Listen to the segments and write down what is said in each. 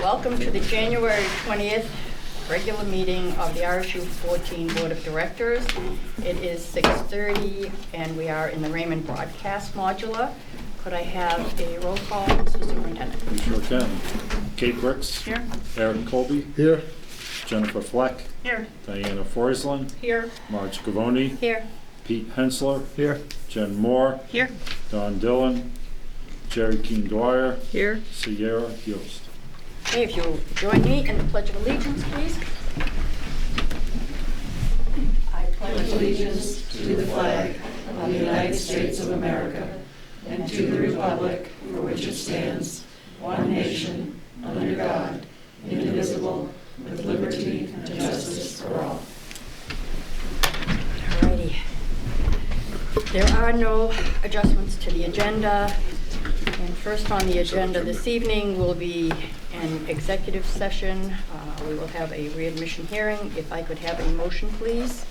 Welcome to the January 20th regular meeting of the RSU 14 Board of Directors. It is 6:30 and we are in the Raymond Broadcast Modular. Could I have a roll call, Mr. Superintendent? Sure can. Kate Brooks. Here. Eric Colby. Here. Jennifer Fleck. Here. Diana Forsland. Here. Marge Gavoni. Here. Pete Hensler. Here. Jen Moore. Here. Don Dillon. Jerry Keen Dwyer. Here. Sierra Yost. Okay, if you'll join me in the Pledge of Allegiance, please. I pledge allegiance to the flag of the United States of America and to the republic for which it stands, one nation, under God, indivisible, with liberty and justice for all. Alrighty. There are no adjustments to the agenda. And first on the agenda this evening will be an executive session. We will have a readmission hearing. If I could have a motion, please.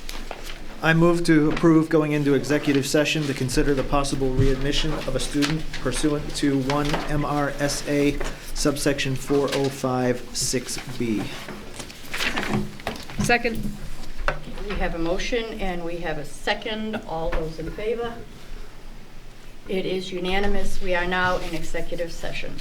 I move to approve going into executive session to consider the possible readmission of a student pursuant to 1 MRSA subsection 4056B. Second. We have a motion and we have a second. All those in favor? It is unanimous. We are now in executive session.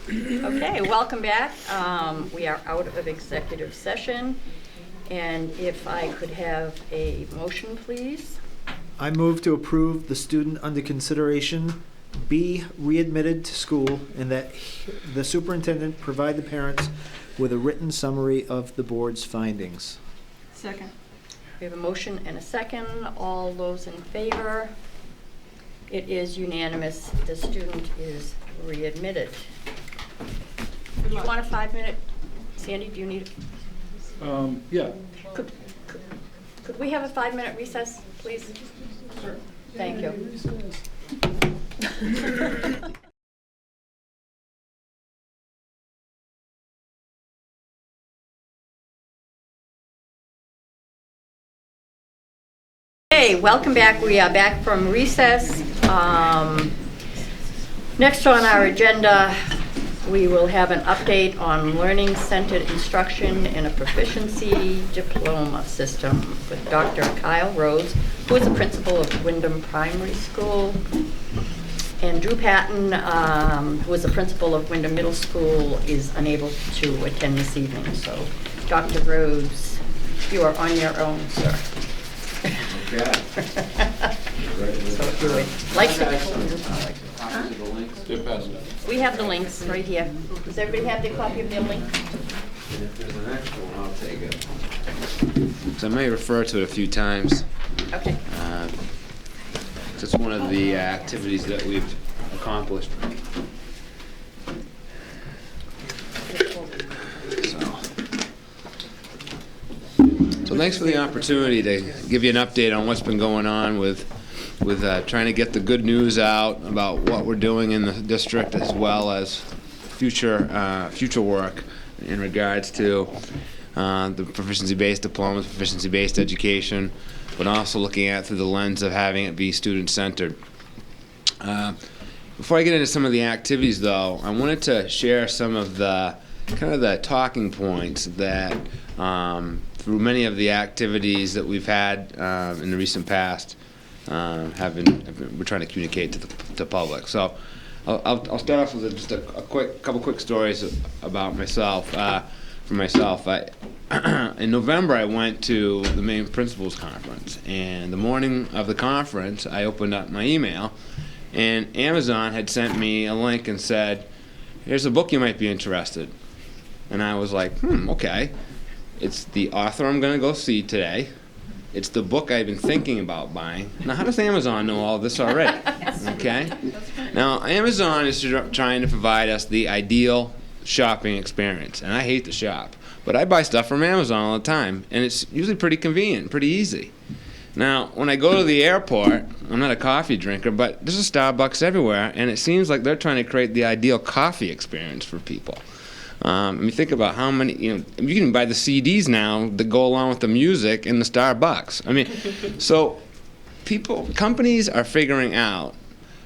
Okay, welcome back. We are out of executive session. And if I could have a motion, please. I move to approve the student under consideration be readmitted to school and that the superintendent provide the parents with a written summary of the board's findings. Second. We have a motion and a second. All those in favor? It is unanimous. The student is readmitted. Do you want a 5-minute? Sandy, do you need? Yeah. Could we have a 5-minute recess, please? Sure. Thank you. Hey, welcome back. We are back from recess. Next on our agenda, we will have an update on learning-centered instruction in a proficiency diploma system with Dr. Kyle Rhodes, who is the principal of Wyndham Primary School, and Drew Patton, who is the principal of Wyndham Middle School, is unable to attend this evening. So, Dr. Rhodes, you are on your own, sir. Okay. So if you would like to. We have the links right here. Does everybody have their copy of their link? If there's an extra one, I'll take it. So I may refer to it a few times. Okay. It's one of the activities that we've accomplished. So thanks for the opportunity to give you an update on what's been going on with trying to get the good news out about what we're doing in the district, as well as future work in regards to the proficiency-based diplomas, proficiency-based education, but also looking at through the lens of having it be student-centered. Before I get into some of the activities, though, I wanted to share some of the kind of the talking points that through many of the activities that we've had in the recent past we're trying to communicate to the public. So I'll start off with just a couple quick stories about myself. For myself, in November I went to the Maine Principals Conference, and the morning of the conference I opened up my email, and Amazon had sent me a link and said, "Here's a book you might be interested." And I was like, okay. It's the author I'm going to go see today. It's the book I've been thinking about buying. Now, how does Amazon know all this already? Okay? Now, Amazon is trying to provide us the ideal shopping experience. And I hate to shop, but I buy stuff from Amazon all the time. And it's usually pretty convenient, pretty easy. Now, when I go to the airport, I'm not a coffee drinker, but there's a Starbucks everywhere. And it seems like they're trying to create the ideal coffee experience for people. Think about how many, you can buy the CDs now that go along with the music in the Starbucks. So companies are figuring out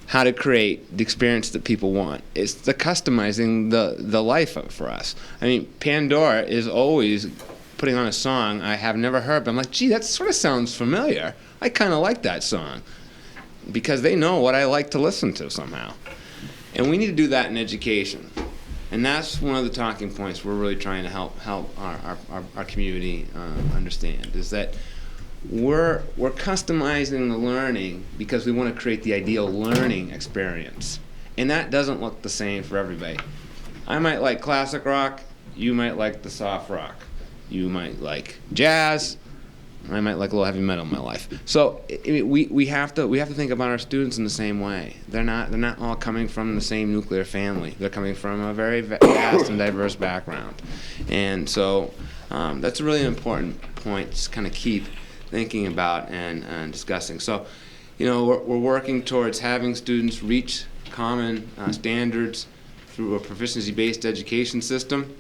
how to create the experience that people want. It's the customizing the life for us. Pandora is always putting on a song I have never heard, but I'm like, gee, that sort of sounds familiar. I kind of like that song. Because they know what I like to listen to somehow. And we need to do that in education. And that's one of the talking points we're really trying to help our community understand, is that we're customizing the learning because we want to create the ideal learning experience. And that doesn't look the same for everybody. I might like classic rock, you might like the soft rock. You might like jazz, I might like a little heavy metal in my life. So we have to think about our students in the same way. They're not all coming from the same nuclear family. They're coming from a very vast and diverse background, and so that's a really important point to kind of keep thinking about and discussing. So, we're working towards having students reach common standards through a proficiency-based education system.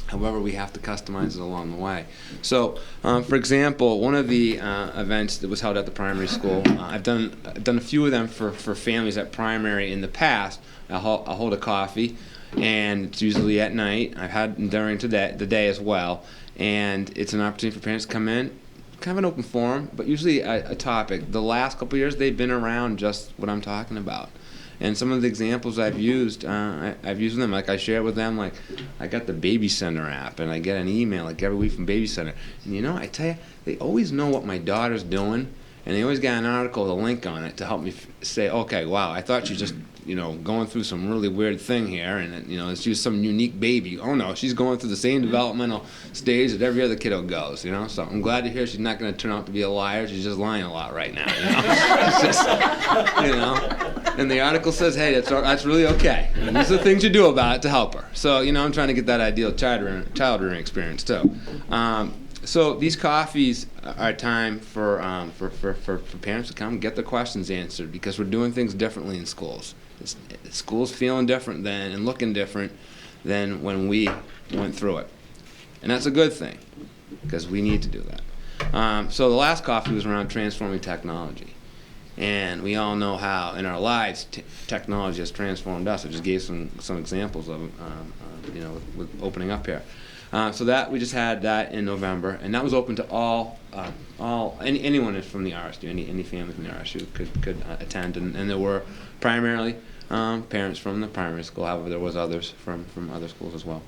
However, we have to customize it along the way. So, for example, one of the events that was held at the primary school, I've done a few of them for families at primary in the past. I'll hold a coffee, and it's usually at night. I've had them during the day as well, and it's an opportunity for parents to come in, kind of an open forum, but usually a topic. The last couple of years, they've been around just what I'm talking about. And some of the examples I've used, I've used them. Like I share with them, like I got the Baby Center app, and I get an email like every week from Baby Center. And I tell you, they always know what my daughter's doing, and they always got an article with a link on it to help me say, okay, wow, I thought she just going through some really weird thing here, and she was some unique baby. Oh no, she's going through the same developmental stage that every other kiddo goes. So I'm glad to hear she's not going to turn out to be a liar. She's just lying a lot right now. It's just, And the article says, hey, that's really okay. And these are the things you do about it to help her. So, I'm trying to get that ideal child rearing experience, too. So these coffees are a time for parents to come get their questions answered, because we're doing things differently in schools. School's feeling different and looking different than when we went through it. And that's a good thing, because we need to do that. So the last coffee was around transforming technology. And we all know how in our lives technology has transformed us. I just gave some examples of with opening up here. So that we just had that in November, and that was open to anyone from the RSU, any family from the RSU could attend, and there were primarily parents from the primary school. However, there was others from other schools as well.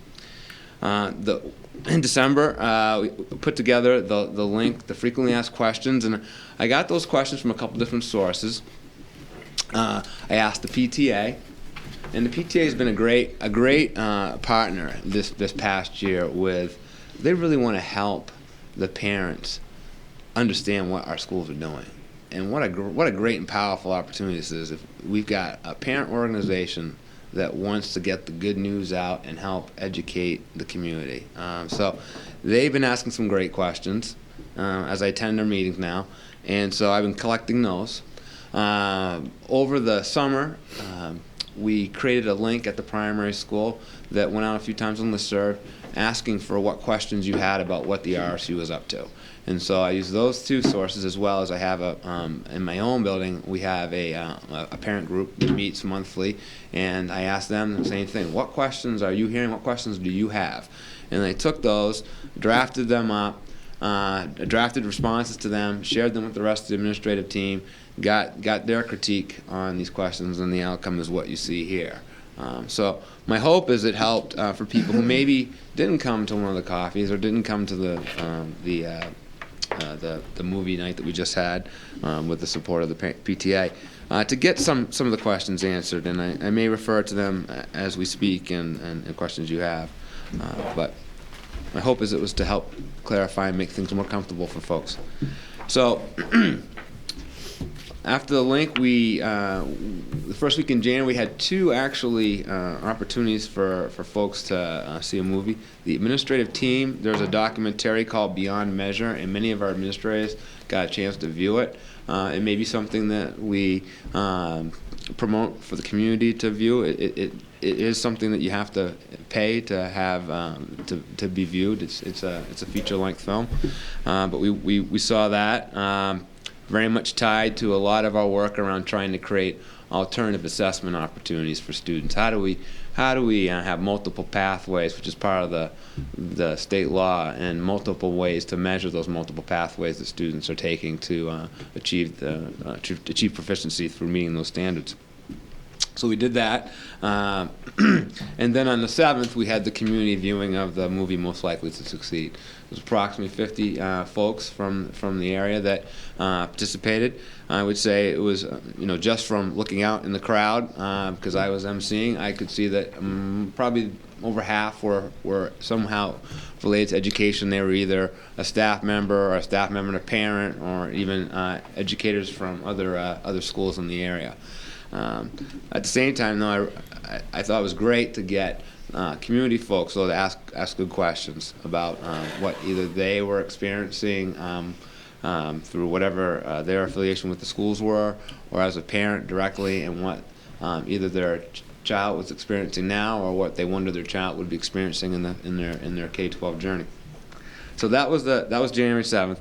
In December, we put together the link, the frequently asked questions, and I got those questions from a couple different sources. I asked the PTA, and the PTA has been a great partner this past year. They really want to help the parents understand what our schools are doing, and what a great and powerful opportunity this is. If we've got a parent organization that wants to get the good news out and help educate the community. So they've been asking some great questions as I attend their meetings now, and so I've been collecting those. Over the summer, we created a link at the primary school that went out a few times on listserv asking for what questions you had about what the RSU was up to. And so I use those two sources, as well as I have in my own building, we have a parent group that meets monthly, and I ask them the same thing. What questions are you hearing? What questions do you have? And they took those, drafted them up, drafted responses to them, shared them with the rest of the administrative team, got their critique on these questions, and the outcome is what you see here. So my hope is it helped for people who maybe didn't come to one of the coffees or didn't come to the movie night that we just had with the support of the PTA to get some of the questions answered, and I may refer to them as we speak and questions you have. But my hope is it was to help clarify and make things more comfortable for folks. So after the link, the first week in January, we had two actually opportunities for folks to see a movie. The administrative team, there's a documentary called Beyond Measure, and many of our administrators got a chance to view it. It may be something that we promote for the community to view. It is something that you have to pay to have to be viewed. It's a feature-length film, but we saw that very much tied to a lot of our work around trying to create alternative assessment opportunities for students. How do we have multiple pathways, which is part of the state law, and multiple ways to measure those multiple pathways that students are taking to achieve proficiency through meeting those standards. So we did that, and then on the 7th we had the community viewing of the movie Most Likely to Succeed. It was approximately 50 folks from the area that participated. I would say it was, just from looking out in the crowd, because I was emceeing, I could see that probably over half were somehow related to education. They were either a staff member or a staff member and a parent, or even educators from other schools in the area. At the same time, though, I thought it was great to get community folks to ask good questions about what either they were experiencing through whatever their affiliation with the schools were, or as a parent directly, and what either their child was experiencing now, or what they wonder their child would be experiencing in their K-12 journey. So that was January 7th.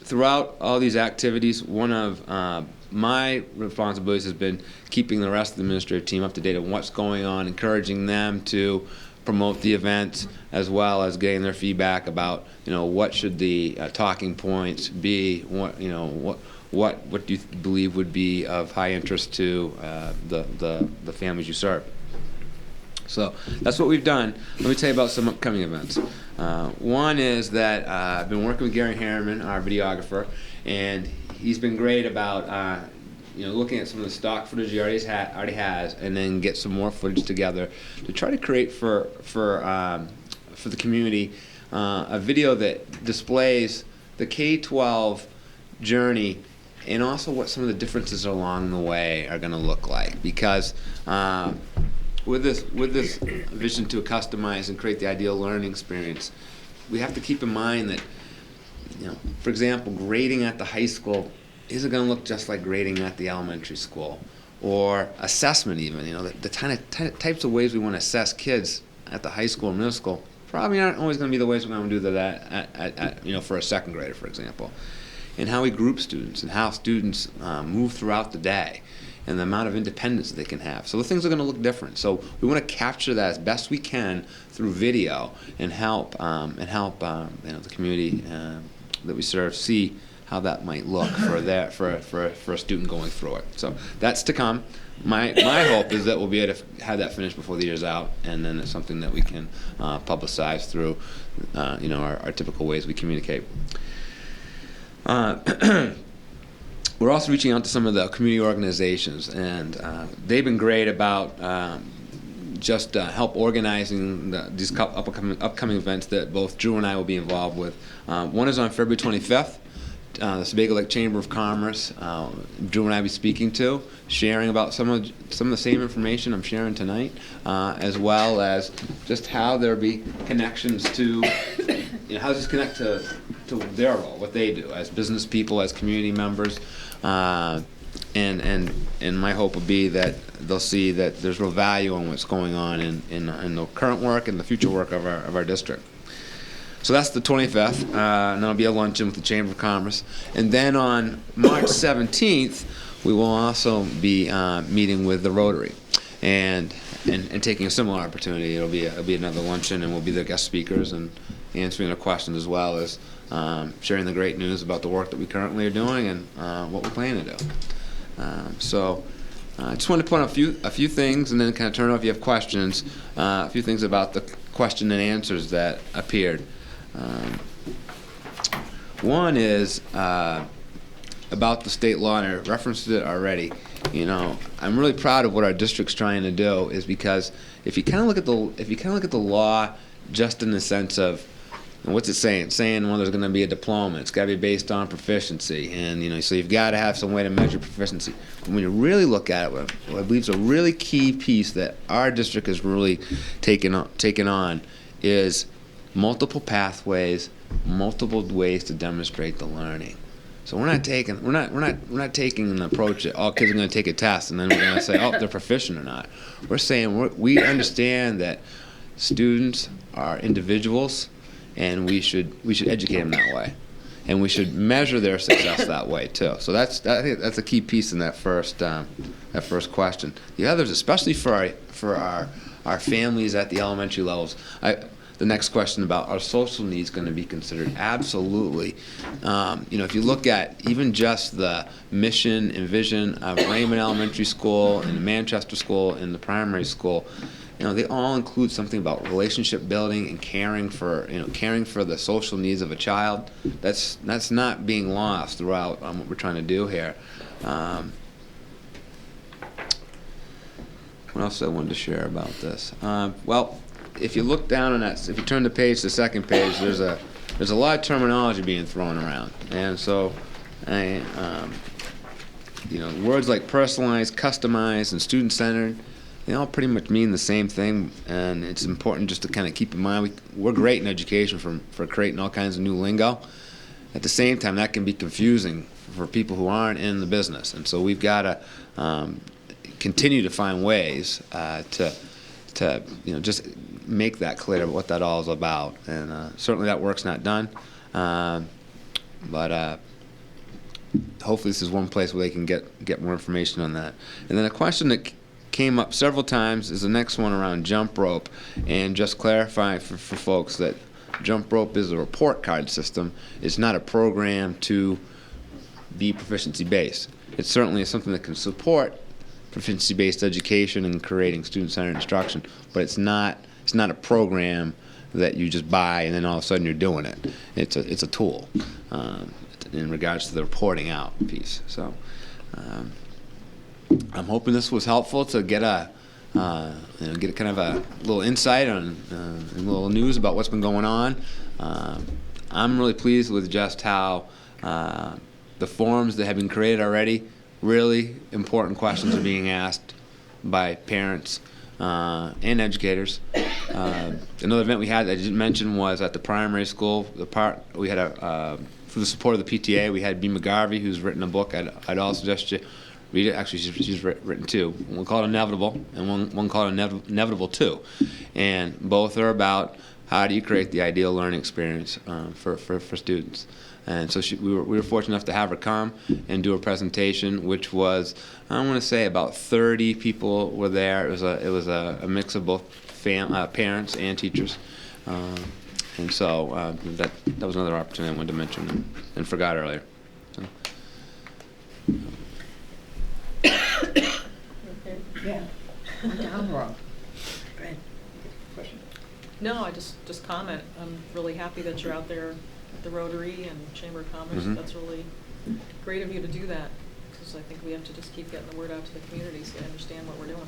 Throughout all these activities, one of my responsibilities has been keeping the rest of the administrative team up to date on what's going on, encouraging them to promote the events, as well as getting their feedback about what should the talking points be, what do you believe would be of high interest to the families you serve. So that's what we've done. Let me tell you about some upcoming events. One is that I've been working with Gary Harriman, our videographer, and he's been great about looking at some of the stock footage he already has, and then get some more footage together to try to create for the community a video that displays the K-12 journey, and also what some of the differences along the way are going to look like. Because with this vision to customize and create the ideal learning experience, we have to keep in mind that, for example, grading at the high school isn't going to look just like grading at the elementary school, or assessment even. The types of ways we want to assess kids at the high school and middle school probably aren't always going to be the ways we're going to do that for a second grader, for example. And how we group students, and how students move throughout the day, and the amount of independence that they can have. So the things are going to look different. So we want to capture that as best we can through video, and help the community that we serve see how that might look for a student going through it. So that's to come. My hope is that we'll be able to have that finished before the year's out, and then it's something that we can publicize through our typical ways we communicate. We're also reaching out to some of the community organizations, and they've been great about just help organizing these upcoming events that both Drew and I will be involved with. One is on February 25th. The Sebago Lake Chamber of Commerce, Drew and I will be speaking to, sharing about some of the same information I'm sharing tonight, as well as just how there be connections to, how does this connect to their role, what they do as business people, as community members, and my hope would be that they'll see that there's real value in what's going on in the current work and the future work of our district. So that's the 25th, and there'll be a luncheon with the Chamber of Commerce. And then on March 17th, we will also be meeting with the Rotary, and taking a similar opportunity. It'll be another luncheon, and we'll be their guest speakers and answering their questions, as well as sharing the great news about the work that we currently are doing and what we plan to do. So I just wanted to point out a few things, and then kind of turn it off if you have questions. A few things about the question and answers that appeared. One is about the state law, and I referenced it already. I'm really proud of what our district's trying to do, is because if you kind of look at the law just in the sense of, what's it saying? It's saying, well, there's going to be a diploma. It's got to be based on proficiency, and so you've got to have some way to measure proficiency. But when you really look at it, what I believe is a really key piece that our district has really taken on is multiple pathways, multiple ways to demonstrate the learning. So we're not taking an approach that all kids are going to take a test and then we're going to say, oh, they're proficient or not. We're saying we understand that students are individuals, and we should educate them that way, and we should measure their success that way too. So I think that's a key piece in that first question. The others, especially for our families at the elementary levels, the next question about are social needs going to be considered? Absolutely. If you look at even just the mission and vision of Raymond Elementary School and the Manchester School and the primary school, they all include something about relationship building and caring for the social needs of a child. That's not being lost throughout what we're trying to do here. What else I wanted to share about this? Well, if you look down on that, if you turn the page to the second page, there's a lot of terminology being thrown around, and so words like personalized, customized, and student-centered, they all pretty much mean the same thing, and it's important just to kind of keep in mind we're great in education for creating all kinds of new lingo. At the same time, that can be confusing for people who aren't in the business, and so we've got to continue to find ways to just make that clear what that all is about. And certainly that work's not done, but hopefully this is one place where they can get more information on that. And then a question that came up several times is the next one around jump rope, and just clarifying for folks that jump rope is a report card system. It's not a program to be proficiency based. It certainly is something that can support proficiency-based education and creating student-centered instruction, but it's not a program that you just buy and then all of a sudden you're doing it. It's a tool in regards to the reporting out piece. So I'm hoping this was helpful to get get kind of a little insight on a little news about what's been going on. I'm really pleased with just how the forums that have been created already. Really important questions are being asked by parents and educators. Another event we had that I didn't mention was at the primary school. We had through the support of the PTA, we had B. McGarvey, who's written a book. I'd all suggest you read it. Actually, she's written two. One called Inevitable, and one called Inevitable 2. And both are about how do you create the ideal learning experience for students. And so we were fortunate enough to have her come and do a presentation, which was, I want to say, about 30 people were there. It was a mix of both parents and teachers, and so that was another opportunity I wanted to mention and forgot earlier. So. Yeah. Down wrong. Good. Question? No, I just comment. I'm really happy that you're out there at the Rotary and Chamber of Commerce. Mm-hmm. That's really great of you to do that, because I think we have to just keep getting the word out to the community so they understand what we're doing.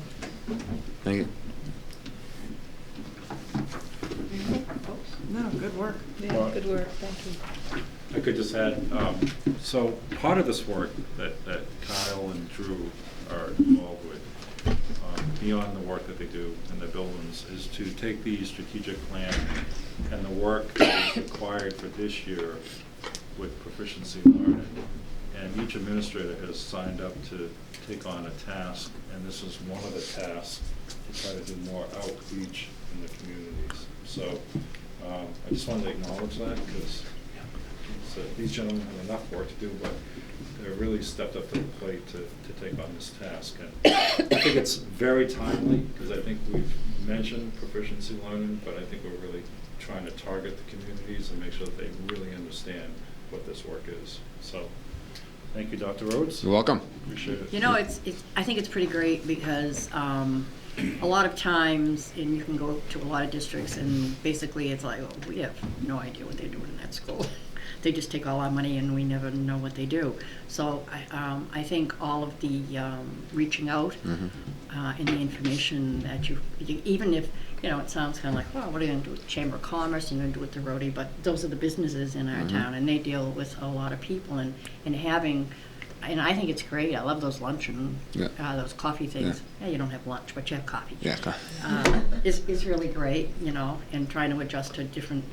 Thank you. No, good work. Well, Good work, thank you. I could just add, so part of this work that Kyle and Drew are involved with, beyond the work that they do in the buildings, is to take the strategic plan and the work that is required for this year with proficiency learning. And each administrator has signed up to take on a task, and this is one of the tasks, to try to do more outreach in the communities. So I just wanted to acknowledge that, because these gentlemen have enough work to do, but they're really stepped up to the plate to take on this task. And I think it's very timely, because I think we've mentioned proficiency learning, but I think we're really trying to target the communities and make sure that they really understand what this work is. So thank you, Dr. Rhodes. You're welcome. Appreciate it. You know, I think it's pretty great, because a lot of times, and you can go to a lot of districts, and basically it's like, oh, we have no idea what they're doing in that school. They just take all our money and we never know what they do. So I think all of the reaching out and the information that even if, it sounds kind of like, well, what are you going to do with the Chamber of Commerce, and you're going to do with the Rotary, but those are the businesses in our town, and they deal with a lot of people, and having, and I think it's great. I love those lunch and those coffee things. Yeah, you don't have lunch, but you have coffee. Yeah. Is really great, and trying to adjust to different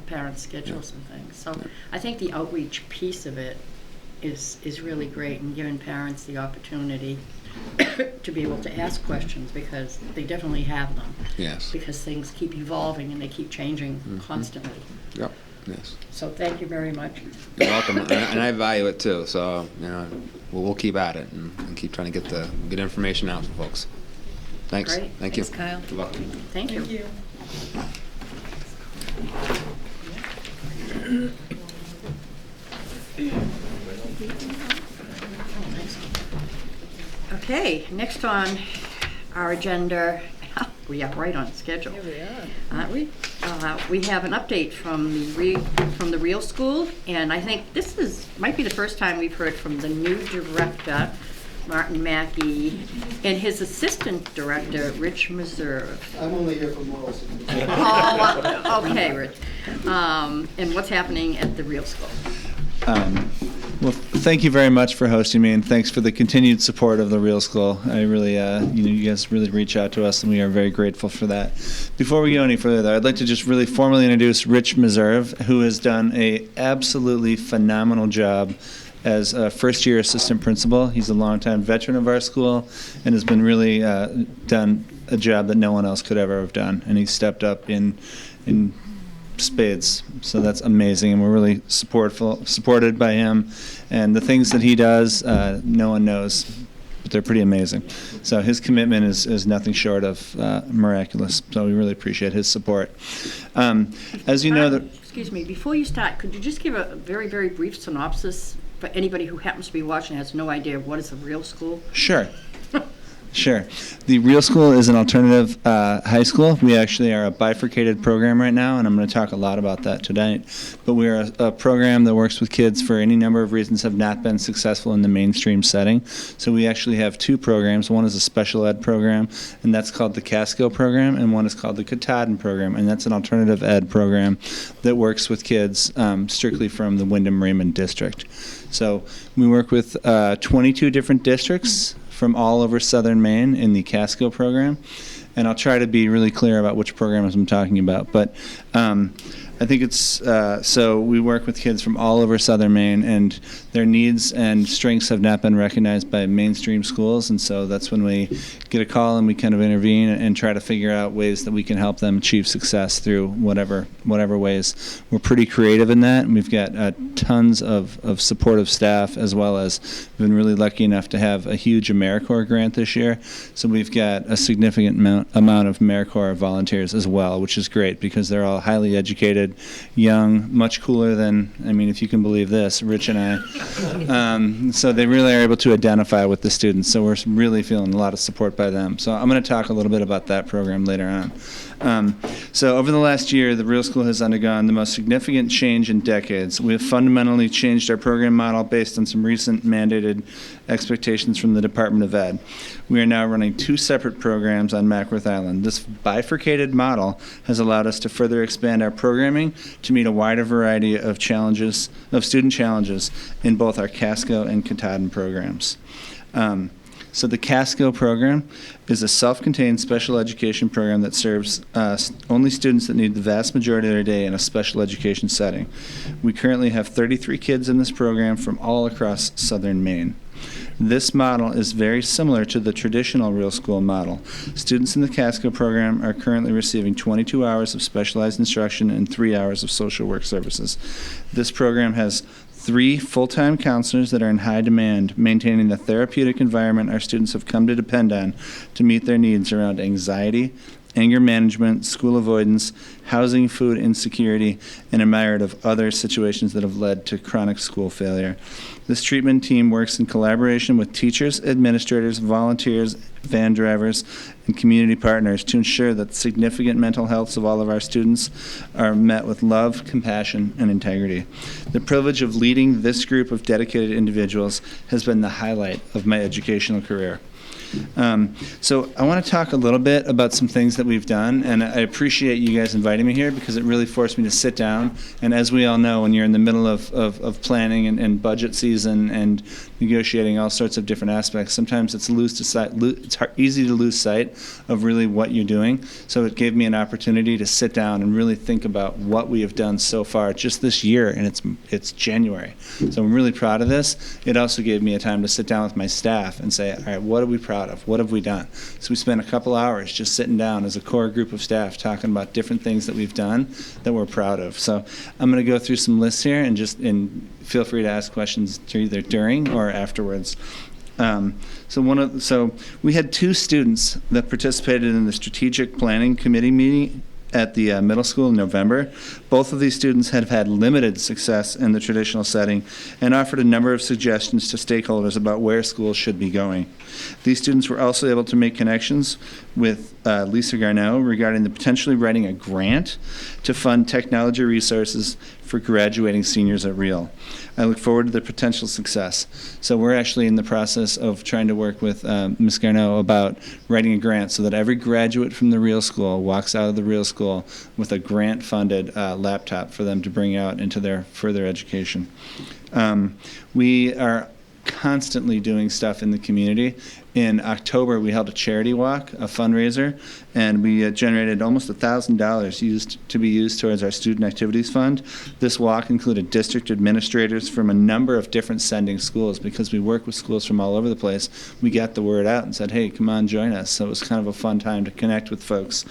parents' schedules and things. So I think the outreach piece of it is really great, and giving parents the opportunity to be able to ask questions, because they definitely have them. Yes. Because things keep evolving and they keep changing constantly. Yep. Yes. So thank you very much. You're welcome, and I value it too. So we'll keep at it and keep trying to get the good information out to folks. Thanks. Great. Thank you. Thanks, Kyle. Good luck. Thank you. Thank you. Okay, next on our agenda, we are right on schedule. Here we are. Aren't we? We have an update from the Real School, and I think this might be the first time we've heard from the new director, Martin Mackey, and his assistant director, Rich Meserve. I'm only here for morals. Oh, okay, Rich. And what's happening at the Real School? Well, thank you very much for hosting me, and thanks for the continued support of the Real School. I really, you guys really reach out to us, and we are very grateful for that. Before we go any further, I'd like to just really formally introduce Rich Meserve, who has done a absolutely phenomenal job as a first-year assistant principal. He's a longtime veteran of our school and has been really done a job that no one else could ever have done, and he stepped up in spades. So that's amazing, and we're really supported by him. And the things that he does, no one knows, but they're pretty amazing. So his commitment is nothing short of miraculous. So we really appreciate his support. As you know, Excuse me, before you start, could you just give a very, very brief synopsis for anybody who happens to be watching and has no idea what is the Real School? Sure. Sure. The Real School is an alternative high school. We actually are a bifurcated program right now, and I'm going to talk a lot about that tonight. But we are a program that works with kids for any number of reasons have not been successful in the mainstream setting. So we actually have two programs. One is a special ed program, and that's called the Casco program, and one is called the Katahdin program, and that's an alternative ed program that works with kids strictly from the Wyndham-Raymond district. So we work with 22 different districts from all over southern Maine in the Casco program. And I'll try to be really clear about which programs I'm talking about. But I think it's, so we work with kids from all over southern Maine, and their needs and strengths have not been recognized by mainstream schools. And so that's when we get a call and we kind of intervene and try to figure out ways that we can help them achieve success through whatever ways. We're pretty creative in that, and we've got tons of supportive staff, as well as been really lucky enough to have a huge AmeriCorps grant this year. So we've got a significant amount of AmeriCorps volunteers as well, which is great because they're all highly educated, young, much cooler than, I mean, if you can believe this, Rich and I. So they really are able to identify with the students. So we're really feeling a lot of support by them. So I'm going to talk a little bit about that program later on. So over the last year, the Real School has undergone the most significant change in decades. We have fundamentally changed our program model based on some recent mandated expectations from the Department of Ed. We are now running two separate programs on Mackworth Island. This bifurcated model has allowed us to further expand our programming to meet a wider variety of student challenges in both our Casco and Katahdin programs. So the Casco program is a self-contained special education program that serves only students that need the vast majority of their day in a special education setting. We currently have 33 kids in this program from all across southern Maine. This model is very similar to the traditional Real School model. Students in the Casco program are currently receiving 22 hours of specialized instruction and 3 hours of social work services. This program has 3 full-time counselors that are in high demand, maintaining the therapeutic environment our students have come to depend on to meet their needs around anxiety, anger management, school avoidance, housing, food insecurity, and a myriad of other situations that have led to chronic school failure. This treatment team works in collaboration with teachers, administrators, volunteers, van drivers, and community partners to ensure that significant mental healths of all of our students are met with love, compassion, and integrity. The privilege of leading this group of dedicated individuals has been the highlight of my educational career. So I want to talk a little bit about some things that we've done, and I appreciate you guys inviting me here because it really forced me to sit down. And as we all know, when you're in the middle of planning and budget season and negotiating all sorts of different aspects, sometimes it's easy to lose sight of really what you're doing. So it gave me an opportunity to sit down and really think about what we have done so far just this year, and it's January. So I'm really proud of this. It also gave me a time to sit down with my staff and say, all right, what are we proud of? What have we done? So we spent a couple hours just sitting down as a core group of staff talking about different things that we've done that we're proud of. So I'm going to go through some lists here and feel free to ask questions either during or afterwards. So we had 2 students that participated in the strategic planning committee meeting at the middle school in November. Both of these students have had limited success in the traditional setting and offered a number of suggestions to stakeholders about where schools should be going. These students were also able to make connections with Lisa Garneau regarding the potentially writing a grant to fund technology resources for graduating seniors at Real. I look forward to their potential success. So we're actually in the process of trying to work with Ms. Garneau about writing a grant so that every graduate from the Real School walks out of the Real School with a grant-funded laptop for them to bring out into their further education. We are constantly doing stuff in the community. In October, we held a charity walk, a fundraiser, and we generated almost $1,000 to be used towards our student activities fund. This walk included district administrators from a number of different sending schools. Because we work with schools from all over the place, we got the word out and said, hey, come on, join us. So it was kind of a fun time to connect with folks.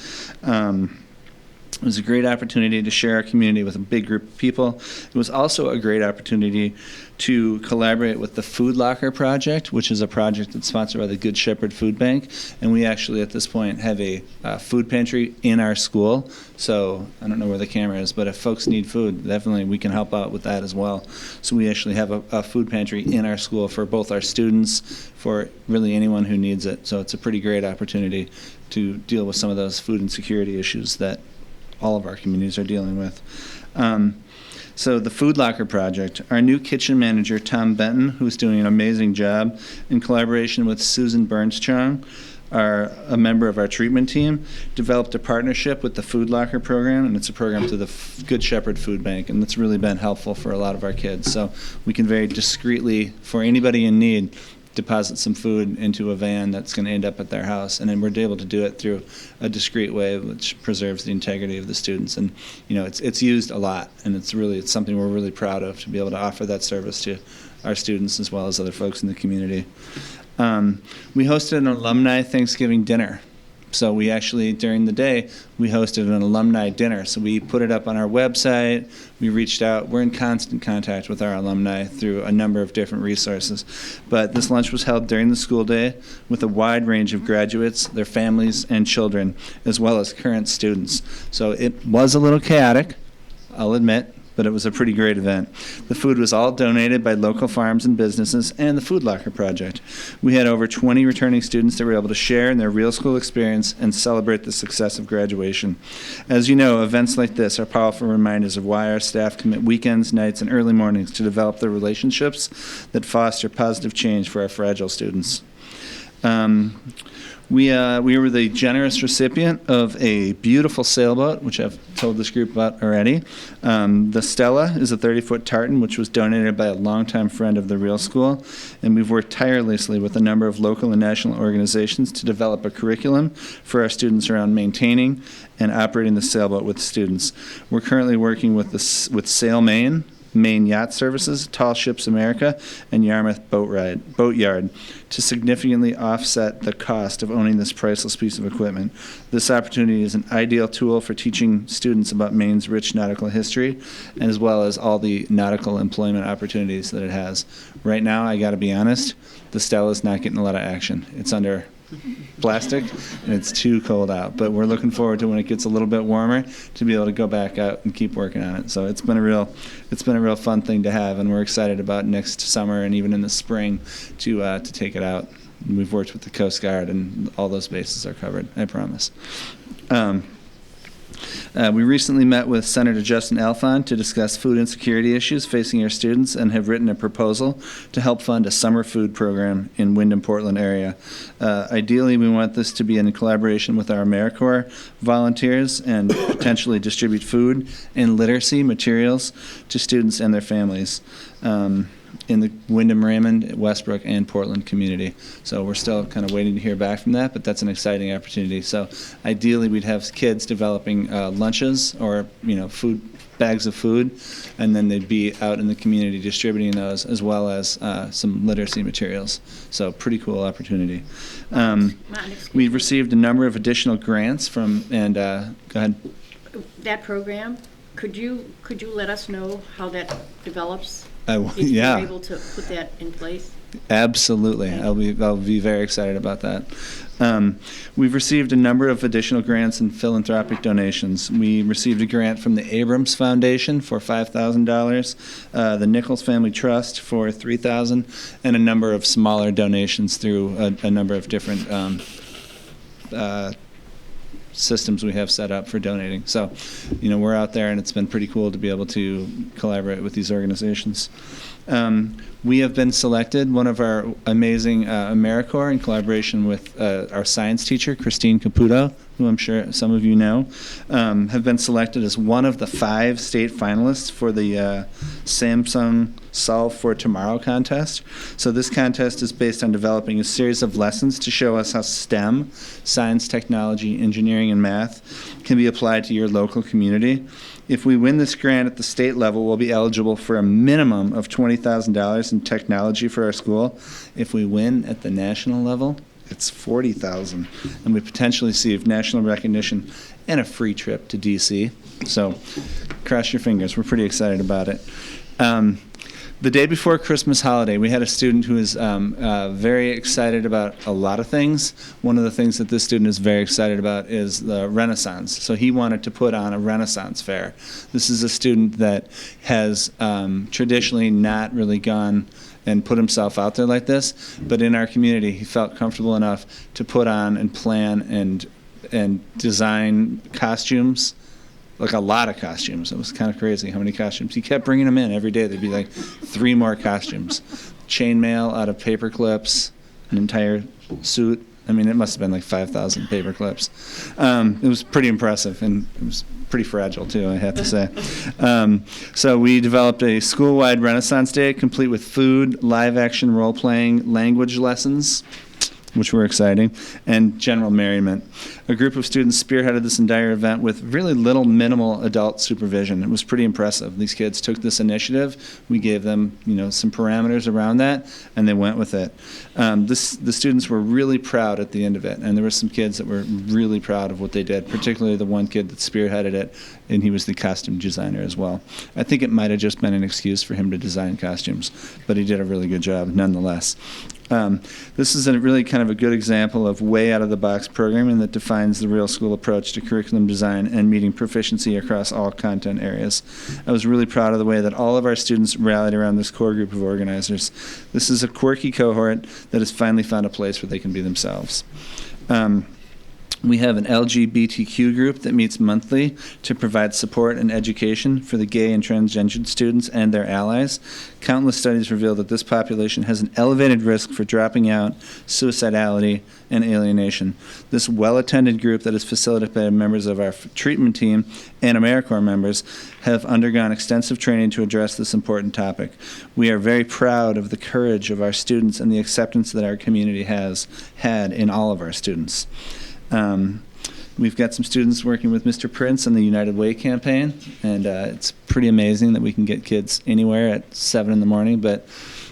It was a great opportunity to share our community with a big group of people. It was also a great opportunity to collaborate with the Food Locker Project, which is a project that's sponsored by the Good Shepherd Food Bank. And we actually, at this point, have a food pantry in our school. So I don't know where the camera is, but if folks need food, definitely we can help out with that as well. So we actually have a food pantry in our school for both our students, for really anyone who needs it. So it's a pretty great opportunity to deal with some of those food insecurity issues that all of our communities are dealing with. So the Food Locker Project, our new kitchen manager, Tom Benton, who's doing an amazing job in collaboration with Susan Bernstrong, a member of our treatment team, developed a partnership with the Food Locker program, and it's a program through the Good Shepherd Food Bank, and it's really been helpful for a lot of our kids. So we can very discreetly, for anybody in need, deposit some food into a van that's going to end up at their house, and then we're able to do it through a discreet way which preserves the integrity of the students. And it's used a lot, and it's something we're really proud of, to be able to offer that service to our students as well as other folks in the community. We hosted an alumni Thanksgiving dinner. So we actually, during the day, we hosted an alumni dinner. So we put it up on our website. We reached out. We're in constant contact with our alumni through a number of different resources. But this lunch was held during the school day with a wide range of graduates, their families, and children, as well as current students. So it was a little chaotic, I'll admit, but it was a pretty great event. The food was all donated by local farms and businesses and the Food Locker Project. We had over 20 returning students that were able to share in their Real School experience and celebrate the success of graduation. As you know, events like this are powerful reminders of why our staff commit weekends, nights, and early mornings to develop the relationships that foster positive change for our fragile students. We were the generous recipient of a beautiful sailboat, which I've told this group about already. The Stella is a 30-foot tartan, which was donated by a longtime friend of the Real School, and we've worked tirelessly with a number of local and national organizations to develop a curriculum for our students around maintaining and operating the sailboat with students. We're currently working with Sail Maine Yacht Services, Tall Ships America, and Yarmouth Boat Yard to significantly offset the cost of owning this priceless piece of equipment. This opportunity is an ideal tool for teaching students about Maine's rich nautical history, as well as all the nautical employment opportunities that it has. Right now, I got to be honest, the Stella is not getting a lot of action. It's under plastic and it's too cold out, but we're looking forward to when it gets a little bit warmer to be able to go back out and keep working on it. So it's been a real fun thing to have, and we're excited about next summer and even in the spring to take it out. We've worked with the Coast Guard, and all those bases are covered, I promise. We recently met with Senator Justin Alfon to discuss food insecurity issues facing our students and have written a proposal to help fund a summer food program in Wyndham, Portland area. Ideally, we want this to be in collaboration with our AmeriCorps volunteers and potentially distribute food and literacy materials to students and their families in the Wyndham, Raymond, Westbrook, and Portland community. So we're still kind of waiting to hear back from that, but that's an exciting opportunity. So ideally, we'd have kids developing lunches or, food, bags of food, and then they'd be out in the community distributing those, as well as some literacy materials. So pretty cool opportunity. We've received a number of additional grants from, and go ahead. That program, could you let us know how that develops? If Yeah. you're able to put that in place? Absolutely. I'll be very excited about that. We've received a number of additional grants and philanthropic donations. We received a grant from the Abrams Foundation for $5,000, the Nichols Family Trust for $3,000, and a number of smaller donations through a number of different systems we have set up for donating. So, we're out there, and it's been pretty cool to be able to collaborate with these organizations. We have been selected, one of our amazing AmeriCorps, in collaboration with our science teacher, Christine Caputo, who I'm sure some of you know, have been selected as one of the 5 state finalists for the Samsung Solve for Tomorrow contest. So this contest is based on developing a series of lessons to show us how STEM, science, technology, engineering, and math, can be applied to your local community. If we win this grant at the state level, we'll be eligible for a minimum of $20,000 in technology for our school. If we win at the national level, it's $40,000, and we potentially receive national recognition and a free trip to DC. So cross your fingers. We're pretty excited about it. The day before Christmas holiday, we had a student who is very excited about a lot of things. One of the things that this student is very excited about is the Renaissance. So he wanted to put on a Renaissance fair. This is a student that has traditionally not really gone and put himself out there like this, but in our community, he felt comfortable enough to put on and plan and design costumes, like a lot of costumes. It was kind of crazy how many costumes. He kept bringing them in every day. There'd be like 3 more costumes. Chainmail out of paper clips, an entire suit. I mean, it must have been like 5,000 paper clips. It was pretty impressive, and it was pretty fragile too, I have to say. So we developed a school-wide Renaissance Day, complete with food, live-action role-playing, language lessons, which were exciting, and general merriment. A group of students spearheaded this entire event with really little minimal adult supervision. It was pretty impressive. These kids took this initiative. We gave them, some parameters around that, and they went with it. The students were really proud at the end of it, and there were some kids that were really proud of what they did, particularly the one kid that spearheaded it, and he was the costume designer as well. I think it might have just been an excuse for him to design costumes, but he did a really good job nonetheless. This is a really kind of a good example of way out-of-the-box programming that defines the real school approach to curriculum design and meeting proficiency across all content areas. I was really proud of the way that all of our students rallied around this core group of organizers. This is a quirky cohort that has finally found a place where they can be themselves. We have an LGBTQ group that meets monthly to provide support and education for the gay and transgender students and their allies. Countless studies reveal that this population has an elevated risk for dropping out, suicidality, and alienation. This well-attended group that is facilitated by members of our treatment team and AmeriCorps members have undergone extensive training to address this important topic. We are very proud of the courage of our students and the acceptance that our community has had in all of our students. We've got some students working with Mr. Prince on the United Way campaign, and it's pretty amazing that we can get kids anywhere at 7 in the morning, but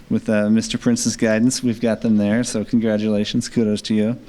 with Mr. Prince's guidance, we've got them there, so congratulations, kudos to you.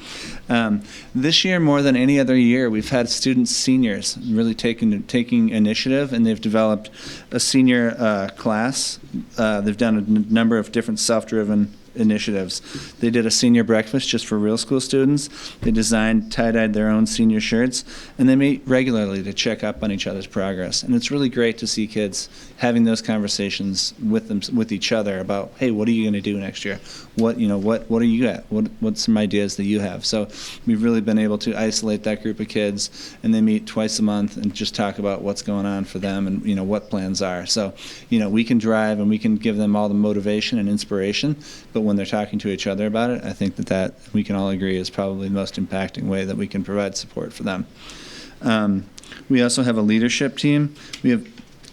This year, more than any other year, we've had seniors really taking initiative, and they've developed a senior class. They've done a number of different self-driven initiatives. They did a senior breakfast just for real school students. They designed, tie-dyed their own senior shirts, and they meet regularly to check up on each other's progress. And it's really great to see kids having those conversations with each other about, hey, what are you going to do next year? What are you at? What's some ideas that you have? So we've really been able to isolate that group of kids, and they meet twice a month and just talk about what's going on for them and what plans are. So we can drive and we can give them all the motivation and inspiration, but when they're talking to each other about it, I think that we can all agree is probably the most impacting way that we can provide support for them. We also have a leadership team. We have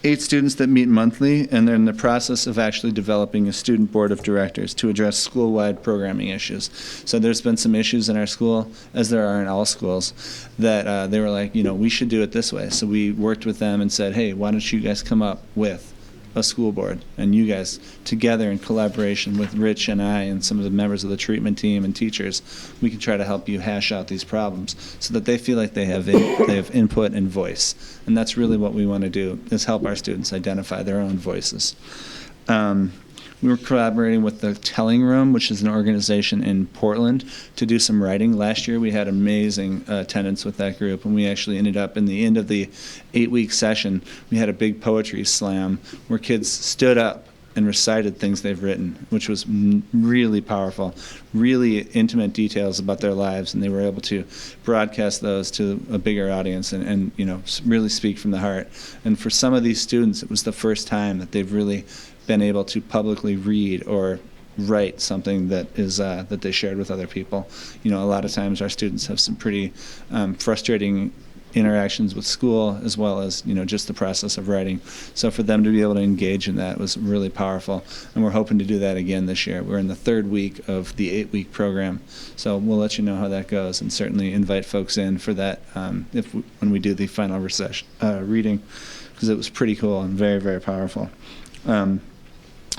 8 students that meet monthly, and they're in the process of actually developing a student board of directors to address school-wide programming issues. So there's been some issues in our school, as there are in all schools, that they were like, we should do it this way. So we worked with them and said, hey, why don't you guys come up with a school board, and you guys together in collaboration with Rich and I and some of the members of the treatment team and teachers, we can try to help you hash out these problems so that they feel like they have input and voice. And that's really what we want to do, is help our students identify their own voices. We were collaborating with the Telling Room, which is an organization in Portland, to do some writing. Last year we had amazing attendance with that group, and we actually ended up in the end of the 8-week session, we had a big poetry slam where kids stood up and recited things they've written, which was really powerful, really intimate details about their lives, and they were able to broadcast those to a bigger audience and really speak from the heart. And for some of these students, it was the first time that they've really been able to publicly read or write something that is that they shared with other people. A lot of times our students have some pretty frustrating interactions with school, as well as just the process of writing. So for them to be able to engage in that was really powerful, and we're hoping to do that again this year. We're in the 3rd week of the 8-week program, so we'll let you know how that goes, and certainly invite folks in for that when we do the final reading, because it was pretty cool and very, very powerful.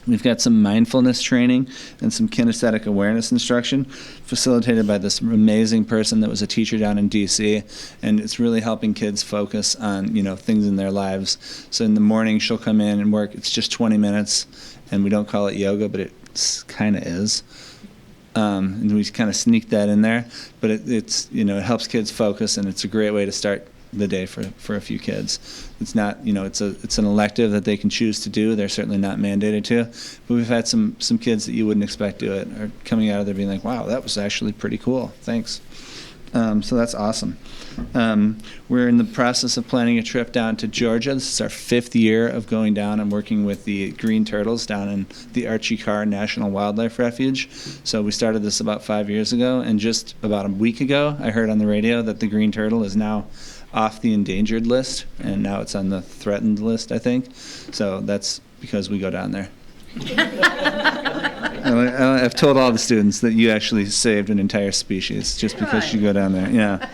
We've got some mindfulness training and some kinesthetic awareness instruction facilitated by this amazing person that was a teacher down in D.C., and it's really helping kids focus on, things in their lives. So in the morning, she'll come in and work. It's just 20 minutes, and we don't call it yoga, but it kind of is. And we kind of sneak that in there, but it helps kids focus, and it's a great way to start the day for a few kids. It's not, it's an elective that they can choose to do. They're certainly not mandated to, but we've had some kids that you wouldn't expect to do it are coming out of there being like, wow, that was actually pretty cool. Thanks. So that's awesome. We're in the process of planning a trip down to Georgia. This is our 5th year of going down and working with the green turtles down in the Archie Carr National Wildlife Refuge. So we started this about 5 years ago, and just about a week ago, I heard on the radio that the green turtle is now off the endangered list, and now it's on the threatened list, I think. So that's because we go down there. I've told all the students that you actually saved an entire species just because you go down there. Yeah.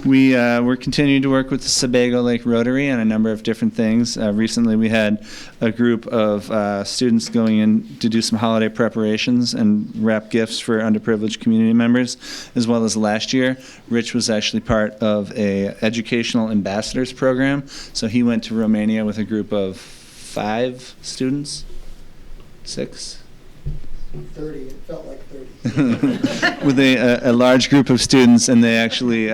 We're continuing to work with the Sebago Lake Rotary on a number of different things. Recently we had a group of students going in to do some holiday preparations and wrap gifts for underprivileged community members, as well as last year, Rich was actually part of a educational ambassadors program. So he went to Romania with a group of 5 students, 6? 30. It felt like 30. With a large group of students, and they actually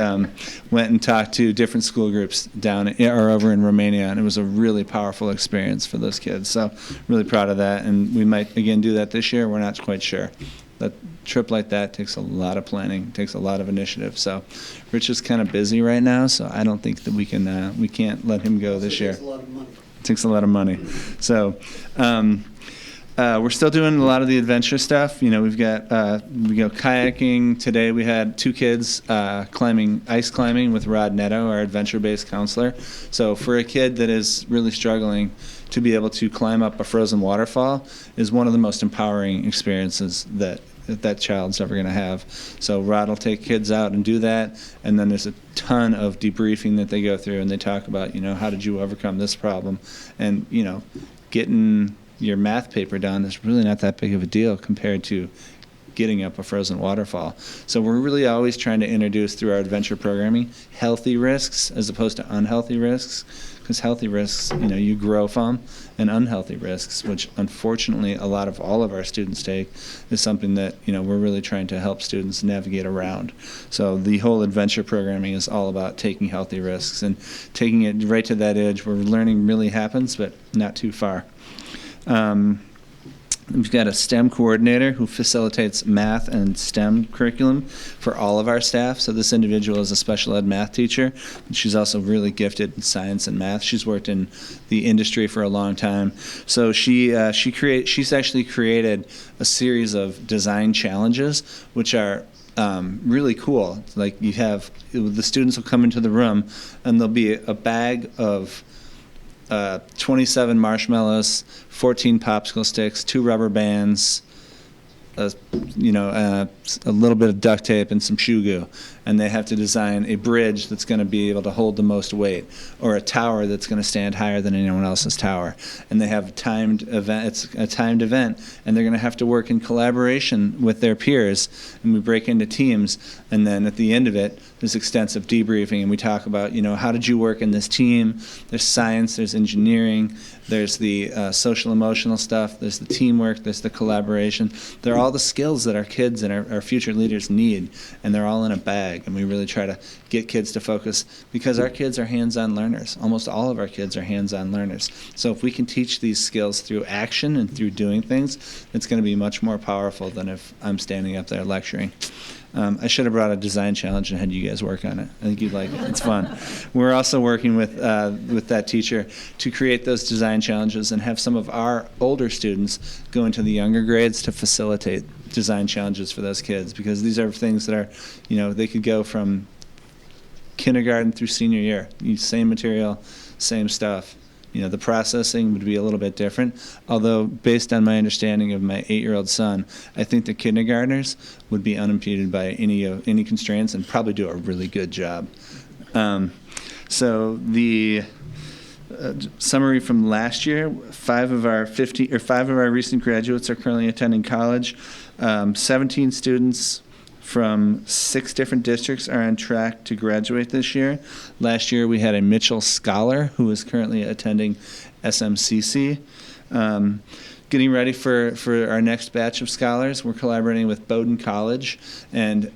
went and talked to different school groups down or over in Romania, and it was a really powerful experience for those kids. So really proud of that, and we might again do that this year. We're not quite sure. A trip like that takes a lot of planning, takes a lot of initiative. So Rich is kind of busy right now, so I don't think that we can't let him go this year. It takes a lot of money. It takes a lot of money. So. We're still doing a lot of the adventure stuff. We've got we go kayaking. Today we had 2 kids ice climbing with Rod Netto, our adventure-based counselor. So for a kid that is really struggling to be able to climb up a frozen waterfall is one of the most empowering experiences that child's ever going to have. So Rod will take kids out and do that, and then there's a ton of debriefing that they go through, and they talk about, how did you overcome this problem? And, getting your math paper done is really not that big of a deal compared to getting up a frozen waterfall. So we're really always trying to introduce through our adventure programming healthy risks as opposed to unhealthy risks, because healthy risks, you grow from, and unhealthy risks, which unfortunately all of our students take, is something that, we're really trying to help students navigate around. So the whole adventure programming is all about taking healthy risks and taking it right to that edge where learning really happens, but not too far. We've got a STEM coordinator who facilitates math and STEM curriculum for all of our staff. So this individual is a special ed math teacher, and she's also really gifted in science and math. She's worked in the industry for a long time. So she's actually created a series of design challenges, which are really cool. Like the students will come into the room, and there'll be a bag of 27 marshmallows, 14 popsicle sticks, 2 rubber bands, a little bit of duct tape and some shoe goo, and they have to design a bridge that's going to be able to hold the most weight, or a tower that's going to stand higher than anyone else's tower. And they have a timed event. It's a timed event, and they're going to have to work in collaboration with their peers. And we break into teams, and then at the end of it, there's extensive debriefing, and we talk about, how did you work in this team? There's science, there's engineering, there's the social emotional stuff, there's the teamwork, there's the collaboration. They're all the skills that our kids and our future leaders need, and they're all in a bag. And we really try to get kids to focus, because our kids are hands-on learners. Almost all of our kids are hands-on learners. So if we can teach these skills through action and through doing things, it's going to be much more powerful than if I'm standing up there lecturing. I should have brought a design challenge and had you guys work on it. I think you'd like it. It's fun. We're also working with that teacher to create those design challenges and have some of our older students go into the younger grades to facilitate design challenges for those kids, because these are things that are, they could go from kindergarten through senior year. Same material, same stuff. The processing would be a little bit different, although based on my understanding of my 8-year-old son, I think the kindergartners would be unimpeded by any constraints and probably do a really good job. So the summary from last year: 5 of our recent graduates are currently attending college. 17 students from 6 different districts are on track to graduate this year. Last year we had a Mitchell Scholar who is currently attending SMCC. Getting ready for our next batch of scholars, we're collaborating with Bowdoin College, and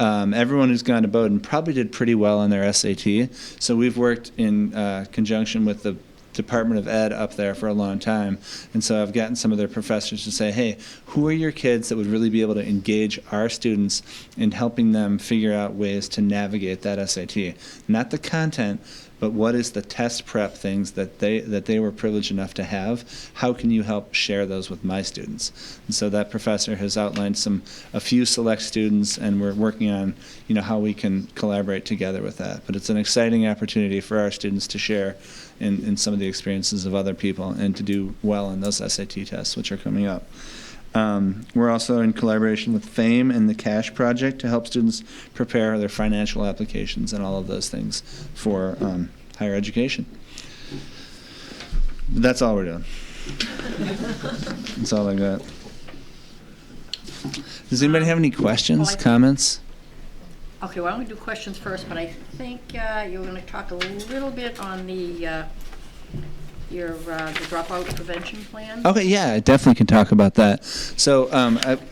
everyone who's gone to Bowdoin probably did pretty well on their SAT. So we've worked in conjunction with the Department of Ed up there for a long time, and so I've gotten some of their professors to say, hey, who are your kids that would really be able to engage our students in helping them figure out ways to navigate that SAT? Not the content, but what is the test prep things that they were privileged enough to have? How can you help share those with my students? And so that professor has outlined a few select students, and we're working on how we can collaborate together with that. But it's an exciting opportunity for our students to share in some of the experiences of other people and to do well in those SAT tests, which are coming up. We're also in collaboration with FAME and the CASH project to help students prepare their financial applications and all of those things for higher education. But that's all we're doing. That's all I got. Does anybody have any questions, comments? Okay, why don't we do questions first, but I think you're going to talk a little bit on the dropout prevention plan. Okay, yeah, I definitely can talk about that. So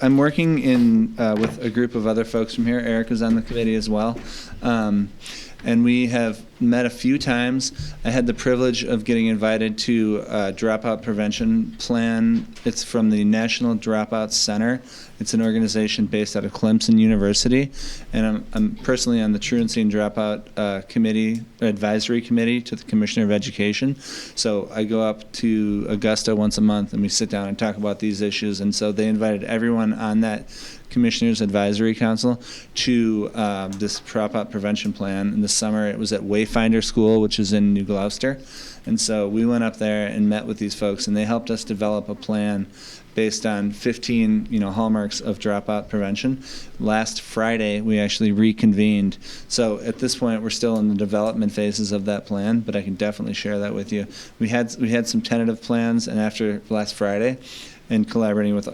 I'm working with a group of other folks from here. Erica's on the committee as well. And we have met a few times. I had the privilege of getting invited to a dropout prevention plan. It's from the National Dropout Center. It's an organization based out of Clemson University. And I'm personally on the Truancy and Dropout advisory committee to the Commissioner of Education. So I go up to Augusta once a month and we sit down and talk about these issues. And so they invited everyone on that Commissioner's Advisory Council to this dropout prevention plan. In the summer, it was at Wayfinder School, which is in New Gloucester. And so we went up there and met with these folks, and they helped us develop a plan based on 15 hallmarks of dropout prevention. Last Friday, we actually reconvened. So at this point, we're still in the development phases of that plan, but I can definitely share that with you. We had some tentative plans, and after last Friday, and collaborating with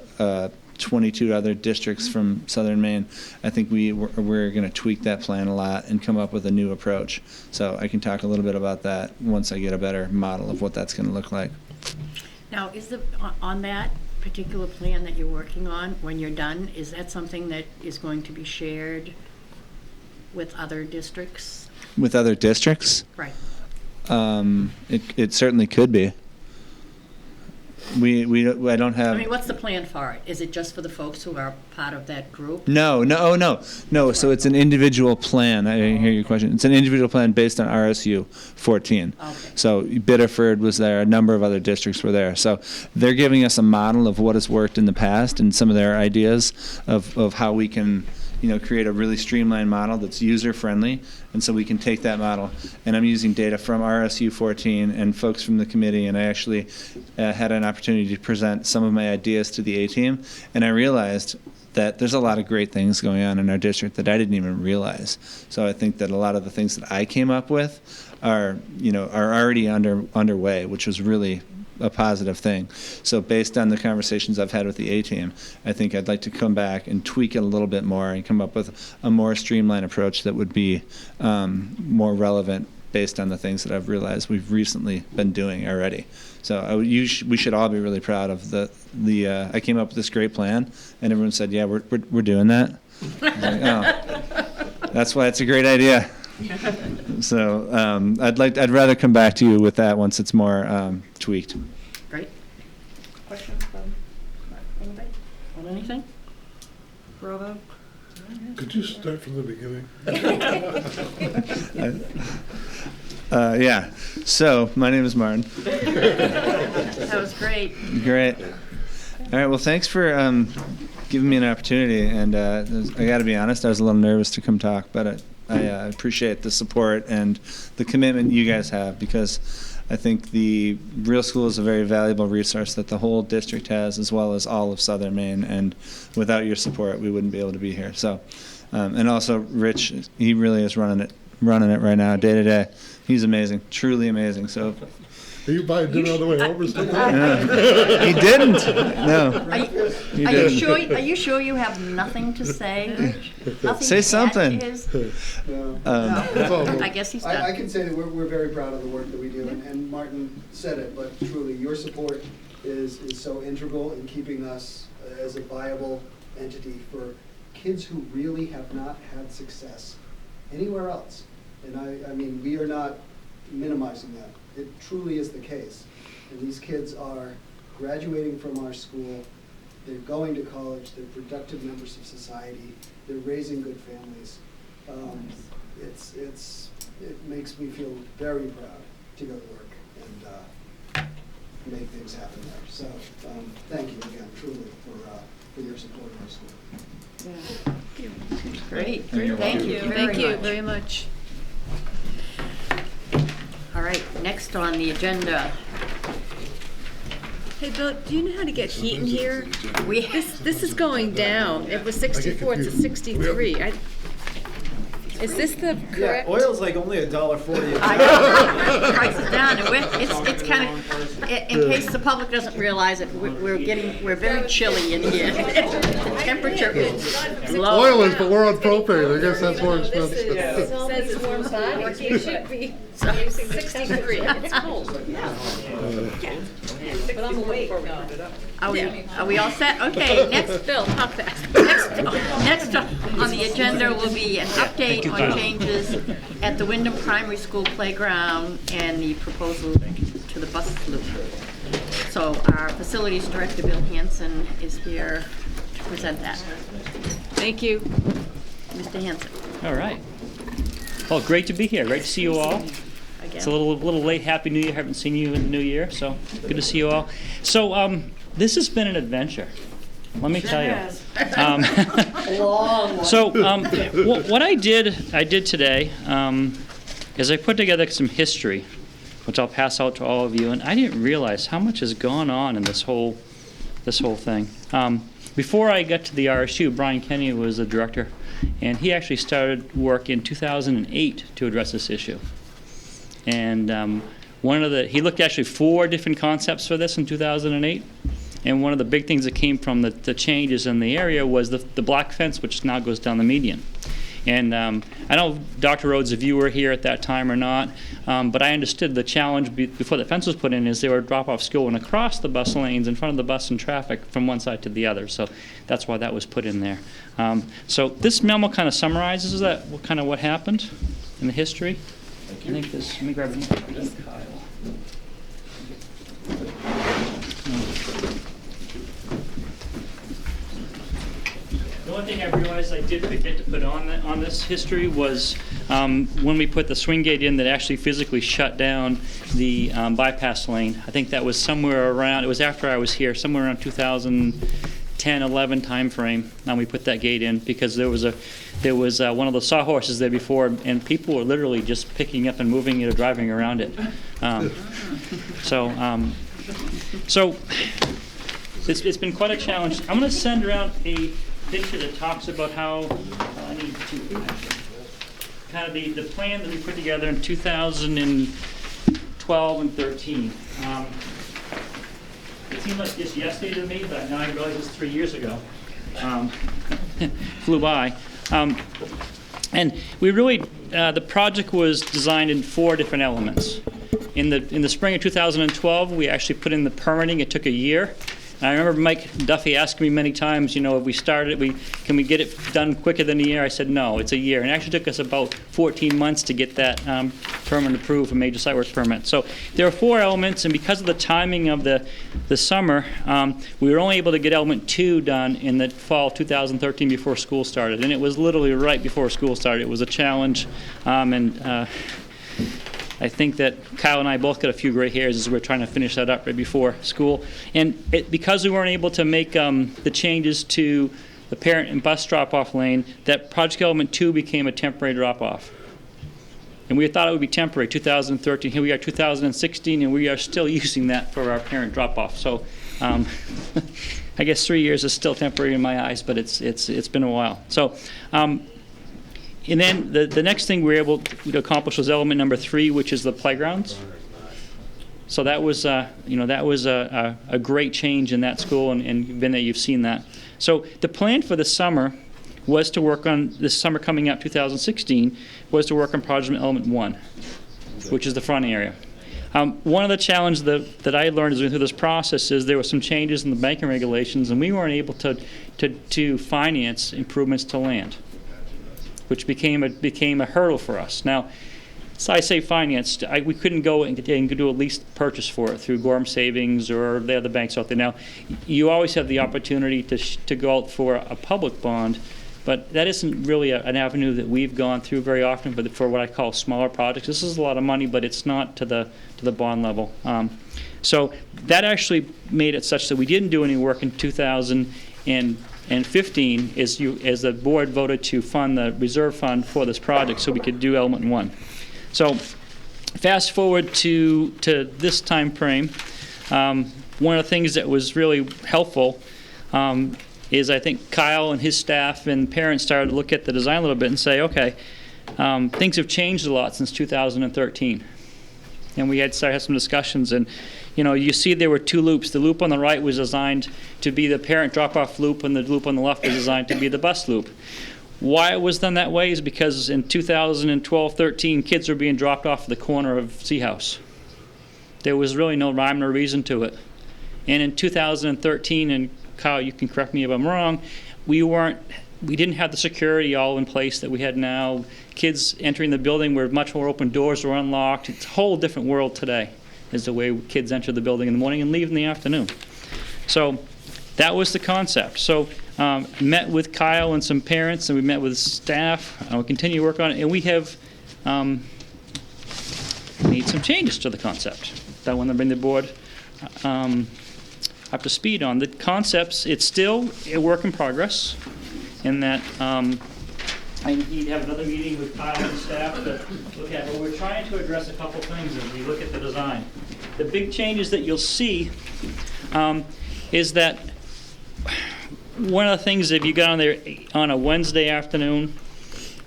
22 other districts from Southern Maine, I think we're going to tweak that plan a lot and come up with a new approach. So I can talk a little bit about that once I get a better model of what that's going to look like. Now, on that particular plan that you're working on, when you're done, is that something that is going to be shared with other districts? With other districts? Right. It certainly could be. I don't have. I mean, what's the plan for it? Is it just for the folks who are part of that group? No. So it's an individual plan. I didn't hear your question. It's an individual plan based on RSU 14. Okay. So Biddeford was there. A number of other districts were there. So they're giving us a model of what has worked in the past and some of their ideas of how we can, create a really streamlined model that's user-friendly. And so we can take that model. And I'm using data from RSU 14 and folks from the committee. And I actually had an opportunity to present some of my ideas to the A-team. And I realized that there's a lot of great things going on in our district that I didn't even realize. So I think that a lot of the things that I came up with are already underway, which was really a positive thing. So based on the conversations I've had with the A-team, I think I'd like to come back and tweak it a little bit more and come up with a more streamlined approach that would be more relevant based on the things that I've realized we've recently been doing already. So we should all be really proud of the I came up with this great plan, and everyone said, yeah, we're doing that. I was like, oh, that's why it's a great idea. So I'd rather come back to you with that once it's more tweaked. Great. Questions from anybody on anything? Bravo? Could you start from the beginning? Yeah. So my name is Martin. That was great. Great. All right. Well, thanks for giving me an opportunity. And I got to be honest, I was a little nervous to come talk, but I appreciate the support and the commitment you guys have, because I think the Real School is a very valuable resource that the whole district has, as well as all of Southern Maine. And without your support, we wouldn't be able to be here. So, and also Rich, he really is running it right now, day to day. He's amazing, truly amazing. So. Are you buying dinner on the way home or something? Yeah. He didn't. No. Are you sure you have nothing to say, Rich? Nothing Say to something. add to his? No. That's all. I guess he's I done. can say that we're very proud of the work that we do, and Martin said it, but truly, your support is so integral in keeping us as a viable entity for kids who really have not had success anywhere else. And I mean, we are not minimizing that. It truly is the case. And these kids are graduating from our school, they're going to college, they're productive members of society, they're raising good families. It makes me feel very proud to go to work and make things happen there. So thank you again, truly, for your support of our school. Great. You're Thank you Thank you much. very much. All right, next on the agenda, Hey, Bill, do you know how to get heat in here? we This is going down. It was 64, it's a 63. Is this the Yeah, correct? oil's like only $1.40. I know, price is down, and it's kind of, in case the public doesn't realize it, we're very chilly in here. The temperature is low. Oil is, but we're on propane. I guess that's more expensive. It says it's warm bodies. You should be using 63. It's cold. But I'm awake. Are we all set? Okay, next, Bill, talk fast. next on the agenda will be an update on changes at the Wyndham Primary School playground and the proposal to the bus loop. So our facilities director, Bill Hansen, is here to present that. Thank you. Mr. Hansen. All right. Well, great to be here. Great to see you all. It's a little late. Happy New Year. Haven't seen you in the new year, so good to see you all. So this has been an adventure. Let me tell you. Long one. So what I did today is I put together some history, which I'll pass out to all of you. And I didn't realize how much has gone on in this whole thing. Before I got to the RSU, Brian Kenny was the director, and he actually started work in 2008 to address this issue. And he looked actually 4 different concepts for this in 2008. And one of the big things that came from the changes in the area was the black fence, which now goes down the median. And I don't know, Dr. Rhodes, if you were here at that time or not, but I understood the challenge before the fence was put in is they were drop-off school and across the bus lanes in front of the bus and traffic from one side to the other. So that's why that was put in there. So this memo kind of summarizes that, what happened in the history. I think this, let me grab it. Kyle. The only thing I realized I did forget to put on this history was when we put the swing gate in that actually physically shut down the bypass lane. I think that was somewhere around, it was after I was here, somewhere around 2010-11 time frame. We put that gate in because there was one of the sawhorses there before, and people were literally just picking up and moving it or driving around it. So it's been quite a challenge. I'm going to send around a picture that talks about how I need to kind of the plan that we put together in 2012 and 13. It seemed like just yesterday to me, but now I realize it's 3 years ago. Flew by. And we really, the project was designed in 4 different elements. In the spring of 2012, we actually put in the permitting. It took a year. And I remember Mike Duffy asking me many times, if we started, can we get it done quicker than a year? I said, no, it's a year. And it actually took us about 14 months to get that permit approved, a major site work permit. So there are 4 elements, and because of the timing of the summer, we were only able to get element 2 done in the fall of 2013 before school started. And it was literally right before school started. It was a challenge, I think that Kyle and I both got a few gray hairs as we're trying to finish that up right before school. And because we weren't able to make the changes to the parent and bus drop-off lane, that project element 2 became a temporary drop-off. And we thought it would be temporary, 2013. Here we are, 2016, and we are still using that for our parent drop-off. So I guess 3 years is still temporary in my eyes, but it's been a while. So. And then the next thing we were able to accomplish was element number 3, which is the playgrounds. So that was, a great change in that school, and Ben, that you've seen that. So the plan for the summer was to work on, this summer coming up, 2016, was to work on project element 1, which is the front area. One of the challenges that I learned as we went through this process is there were some changes in the banking regulations, and we weren't able to finance improvements to land, which became a hurdle for us. Now, so I say finance, we couldn't go and do a lease purchase for it through Gorham Savings or the other banks out there. Now, you always have the opportunity to go out for a public bond, but that isn't really an avenue that we've gone through very often for what I call smaller projects. This is a lot of money, but it's not to the bond level. So that actually made it such that we didn't do any work in 2015 as the board voted to fund the reserve fund for this project so we could do element 1. So fast forward to this time frame, one of the things that was really helpful is I think Kyle and his staff and parents started to look at the design a little bit and say, okay, things have changed a lot since 2013. And we had started some discussions, and you see there were 2 loops. The loop on the right was designed to be the parent drop-off loop, and the loop on the left was designed to be the bus loop. Why it was done that way is because in 2012-13, kids were being dropped off at the corner of Seahouse. There was really no rhyme or reason to it. And in 2013, and Kyle, you can correct me if I'm wrong, we didn't have the security all in place that we had now. Kids entering the building were much more open, doors were unlocked. It's a whole different world today is the way kids enter the building in the morning and leave in the afternoon. So that was the concept. So met with Kyle and some parents, and we met with staff. We continue to work on it, and we have made some changes to the concept that I want to bring the board up to speed on. The concepts, it's still a work in progress in that I need to have another meeting with Kyle and staff to look at, but we're trying to address a couple things as we look at the design. The big changes that you'll see is that one of the things, if you got on there on a Wednesday afternoon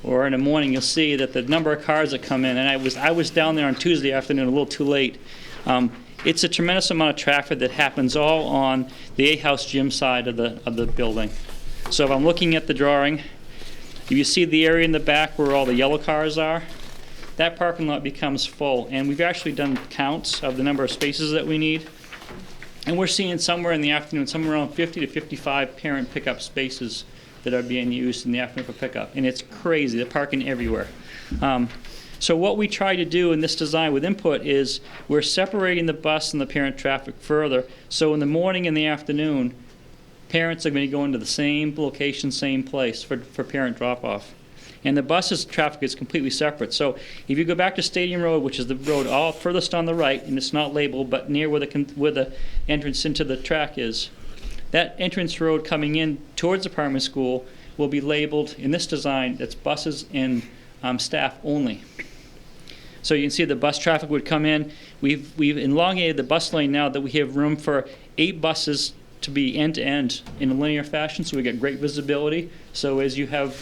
or in the morning, you'll see that the number of cars that come in, and I was down there on Tuesday afternoon a little too late. it's a tremendous amount of traffic that happens all on the A-house gym side of the building. So if I'm looking at the drawing, if you see the area in the back where all the yellow cars are, that parking lot becomes full. And we've actually done counts of the number of spaces that we need. And we're seeing somewhere in the afternoon, somewhere around 50 to 55 parent pickup spaces that are being used in the afternoon for pickup. And it's crazy, they're parking everywhere. So what we try to do in this design with input is we're separating the bus and the parent traffic further. So in the morning and the afternoon, parents are going to go into the same location, same place for parent drop-off. And the bus's traffic is completely separate. So if you go back to Stadium Road, which is the road all furthest on the right, and it's not labeled, but near where the entrance into the track is, that entrance road coming in towards the primary school will be labeled in this design that's buses and staff only. So you can see the bus traffic would come in. We've elongated the bus lane now that we have room for 8 buses to be end-to-end in a linear fashion, so we get great visibility. So as you have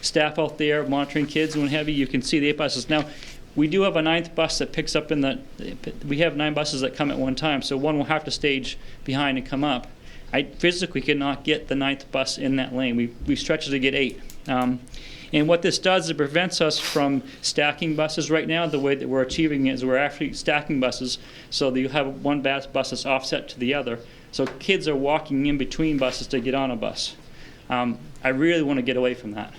staff out there monitoring kids and what have you, you can see the 8 buses. Now, we do have a 9th bus that picks up we have 9 buses that come at one time, so one will have to stage behind and come up. I physically cannot get the 9th bus in that lane. We stretch it to get 8. And what this does is it prevents us from stacking buses right now. The way that we're achieving it is we're actually stacking buses so that you have one bus that's offset to the other. So kids are walking in between buses to get on a bus. I really want to get away from that.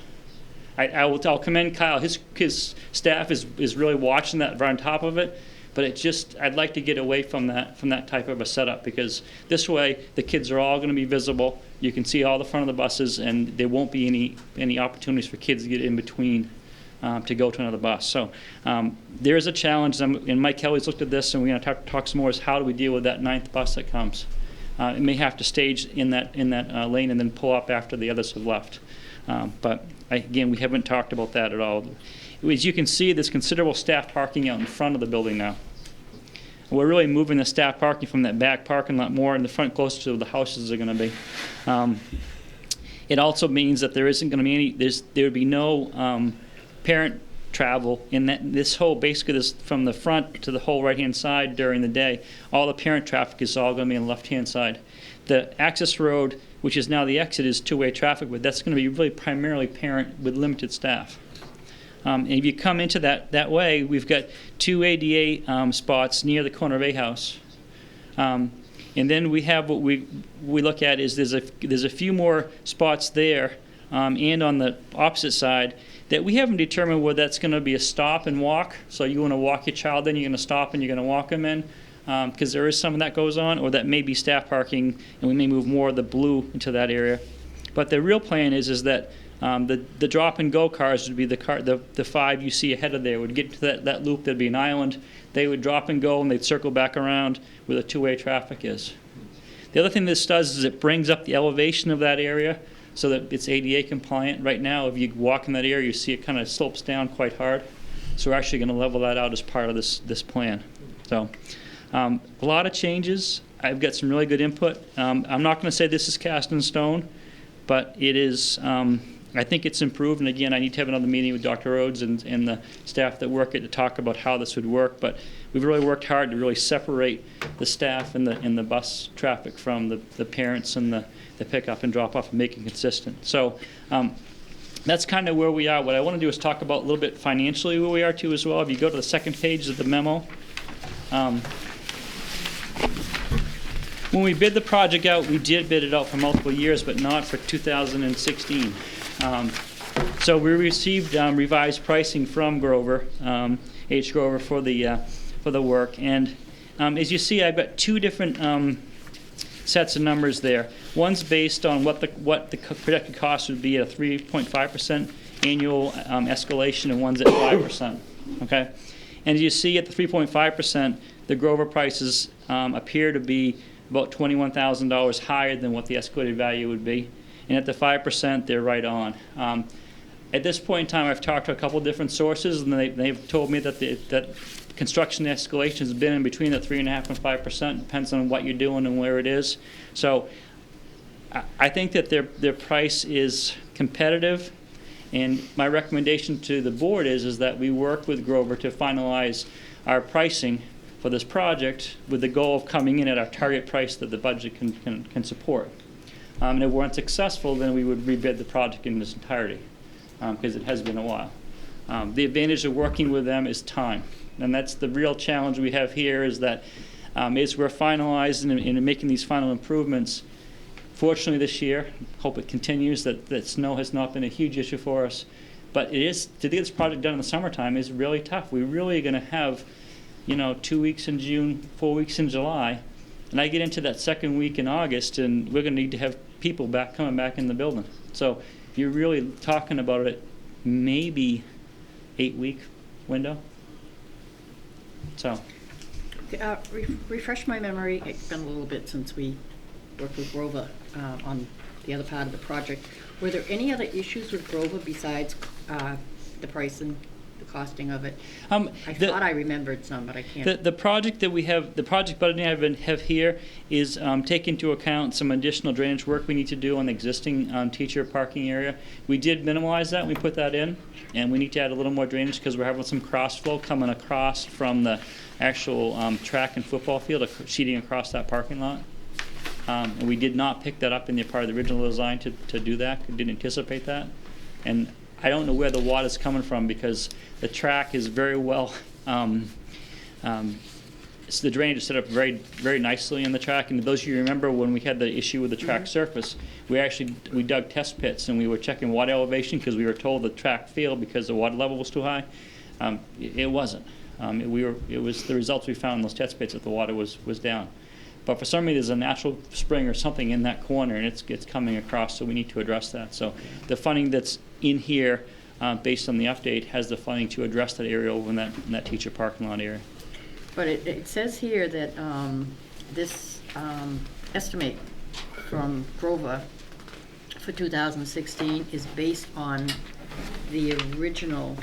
I'll commend Kyle. His staff is really watching that right on top of it. But I'd like to get away from that type of a setup, because this way the kids are all going to be visible. You can see all the front of the buses, and there won't be any opportunities for kids to get in between to go to another bus. So there is a challenge, and Mike Kelly's looked at this, and we're going to talk some more, is how do we deal with that 9th bus that comes. It may have to stage in that lane and then pull up after the others have left. But again, we haven't talked about that at all. As you can see, there's considerable staff parking out in front of the building now. We're really moving the staff parking from that back parking lot more in the front, closer to where the houses are going to be. It also means that there isn't going to be there would be no parent travel in this whole, basically this from the front to the whole right-hand side during the day. All the parent traffic is all going to be on the left-hand side. The access road, which is now the exit, is two-way traffic, but that's going to be really primarily parent with limited staff. And if you come into that way, we've got 2 ADA spots near the corner of A House. And then we have what we look at is there's a few more spots there and on the opposite side that we haven't determined whether that's going to be a stop and walk. So you want to walk your child in, you're going to stop and you're going to walk them in, because there is some of that goes on, or that may be staff parking, and we may move more of the blue into that area. But the real plan is that the drop and go cars would be the 5 you see ahead of there would get to that loop. There'd be an island. They would drop and go, and they'd circle back around where the two-way traffic is. The other thing this does is it brings up the elevation of that area so that it's ADA compliant. Right now, if you walk in that area, you see it kind of slopes down quite hard. So we're actually going to level that out as part of this plan. So a lot of changes. I've got some really good input. I'm not going to say this is cast in stone, but it is. I think it's improved, and again, I need to have another meeting with Dr. Rhodes and the staff that work it to talk about how this would work, but we've really worked hard to really separate the staff and the bus traffic from the parents and the pickup and drop off and make it consistent. So that's kind of where we are. What I want to do is talk about a little bit financially where we are too as well. If you go to the second page of the memo, when we bid the project out, we did bid it out for multiple years, but not for 2016. So we received revised pricing from Grover, H. Grover, for the work. And as you see, I've got 2 different sets of numbers there. One's based on what the projected cost would be at a 3.5% annual escalation, and one's at 5%. Okay, and as you see, at the 3.5%, the Grover prices appear to be about $21,000 higher than what the escalated value would be. And at the 5%, they're right on. At this point in time, I've talked to a couple different sources, and they've told me that construction escalation has been in between the 3.5% and 5%, depends on what you're doing and where it is. So I think that their price is competitive, and my recommendation to the board is that we work with Grover to finalize our pricing for this project with the goal of coming in at our target price that the budget can support. And if we're unsuccessful, then we would rebid the project in its entirety, because it has been a while. The advantage of working with them is time, and that's the real challenge we have here, is that as we're finalizing and making these final improvements, fortunately this year, hope it continues, that snow has not been a huge issue for us, but it is, to get this project done in the summertime is really tough. We really are going to have, 2 weeks in June, 4 weeks in July, and I get into that second week in August, and we're going to need to have people coming back in the building. So you're really talking about it, maybe 8-week window. So. Refresh my memory. It's been a little bit since we worked with Grover on the other part of the project. Were there any other issues with Grover besides the price and the costing of it? I thought I remembered some, but I can't. The project that we have, the project budget I have here is take into account some additional drainage work we need to do on the existing teacher parking area. We did minimize that. We put that in, and we need to add a little more drainage because we're having some cross flow coming across from the actual track and football field, sheeting across that parking lot. And we did not pick that up in the part of the original design to do that. We didn't anticipate that. And I don't know where the water's coming from because the track is very well, so the drainage is set up very, very nicely in the track. And those of you remember when we had the issue with the track surface, we dug test pits and we were checking water elevation because we were told the track failed because the water level was too high. It wasn't. It was the results we found in those test pits that the water was down. But for some reason, there's a natural spring or something in that corner, and it's coming across, so we need to address that. So the funding that's in here, based on the update, has the funding to address that area over in that teacher parking lot area. But it says here that this estimate from Grover for 2016 is based on the original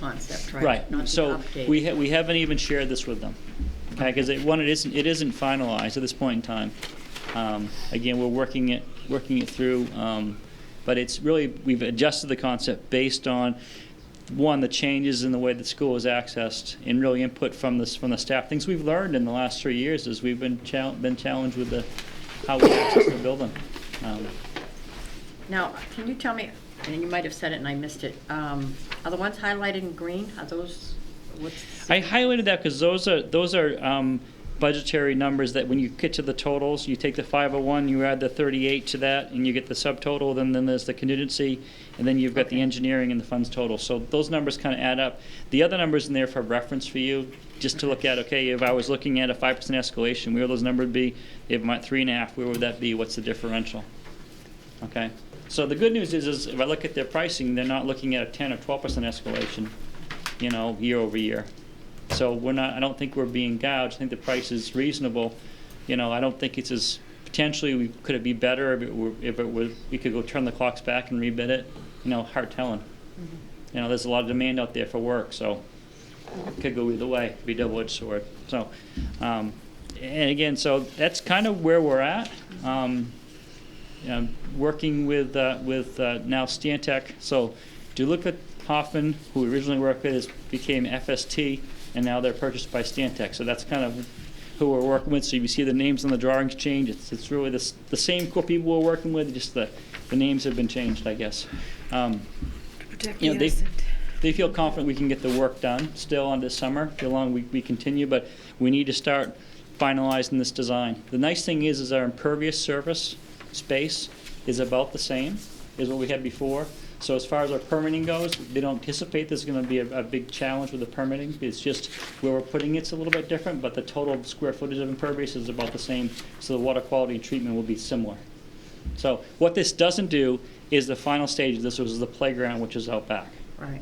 concept, right? Right. Not the So update. we haven't even shared this with them, okay? Because it isn't finalized at this point in time. Again, we're working it through, but it's really, we've adjusted the concept based on the changes in the way the school is accessed, and really input from the staff. Things we've learned in the last 3 years is we've been challenged with how we access the building. Now, can you tell me, and you might have said it and I missed it, are the ones highlighted in green, are those, I highlighted that because those are budgetary numbers that when you get to the totals, you take the 501, you add the 38 to that, and you get the subtotal, then there's the contingency, and then you've got the engineering and the funds total. So those numbers kind of add up. The other numbers in there for reference for you, just to look at, okay, if I was looking at a 5% escalation, where would those numbers be? If I'm at 3.5, where would that be? What's the differential? Okay. So the good news is if I look at their pricing, they're not looking at a 10 or 12% escalation, year over year. So I don't think we're being gouged. I think the price is reasonable. I don't think it's as, potentially could it be better if it was, we could go turn the clocks back and rebid it? Hard telling. Mm-hmm. There's a lot of demand out there for work, so it could go either way, be a double-edged sword. So, and again, so that's kind of where we're at. Working with now Stantec. So Duluth Hoffman, who we originally worked with, became FST, and now they're purchased by Stantec. So that's kind of who we're working with. So you see the names on the drawings change. It's really the same core people we're working with, just the names have been changed, I guess. They feel confident we can get the work done still on this summer, how long we continue, but we need to start finalizing this design. The nice thing is our impervious surface space is about the same as what we had before. So as far as our permitting goes, they don't anticipate there's going to be a big challenge with the permitting. It's just where we're putting it's a little bit different, but the total square footage of impervious is about the same, so the water quality and treatment will be similar. So what this doesn't do is the final stage of this was the playground, which is out back. Right.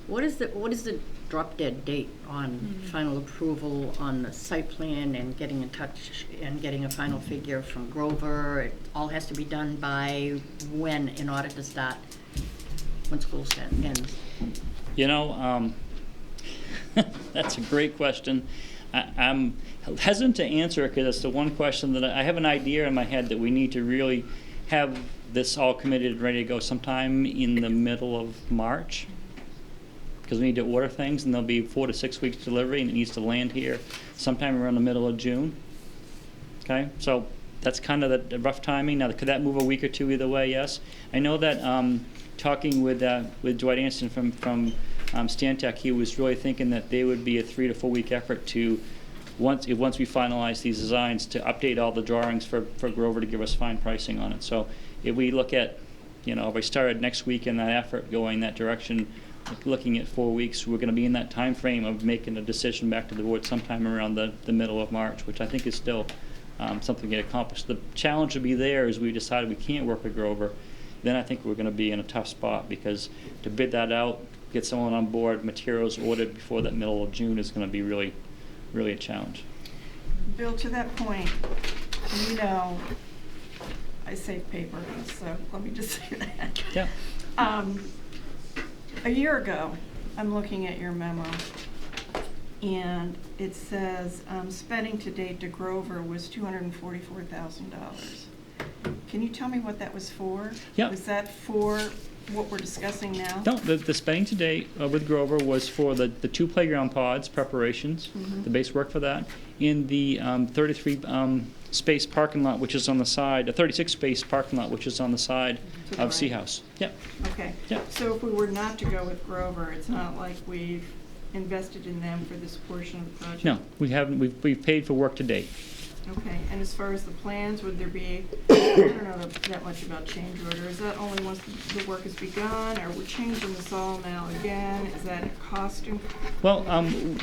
What is the drop dead date on final approval on the site plan and getting in touch and getting a final figure from Grover? It all has to be done by when in order to start when school ends? That's a great question. I'm hesitant to answer it because it's the one question that I have an idea in my head that we need to really have this all committed and ready to go sometime in the middle of March. because we need to order things, and there'll be 4 to 6 weeks delivery, and it needs to land here sometime around the middle of June. Okay, so that's kind of the rough timing. Now, could that move a week or two either way? Yes. I know that talking with Dwight Anderson from Stantec, he was really thinking that they would be a 3 to 4 week effort to, once we finalize these designs, to update all the drawings for Grover to give us fine pricing on it. So if we look at, if we started next week in that effort going that direction, looking at 4 weeks, we're going to be in that time frame of making a decision back to the board sometime around the middle of March, which I think is still something to get accomplished. The challenge will be there is we decided we can't work with Grover. Then I think we're going to be in a tough spot, because to bid that out, get someone on board, materials ordered before that middle of June is going to be really, really a challenge. Bill, to that point, I save paper, so let me just say that. Yeah. A year ago, I'm looking at your memo, and it says spending to date to Grover was $244,000. Can you tell me what that was for? Yeah. Was that for what we're discussing now? No, the spending to date with Grover was for the 2 playground pods preparations, the base work for that, in the 33 space parking lot, which is on the side, a 36 space parking lot, which is on the side of Sea House. Yep. Okay. Yep. So if we were not to go with Grover, it's not like we've invested in them for this portion of the project? No, we haven't. We've paid for work to date. Okay, and as far as the plans, would there be, I don't know that much about change order, is that only once the work has begun, or we're changing this all now again? Is that a cost? Well,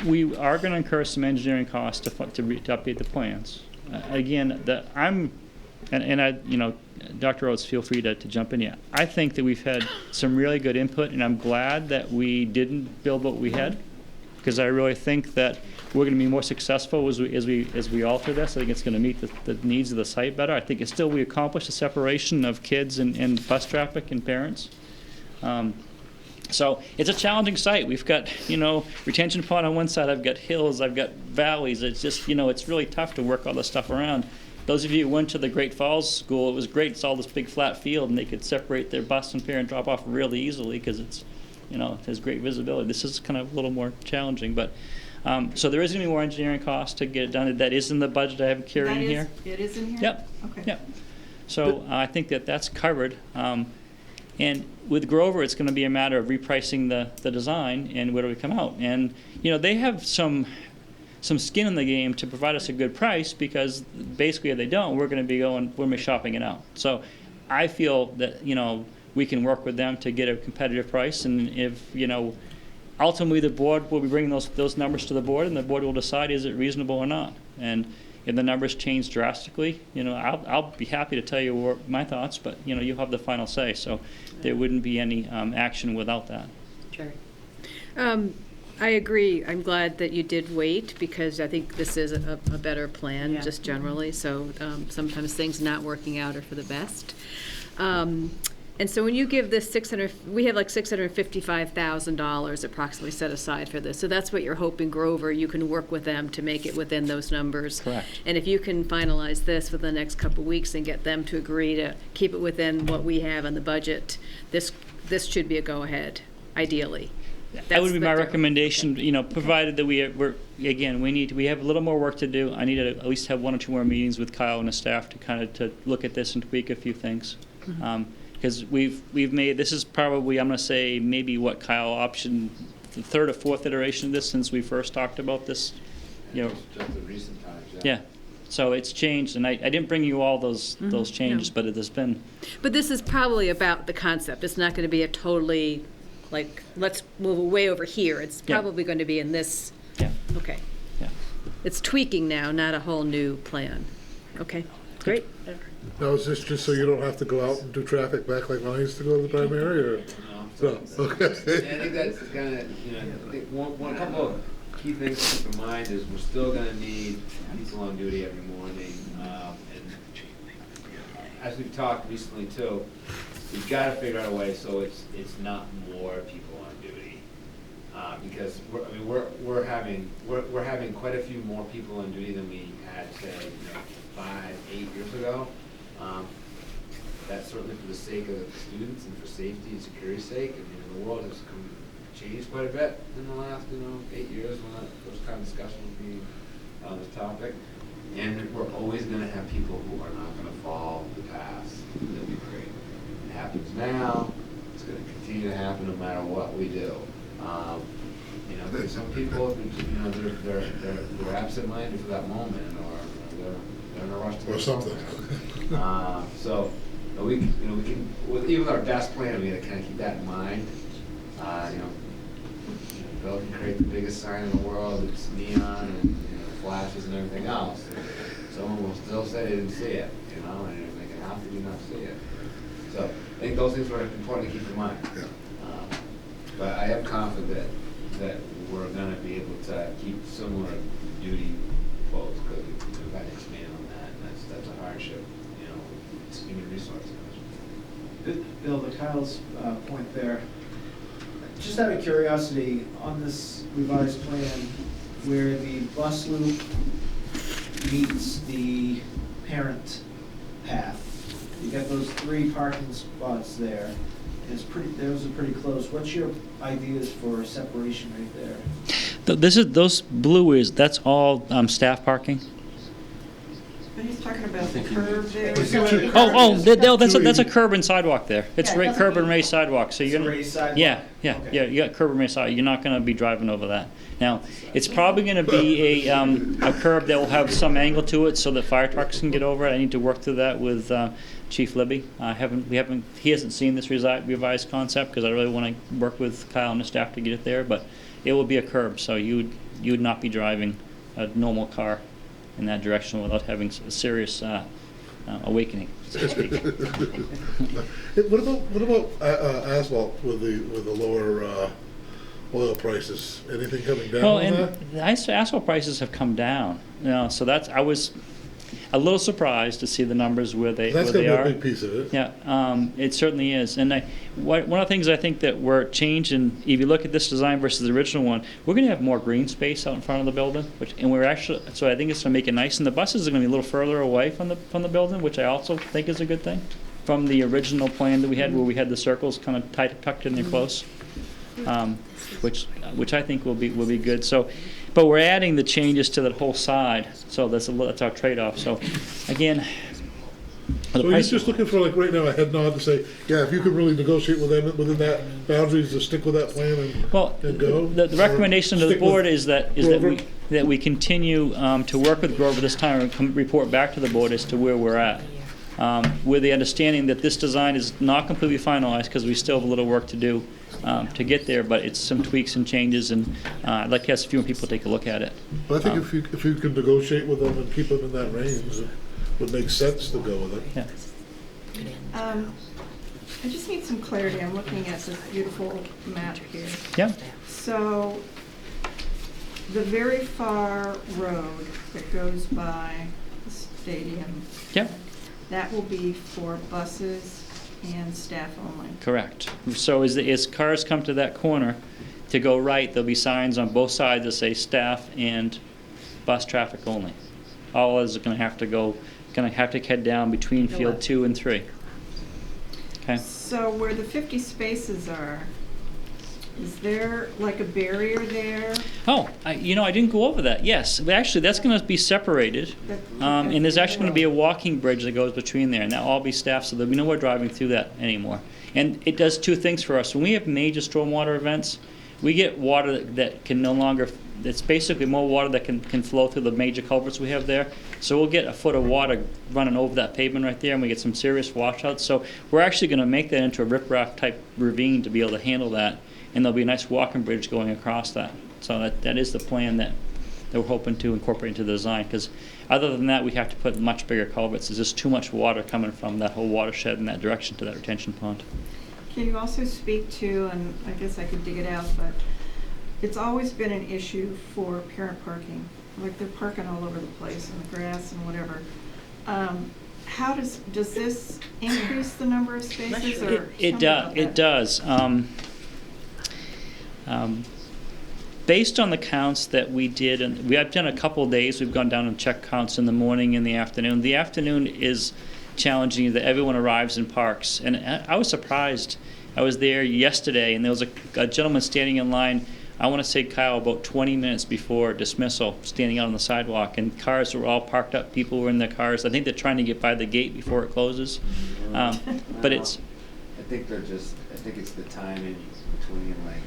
we are going to incur some engineering costs to update the plans. Again, Dr. Oates, feel free to jump in here. I think that we've had some really good input, and I'm glad that we didn't build what we had, because I really think that we're going to be more successful as we alter this. I think it's going to meet the needs of the site better. I think it's still, we accomplished the separation of kids and bus traffic and parents. So it's a challenging site. We've got, retention pond on one side. I've got hills. I've got valleys. It's just, it's really tough to work all this stuff around. Those of you who went to the Great Falls School, it was great. It's all this big flat field, and they could separate their bus and parent drop off really easily because it's, it has great visibility. This is kind of a little more challenging, but so there is going to be more engineering costs to get it done. That is in the budget I have carried in here. It is in here? Yep. Okay. Yep. So I think that's covered. And with Grover, it's going to be a matter of repricing the design and where do we come out. And they have some skin in the game to provide us a good price, because basically if they don't, we're going to be shopping it out. So I feel that we can work with them to get a competitive price, and if ultimately the board will be bringing those numbers to the board, and the board will decide is it reasonable or not. And if the numbers change drastically, I'll be happy to tell you my thoughts, but you have the final say. So there wouldn't be any action without that. Sure. I agree. I'm glad that you did wait, because I think this is a better plan, just generally. So sometimes things not working out are for the best. And so when you give this we have like $655,000 approximately set aside for this. So that's what you're hoping, Grover, you can work with them to make it within those numbers. Correct. And if you can finalize this within the next couple of weeks and get them to agree to keep it within what we have in the budget, this should be a go-ahead, ideally. That would be my recommendation, provided that we have a little more work to do. I need to at least have 1 or 2 more meetings with Kyle and the staff to look at this and tweak a few things. Because we've made, this is probably, I'm going to say, maybe what Kyle optioned, the 3rd or 4th iteration of this since we first talked about this. Just the recent times. Yeah. So it's changed, and I didn't bring you all those changes, but it has been. But this is probably about the concept. It's not going to be a totally, let's move way over here. It's probably going to be in this. Yeah. Okay. Yeah. It's tweaking now, not a whole new plan. Okay. Great. Now, is this just so you don't have to go out and do traffic back like when I used to go to the primary, or? No. Okay. I think that's kind of, I think one couple of key things to keep in mind is we're still going to need people on duty every morning. And as we've talked recently too, we've got to figure out a way so it's not more people on duty, because we're having quite a few more people on duty than we had, say, 5, 8 years ago. That's certainly for the sake of the students and for safety and security's sake. The world has changed quite a bit in the last, 8 years when that first kind of discussion was being on this topic. And we're always gonna have people who are not gonna follow the paths that we create. It happens now, it's gonna continue to happen no matter what we do. There's some people, they're absent-minded for that moment, or they're in a rush to Or something. So, we can, with even our best plan, we gotta kind of keep that in mind. Bill can create the biggest sign in the world, it's neon and flashes and everything else. Someone will still say they didn't see it, and you're thinking, how could you not see it? So, I think those things are important to keep in mind. But I am confident that we're gonna be able to keep similar duty quotes, because we've got to expand on that, and that's a hardship, it's human resources. Bill, to Kyle's point there, just out of curiosity, on this revised plan, where the bus loop meets the parent path, you got those 3 parking spots there. Those are pretty close. What's your ideas for separation right there? Those blue that's all staff parking. But he's talking about the curve there. That's a curb and sidewalk there. It's Yeah, it doesn't curb and mean- raised sidewalk, so you're It's a gonna. raised sidewalk? Yeah, Okay. you got curb and raised sidewalk. You're not gonna be driving over that. Now, it's probably gonna be a curb that will have some angle to it so that fire trucks can get over it. I need to work through that with Chief Libby. He hasn't seen this revised concept, because I really wanna work with Kyle and the staff to get it there, but it will be a curb, so you would not be driving a normal car in that direction without having a serious awakening, so to speak. What about asphalt with the lower oil prices? Anything coming down Well, on and that? the asphalt prices have come down, so I was a little surprised to see the numbers where they That's are. gonna be a big piece of it. Yeah, it certainly is. And one of the things I think that we're changing, if you look at this design versus the original one, we're going to have more green space out in front of the building, so I think it's going to make it nice. And the buses are going to be a little further away from the building, which I also think is a good thing, from the original plan that we had, where we had the circles kind of tucked in there close, which I think will be good. So. But we're adding the changes to that whole side, so that's our trade-off. So, again, So you're just looking for, like, right now, a head nod to say, yeah, if you could really negotiate with them within that boundaries, to stick with that plan and go? The recommendation to the Stick with board is that Grover? we continue to work with Grover this time and report back to the board as to where we're at. With the understanding that this design is not completely finalized, because we still have a little work to do to get there, but it's some tweaks and changes, and I'd like to have a few more people take a look at it. But I think if you can negotiate with them and keep them in that range, it would make sense to go with it. Yeah. I just need some clarity. I'm looking at this beautiful map here. Yeah. So, the very far road that goes by the stadium, Yeah. that will be for buses and staff only. Correct. So as cars come to that corner to go right, there'll be signs on both sides that say staff and bus traffic only. All is going to have to head down between field 2 and 3. Okay. So where the 50 spaces are, is there like a barrier there? Oh, I didn't go over that. Yes, but actually, that's going to be separated, and there's actually going to be a walking bridge that goes between there, and that'll all be staffed, so there'll be no more driving through that anymore. And it does 2 things for us. When we have major stormwater events, we get water that can no longer. It's basically more water that can flow through the major culverts we have there. So we'll get a foot of water running over that pavement right there, and we get some serious washouts. So we're actually going to make that into a riprap type ravine to be able to handle that. And there'll be a nice walking bridge going across that. So that is the plan that we're hoping to incorporate into the design, because other than that, we have to put much bigger culverts. There's just too much water coming from that whole watershed in that direction to that retention pond. Can you also speak to, and I guess I could dig it out, but it's always been an issue for parent parking. Like, they're parking all over the place in the grass and whatever. How does this increase the number of spaces, or It tell me about that? does. Based on the counts that we did, and we have done a couple of days, we've gone down and checked counts in the morning and the afternoon. The afternoon is challenging that everyone arrives and parks. And I was surprised. I was there yesterday, and there was a gentleman standing in line, I want to say, Kyle, about 20 minutes before dismissal, standing out on the sidewalk, and cars were all parked up. People were in their cars. I think they're trying to get by the gate before it closes. But it's... I think it's the timing between, like,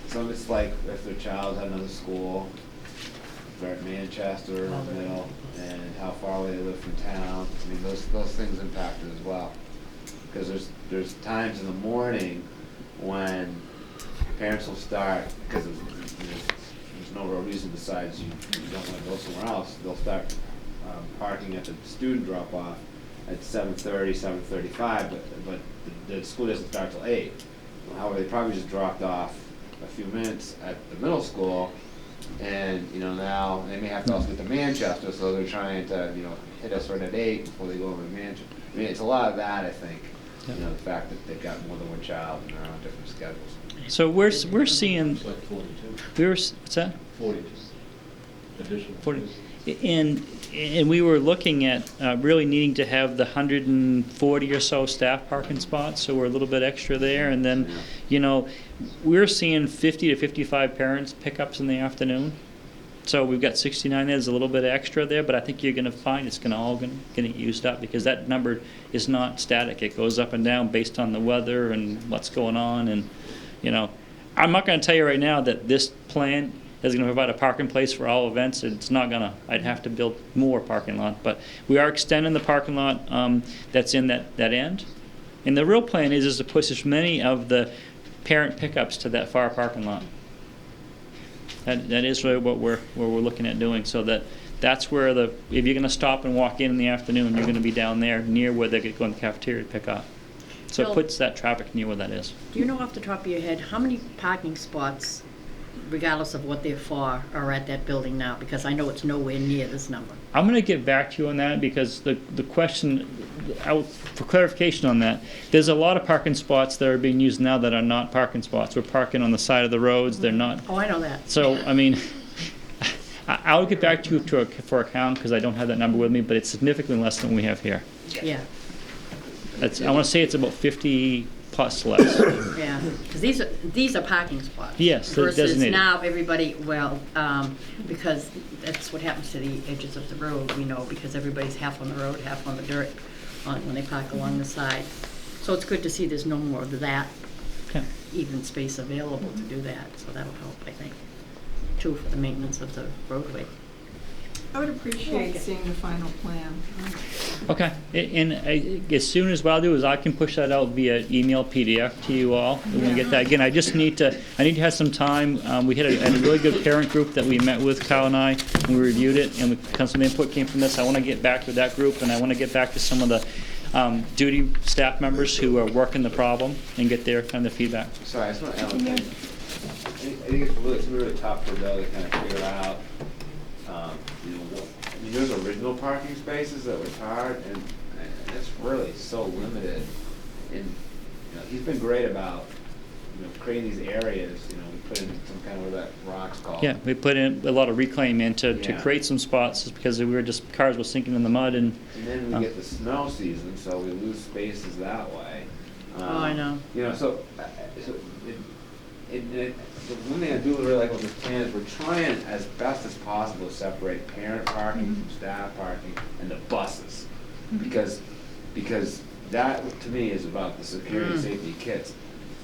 some of it's like if their child had another school, if they're at Manchester or Middle, and how far away they live from town. I mean, those things impact it as well. Because there's times in the morning when parents will start, because there's no real reason besides you don't want to go somewhere else, they'll start parking at the student drop-off at 7:30, 7:35, but the school doesn't start till 8. However, they probably just dropped off a few minutes at the middle school, and now they may have to also get to Manchester, so they're trying to hit us right at 8 before they go over to Manchester. I mean, it's a lot of that, I think. The fact that they've got more than one child and they're on different schedules. So we're seeing... It's like 42. What's that? 42. Additional. 40. And we were looking at really needing to have the 140 or so staff parking spots, so we're a little bit extra there. And then, we're seeing 50 to 55 parents pickups in the afternoon. So we've got 69. There's a little bit extra there, but I think you're going to find it's going to all get used up, because that number is not static. It goes up and down based on the weather and what's going on. And I'm not going to tell you right now that this plan is going to provide a parking place for all events. It's not going to. I'd have to build more parking lot, but we are extending the parking lot that's in that end. And the real plan is to push as many of the parent pickups to that far parking lot. That is really what we're looking at doing, so that's where if you're going to stop and walk in the afternoon, you're going to be down there near where they could go in the cafeteria to pick up. So Bill, it puts that traffic near where that is. Do you know off the top of your head how many parking spots, regardless of what they're for, are at that building now? Because I know it's nowhere near this number. I'm going to get back to you on that, because the question, for clarification on that, there's a lot of parking spots that are being used now that are not parking spots. We're parking on the side of the roads. They're not. Oh, I know that. So, I mean, I'll get back to you for a count, because I don't have that number with me, but it's significantly less than we have here. Yeah. I want to say it's about 50 plus less. Yeah, because these are parking spots. Yes, they're versus designated. now everybody, because that's what happens to the edges of the road, we know, because everybody's half on the road, half on the dirt when they park along the side. So it's good to see there's no more of that even space available to do that. So that'll help, I think, too, for the maintenance of the roadway. I would appreciate seeing the final plan. Okay, and as soon as what I'll do is I can push that out via email PDF to you all. When we get that, again, I need to have some time. We had a really good parent group that we met with, Kyle and I, and we reviewed it, and some input came from this. I want to get back to that group, and I want to get back to some of the duty staff members who are working the problem and get their kind of feedback. Sorry, I just want to add one thing. I think it's really tough for Bill to kind of figure out. There's original parking spaces that were tarred, and it's really so limited. And he's been great about creating these areas. We put in some kind of what that rock's called. Yeah, we put in a lot of reclaim in to create some spots, just because cars were sinking in the mud, and then we get the snow season, so we lose spaces that way. I know. The one thing I do really like with this plan is we're trying as best as possible to separate parent parking from staff parking and the buses, because that to me is about the security and safety of kids.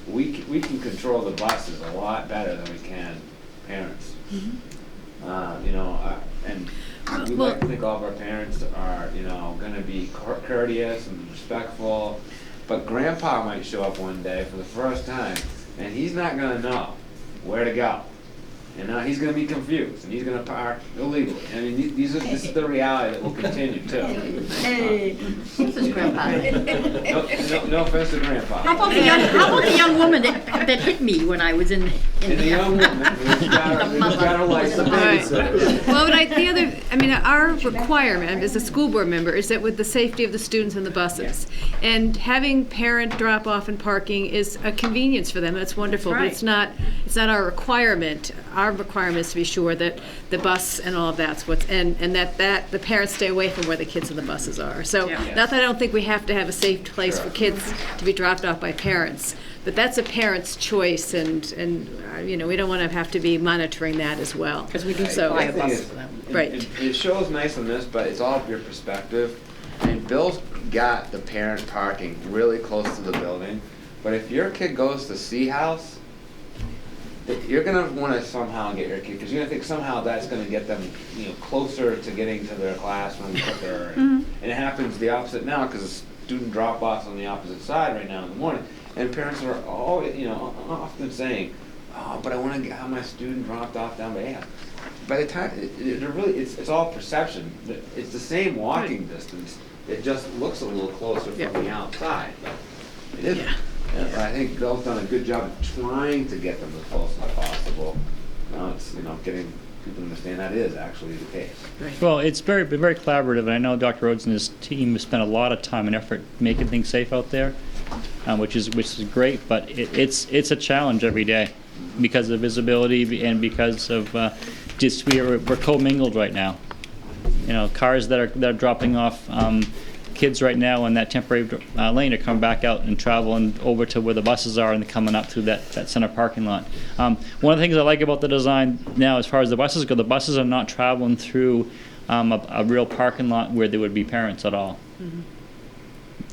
We can control the buses a lot better than we can parents. And we like to think all of our parents are going to be courteous and respectful, but Grandpa might show up one day for the first time, and he's not going to know where to go. And now he's going to be confused, and he's going to park illegally. I mean, this is the reality that will continue, too. Hey, this is Grandpa. No offense to Grandpa. How about the young woman that hit me when I was in the young woman who's got her license. Right. Well, but our requirement as a school board member is that with the safety of the students and the buses, and having parent drop-off and parking is a convenience for them. That's wonderful, That's right. But it's not our requirement. Our our requirement is to be sure that the bus and all of that's what's, and that the parents stay away from where the kids and the buses are. So, Yeah. not that I don't think we have to have a safe place for kids to be dropped off by parents, but that's a parent's choice, and we don't want to have to be monitoring that as well. Because we do So- supply a The thing bus is, for them. Right. It shows nice on this, but it's all your perspective. I mean, Bill's got the parent parking really close to the building, but if your kid goes to C House, you're gonna wanna somehow get your kid, because you're gonna think somehow that's gonna get them, closer to getting to their classroom quicker. And it happens the opposite now, because student drop-offs on the opposite side right now in the morning. And parents are always, often saying, oh, but I wanna have my student dropped off down by 8. By the time, it's all perception. It's the same walking distance. It just looks a little closer from the outside, but it isn't. Yeah. And I think Bill's done a good job of trying to get them as close as possible. Now it's, getting people to understand that is actually the case. Well, it's been very collaborative, and I know Dr. Rhodes and his team have spent a lot of time and effort making things safe out there, which is great, but it's a challenge every day because of visibility and because of we're commingled right now. Cars that are dropping off kids right now in that temporary lane are coming back out and traveling over to where the buses are and coming up through that center parking lot. One of the things I like about the design now, as far as the buses go, the buses are not traveling through a real parking lot where there would be parents at all. Mm-hmm.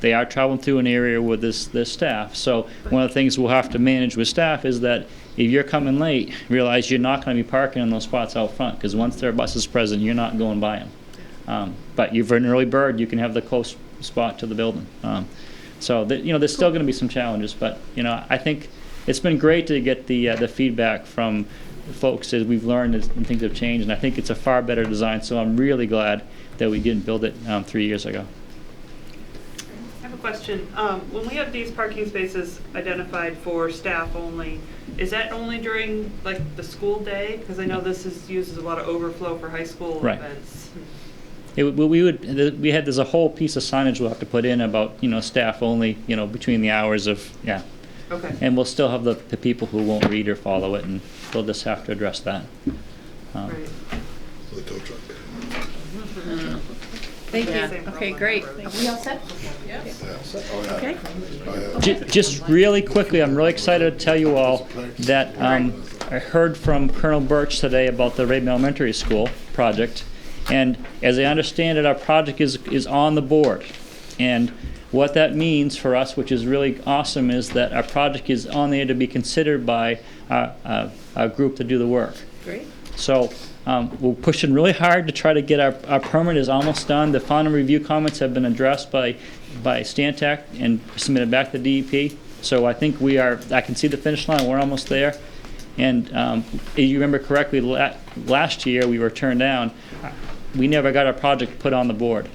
They are traveling through an area where there's staff. So one of the things we'll have to manage with staff is that if you're coming late, realize you're not going to be parking in those spots out front, because once there are buses present, you're not going by them. But you're an early bird, you can have the close spot to the building. So there's still going to be some challenges, but I think it's been great to get the feedback from folks as we've learned and things have changed, and I think it's a far better design. So I'm really glad that we didn't build it 3 years ago. I have a question. When we have these parking spaces identified for staff only, is that only during the school day? Because I know this uses a lot of overflow for high school events. There's a whole piece of signage we'll have to put in about staff only between the hours of Okay. and we'll still have the people who won't read or follow it, and we'll just have to address that. Right. The tow truck. Thank Yeah. you. Okay, great. Are we all set? Okay. Just really quickly, I'm really excited to tell you all that I heard from Colonel Birch today about the Raven Elementary School project. And as I understand it, our project is on the board. And what that means for us, which is really awesome, is that our project is on there to be considered by our group to do the work. Great. So we're pushing really hard to try to get our permit is almost done. The final review comments have been addressed by Stantec and submitted back to DEP. So I think I can see the finish line. We're almost there. And if you remember correctly, last year we were turned down. We never got our project put on the board.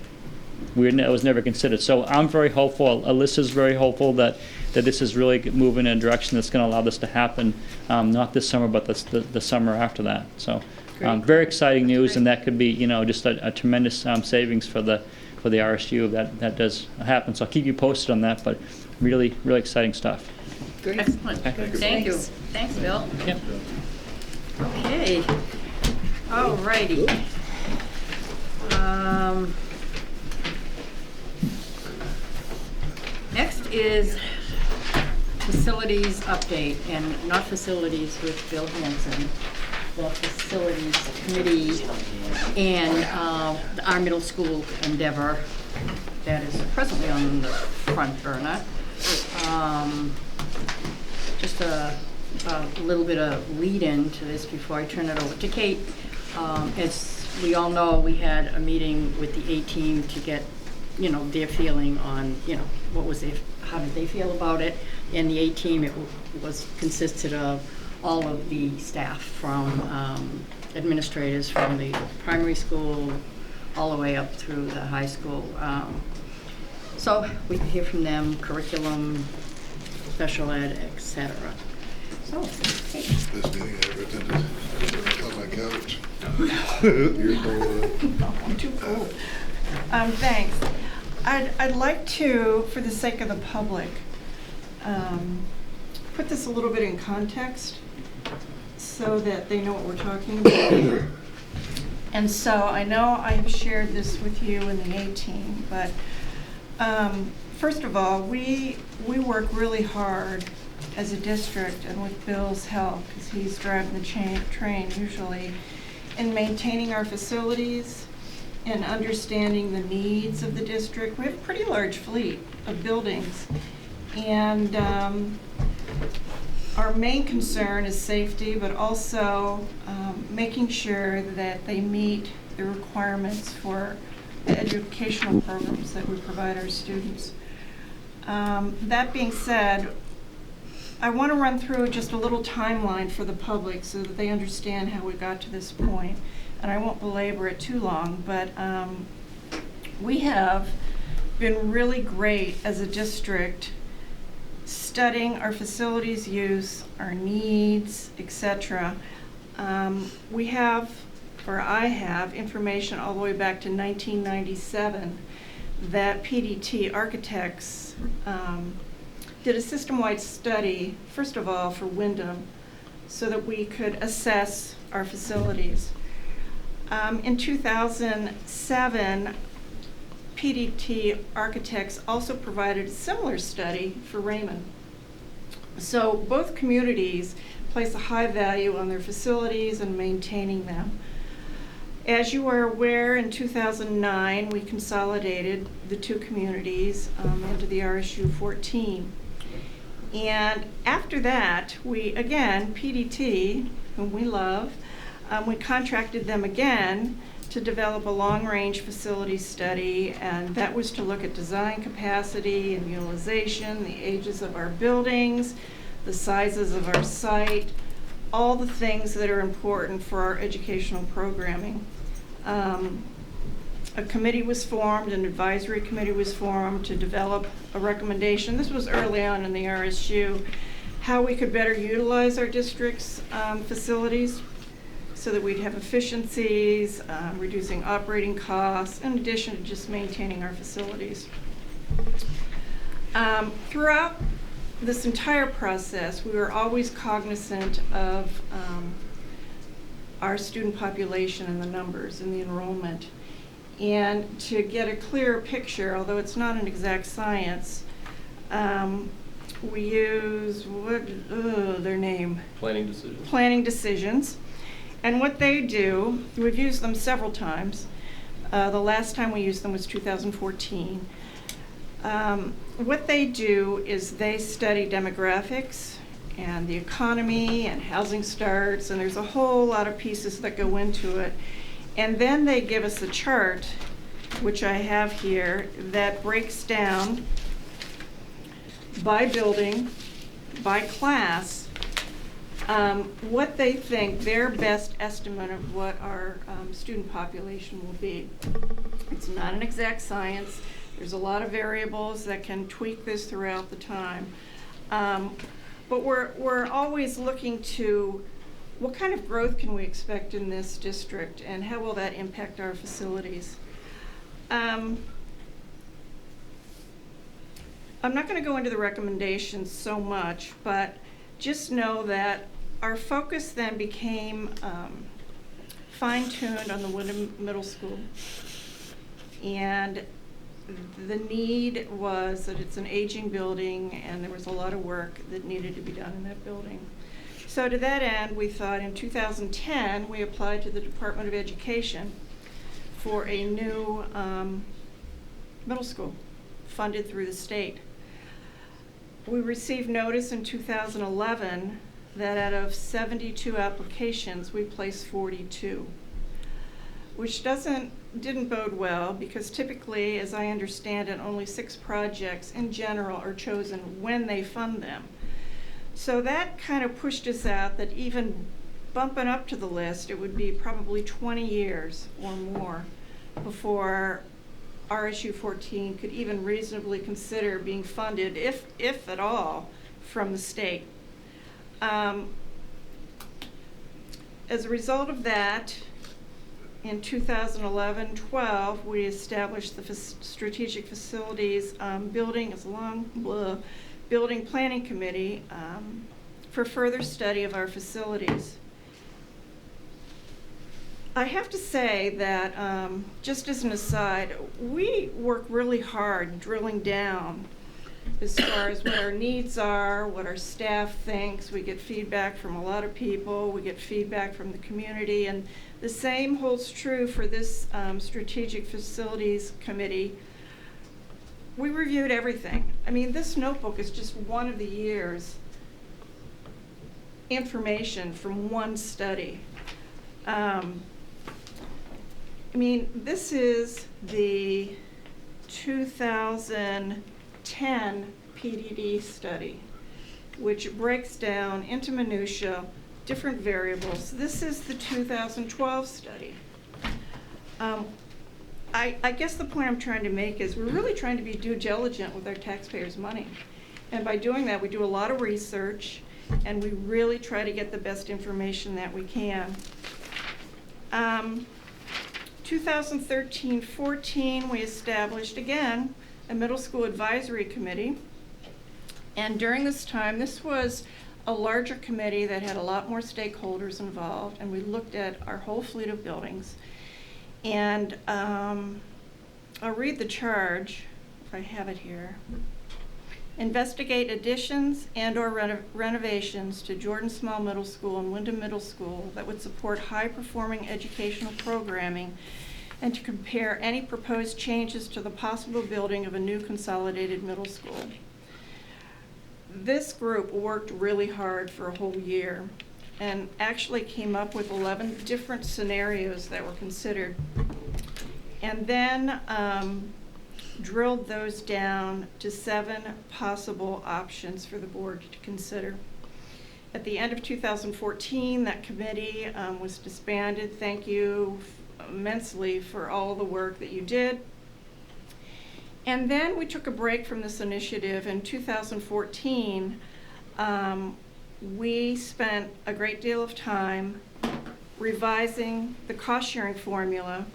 It was never considered. So I'm very hopeful, Alyssa's very hopeful that this is really moving in a direction that's going to allow this to happen, not this summer, but the summer after that. So very exciting news, and that could be just a tremendous savings for the RSU if that does happen. So I'll keep you posted on that, but really, really exciting stuff. Great. Excellent. Thank you. Thanks, Bill. Yep. Okay. All righty. Next is facilities update, and not facilities with Bill Hanson, the facilities committee and our middle school endeavor that is presently on the front burner. Just a little bit of lead-in to this before I turn it over to Kate. As we all know, we had a meeting with the A-team to get, their feeling on, how did they feel about it? And the A-team, it consisted of all of the staff from administrators from the primary school all the way up through the high school. So we can hear from them, curriculum, special ed, etc. So, Kate. This meeting I ever attended on my couch. You're I'm too old. Thanks. I'd like to, for the sake of the public, put this a little bit in context. so that they know what we're talking about. And so I know I have shared this with you in the A-team, but first of all, we work really hard as a district and with Bill's help, because he's driving the train usually, in maintaining our facilities and understanding the needs of the district. We have a pretty large fleet of buildings, and our main concern is safety, but also making sure that they meet the requirements for the educational programs that we provide our students. That being said, I want to run through just a little timeline for the public so that they understand how we got to this point. And I won't belabor it too long, but we have been really great as a district studying our facilities use, our needs, etc. We have, or I have, information all the way back to 1997 that PDT architects did a system-wide study, first of all, for Wyndham, so that we could assess our facilities. In 2007, PDT architects also provided a similar study for Raymond. So both communities place a high value on their facilities and maintaining them. As you are aware, in 2009, we consolidated the two communities into the RSU 14. And after that, we, again, PDT, whom we love, we contracted them again to develop a long-range facility study, and that was to look at design capacity and utilization, the ages of our buildings, the sizes of our site, all the things that are important for our educational programming. A committee was formed, an advisory committee was formed to develop a recommendation. This was early on in the RSU, how we could better utilize our district's facilities so that we'd have efficiencies, reducing operating costs, in addition to just maintaining our facilities. Throughout this entire process, we were always cognizant of our student population and the numbers and the enrollment. And to get a clearer picture, although it's not an exact science, we use, their name? Planning decisions. Planning decisions. And what they do, we've used them several times. The last time we used them was 2014. What they do is they study demographics and the economy and housing starts, and there's a whole lot of pieces that go into it. And then they give us a chart, which I have here, that breaks down by building, by class, what they think their best estimate of what our student population will be. It's not an exact science. There's a lot of variables that can tweak this throughout the time. But we're always looking to what kind of growth can we expect in this district, and how will that impact our facilities? I'm not going to go into the recommendations so much, but just know that our focus then became fine-tuned on the Wyndham Middle School. And the need was that it's an aging building, and there was a lot of work that needed to be done in that building. So to that end, we thought in 2010, we applied to the Department of Education for a new middle school funded through the state. We received notice in 2011 that out of 72 applications, we placed 42, which didn't bode well, because typically, as I understand it, only 6 projects in general are chosen when they fund them. So that kind of pushed us out that even bumping up to the list, it would be probably 20 years or more before RSU 14 could even reasonably consider being funded, if at all, from the state. As a result of that, in 2011-12, we established the Strategic Facilities Building Planning Committee for further study of our facilities. I have to say that, just as an aside, we work really hard drilling down as far as what our needs are, what our staff thinks. We get feedback from a lot of people. We get feedback from the community. And the same holds true for this Strategic Facilities Committee. We reviewed everything. I mean, this notebook is just one of the year's information from one study. I mean, this is the 2010 PDD study, which breaks down into minutia different variables. This is the 2012 study. I guess the point I'm trying to make is we're really trying to be due diligent with our taxpayers' money. And by doing that, we do a lot of research, and we really try to get the best information that we can. 2013-14, we established, again, a middle school advisory committee. And during this time, this was a larger committee that had a lot more stakeholders involved, and we looked at our whole fleet of buildings. And I'll read the charge, if I have it here. Investigate additions and/or renovations to Jordan Small Middle School and Wyndham Middle School that would support high-performing educational programming, and to compare any proposed changes to the possible building of a new consolidated middle school. This group worked really hard for a whole year and actually came up with 11 different scenarios that were considered, and then drilled those down to 7 possible options for the board to consider. At the end of 2014, that committee was disbanded. Thank you immensely for all the work that you did. And then we took a break from this initiative. In 2014, we spent a great deal of time revising the cost-sharing formula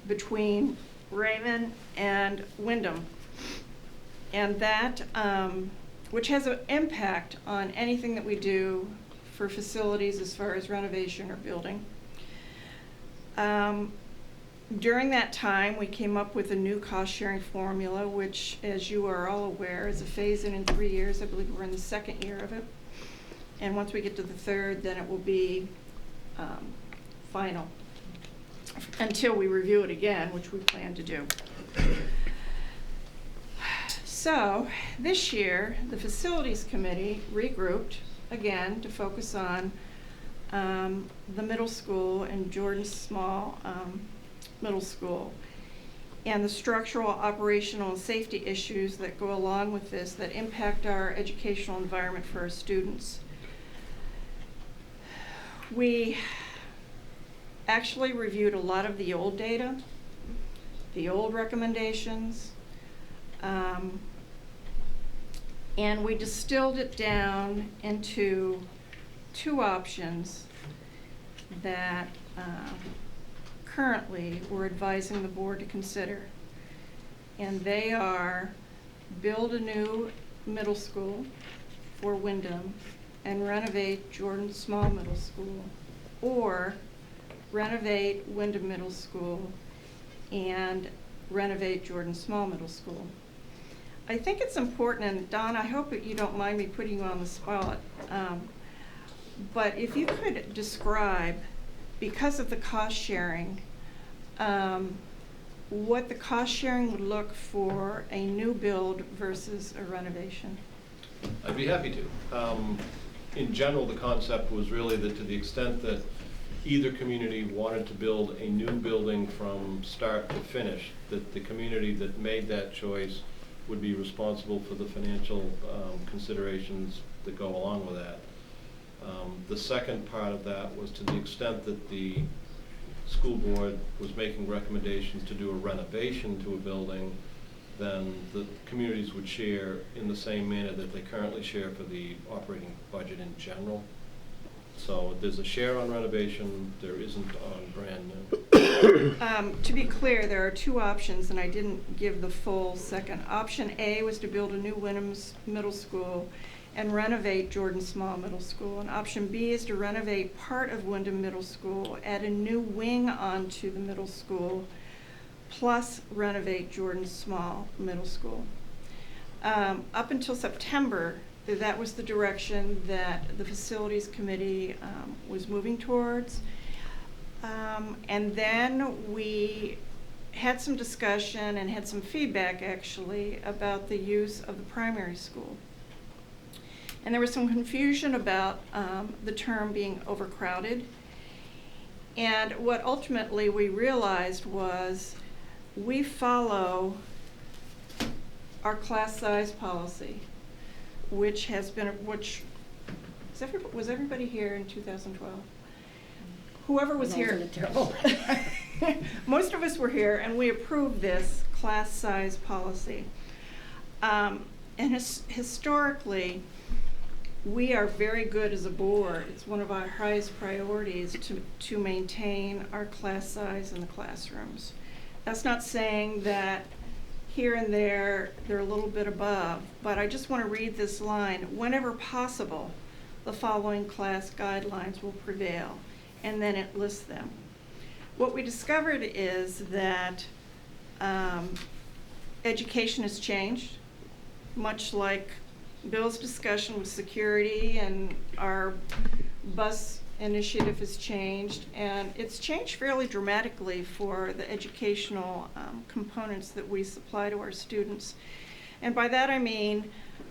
between Raymond and Wyndham, and that, which has an impact on anything that we do for facilities as far as renovation or building. During that time, we came up with a new cost-sharing formula, which, as you are all aware, is a phase-in in 3 years. I believe we're in the 2nd year of it. And once we get to the 3rd, then it will be final, until we review it again, which we plan to do. So this year, the Facilities Committee regrouped again to focus on the middle school and Jordan Small Middle School, and the structural, operational, and safety issues that go along with this that impact our educational environment for our students. We actually reviewed a lot of the old data, the old recommendations, and we distilled it down into 2 options that currently we're advising the board to consider. And they are build a new middle school for Wyndham and renovate Jordan Small Middle School, or renovate Wyndham Middle School and renovate Jordan Small Middle School. I think it's important, and Don, I hope that you don't mind me putting you on the spot, but if you could describe, because of the cost sharing, what the cost sharing would look for a new build versus a renovation. I'd be happy to. In general, the concept was really that to the extent that either community wanted to build a new building from start to finish, that the community that made that choice would be responsible for the financial considerations that go along with that. The second part of that was to the extent that the school board was making recommendations to do a renovation to a building, then the communities would share in the same manner that they currently share for the operating budget in general. So there's a share on renovation, there isn't on brand new. To be clear, there are 2 options, and I didn't give the full second. Option A was to build a new Wyndham Middle School and renovate Jordan Small Middle School. And option B is to renovate part of Wyndham Middle School, add a new wing onto the middle school, plus renovate Jordan Small Middle School. Up until September, that was the direction that the Facilities Committee was moving towards. And then we had some discussion and had some feedback, actually, about the use of the primary school. And there was some confusion about the term being overcrowded. And what ultimately we realized was we follow our class size policy, which has been, was everybody here in 2012? Whoever was here. Most of us were here, and we approved this class size policy. And historically, we are very good as a board. It's one of our highest priorities to maintain our class size in the classrooms. That's not saying that here and there they're a little bit above, but I just want to read this line. Whenever possible, the following class guidelines will prevail, and then it lists them. What we discovered is that education has changed, much like Bill's discussion with security, and our bus initiative has changed, and it's changed fairly dramatically for the educational components that we supply to our students. And by that I mean,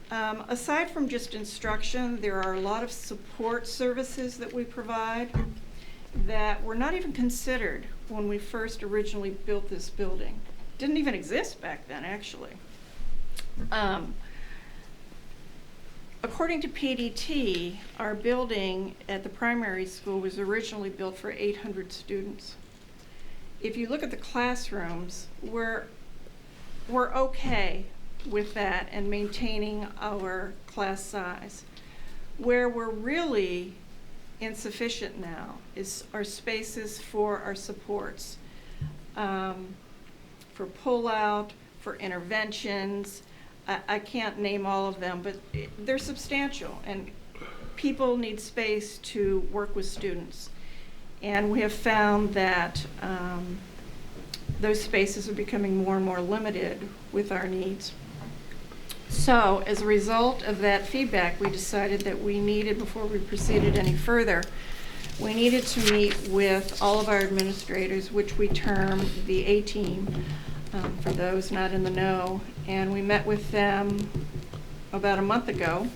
aside from just instruction, there are a lot of support services that we provide that were not even considered when we first originally built this building. Didn't even exist back then, actually. According to PDT, our building at the primary school was originally built for 800 students. If you look at the classrooms, we're okay with that and maintaining our class size. Where we're really insufficient now is our spaces for our supports, for pull-out, for interventions. I can't name all of them, but they're substantial, and people need space to work with students. And we have found that those spaces are becoming more and more limited with our needs. So as a result of that feedback, we decided that we needed, before we proceeded any further, we needed to meet with all of our administrators, which we term the A-team, for those not in the know. And we met with them about a month ago,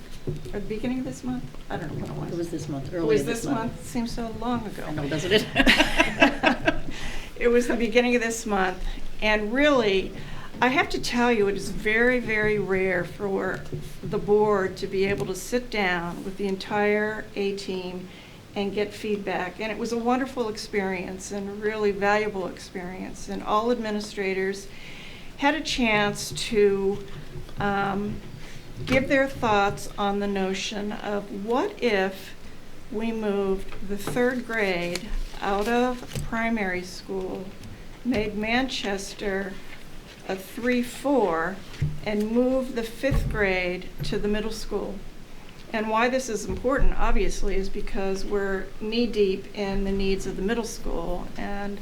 or the beginning of this month? I don't know when it was. It was this month, It earlier was this this month? It seems so long ago. I know, doesn't it? It was the beginning of this month. And really, I have to tell you, it is very, very rare for the board to be able to sit down with the entire A-team and get feedback. And it was a wonderful experience and a really valuable experience. And all administrators had a chance to give their thoughts on the notion of what if we moved the third grade out of primary school, made Manchester a 3-4, and moved the 5th grade to the middle school. And why this is important, obviously, is because we're knee-deep in the needs of the middle school, and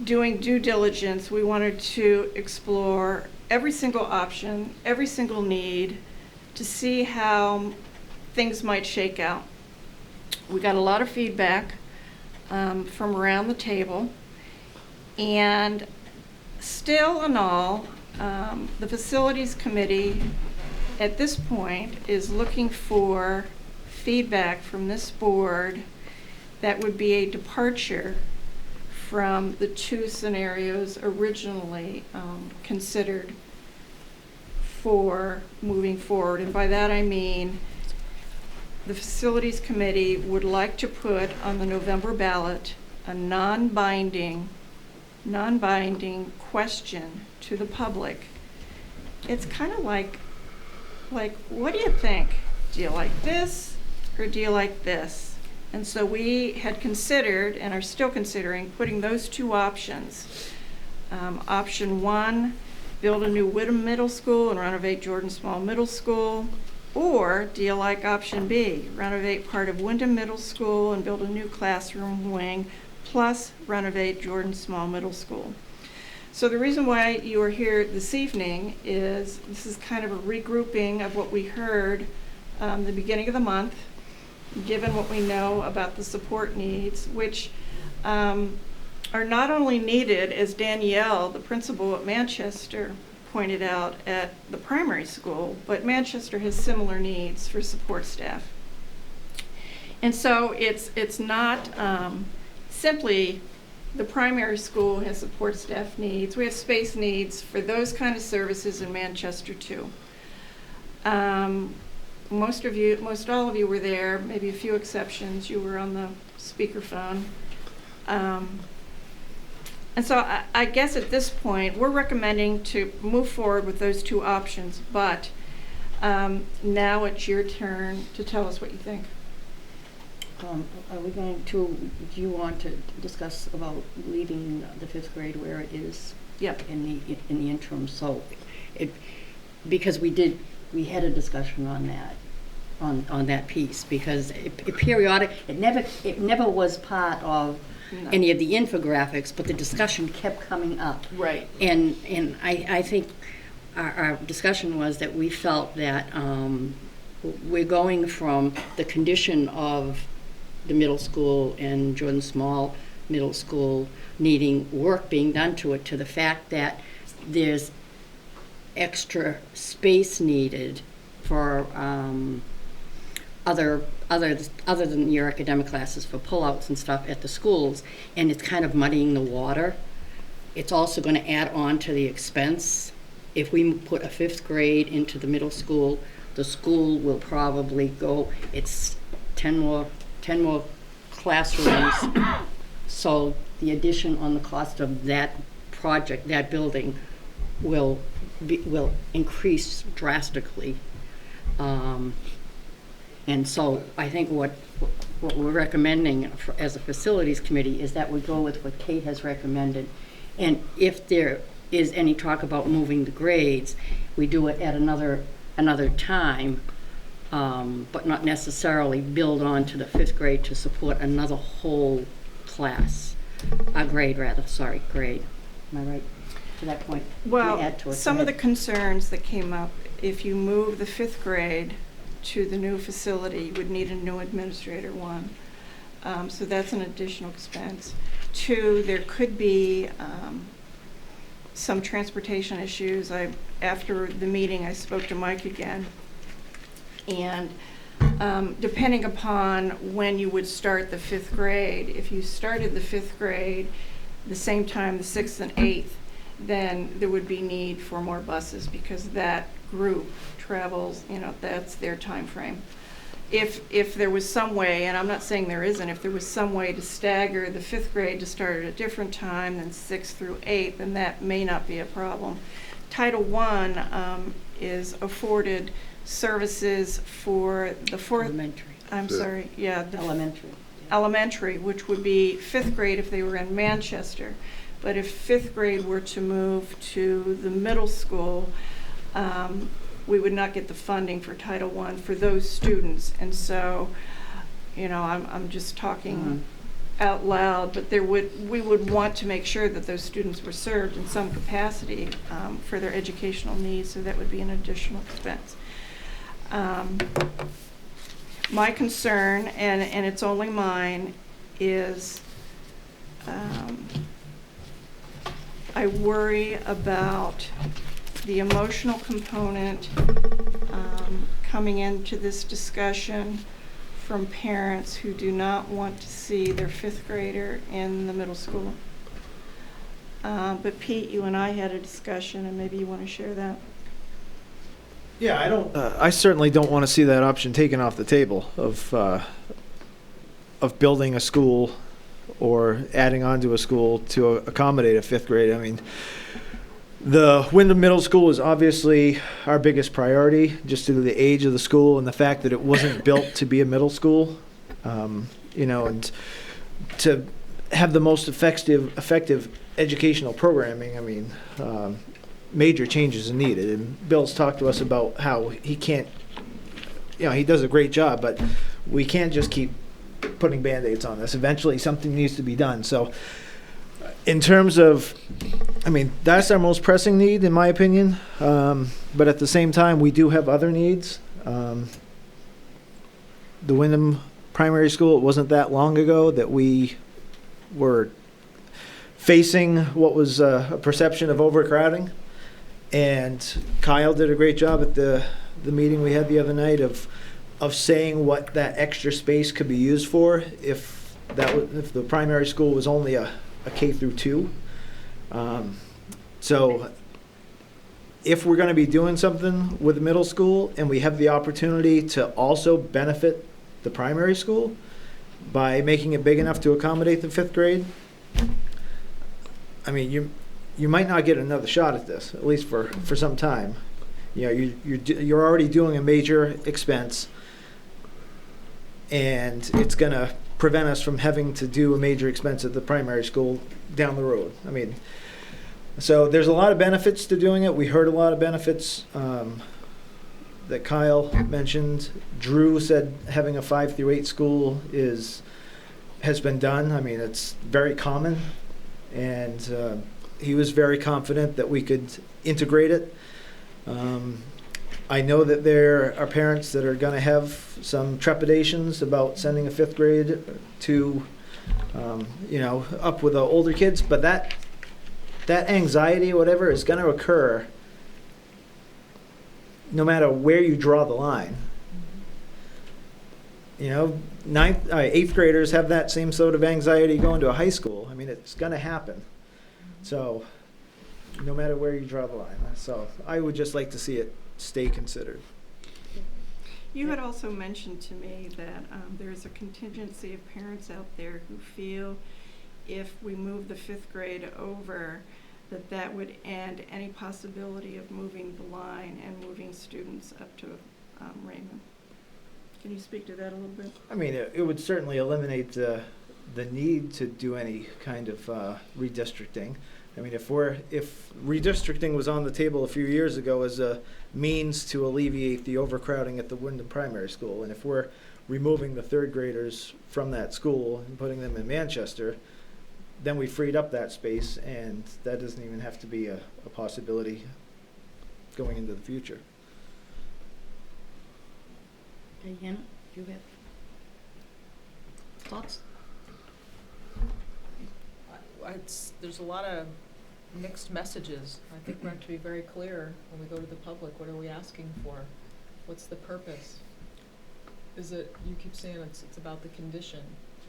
doing due diligence, we wanted to explore every single option, every single need, to see how things might shake out. We got a lot of feedback from around the table, and still in all, the Facilities Committee at this point is looking for feedback from this board that would be a departure from the two scenarios originally considered for moving forward. And by that I mean the Facilities Committee would like to put on the November ballot a non-binding question to the public. It's kind of like, what do you think? Do you like this or do you like this? And so we had considered and are still considering putting those two options. Option 1, build a new Wyndham Middle School and renovate Jordan Small Middle School. Or do you like option B, renovate part of Wyndham Middle School and build a new classroom wing, plus renovate Jordan Small Middle School? So the reason why you are here this evening is this is kind of a regrouping of what we heard the beginning of the month, given what we know about the support needs, which are not only needed, as Danielle, the principal at Manchester, pointed out at the primary school, but Manchester has similar needs for support staff. And so it's not simply the primary school has support staff needs. We have space needs for those kind of services in Manchester too. Most all of you were there, maybe a few exceptions. You were on the speakerphone. And so I guess at this point, we're recommending to move forward with those two options, but now it's your turn to tell us what you think. Are we going to, do you want to discuss about leaving the 5th grade where it is? Yep. In the interim, so because we had a discussion on that, on that piece, because it never was part of any of the infographics, but the discussion kept coming up. Right. And I think our discussion was that we felt that we're going from the condition of the middle school and Jordan Small Middle School needing work being done to it, to the fact that there's extra space needed for other than your academic classes, for pullouts and stuff at the schools, and it's kind of muddying the water. It's also going to add on to the expense. If we put a 5th grade into the middle school, the school will probably go, it's 10 more classrooms. So the addition on the cost of that project, that building, will increase drastically. And so I think what we're recommending as a facilities committee is that we go with what Kate has recommended. And if there is any talk about moving the grades, we do it at another time, but not necessarily build on to the 5th grade to support another whole class. Grade. Am I right to that point? Well, add to it? some of the concerns that came up, if you move the 5th grade to the new facility, you would need a new administrator, 1. So that's an additional expense. 2, there could be some transportation issues. After the meeting, I spoke to Mike again, and depending upon when you would start the 5th grade, if you started the 5th grade the same time the 6th and 8th, then there would be need for more buses, because that group travels, that's their time frame. If there was some way, and I'm not saying there isn't, if there was some way to stagger the 5th grade to start at a different time than 6th through 8th, then that may not be a problem. Title I is afforded services for the 4th. Elementary. I'm sorry, yeah. Elementary. Elementary, which would be 5th grade if they were in Manchester. But if 5th grade were to move to the middle school, we would not get the funding for Title I for those students. And so, I'm just talking out loud, but we would want to make sure that those students were served in some capacity for their educational needs, so that would be an additional expense. My concern, and it's only mine, is I worry about the emotional component coming into this discussion from parents who do not want to see their 5th grader in the middle school. But Pete, you and I had a discussion, and maybe you want to share that. Yeah, I certainly don't want to see that option taken off the table of building a school or adding on to a school to accommodate a 5th grade. I mean, the Wyndham Middle School is obviously our biggest priority, just due to the age of the school and the fact that it wasn't built to be a middle school. And to have the most effective educational programming, I mean, major changes are needed. And Bill's talked to us about how he can't you know, he does a great job, but we can't just keep putting Band-Aids on this. Eventually, something needs to be done. So in terms of, I mean, that's our most pressing need, in my opinion. But at the same time, we do have other needs. The Wyndham Primary School, it wasn't that long ago that we were facing what was a perception of overcrowding. And Kyle did a great job at the meeting we had the other night of saying what that extra space could be used for if the primary school was only a K through 2. So if we're going to be doing something with the middle school and we have the opportunity to also benefit the primary school by making it big enough to accommodate the 5th grade, I mean, you might not get another shot at this, at least for some time. You know, you're already doing a major expense, and it's going to prevent us from having to do a major expense at the primary school down the road. I mean, so there's a lot of benefits to doing it. We heard a lot of benefits that Kyle mentioned. Drew said having a 5 through 8 school has been done. I mean, it's very common, and he was very confident that we could integrate it. I know that there are parents that are going to have some trepidations about sending a 5th grade to, you know, up with the older kids, but that anxiety, whatever, is going to occur no matter where you draw the line. You know, 8th graders have that same sort of anxiety going to a high school. I mean, it's going to happen. So no matter where you draw the line. So I would just like to see it stay considered. You had also mentioned to me that there's a contingency of parents out there who feel if we move the 5th grade over, that would end any possibility of moving the line and moving students up to Raymond. Can you speak to that a little bit? I mean, it would certainly eliminate the need to do any kind of redistricting. I mean, if redistricting was on the table a few years ago as a means to alleviate the overcrowding at the Wyndham Primary School, and if we're removing the 3rd graders from that school and putting them in Manchester, then we freed up that space, and that doesn't even have to be a possibility going into the future. Hannah, do you have thoughts? There's a lot of mixed messages. I think we have to be very clear when we go to the public. What are we asking for? What's the purpose? You keep saying it's about the condition.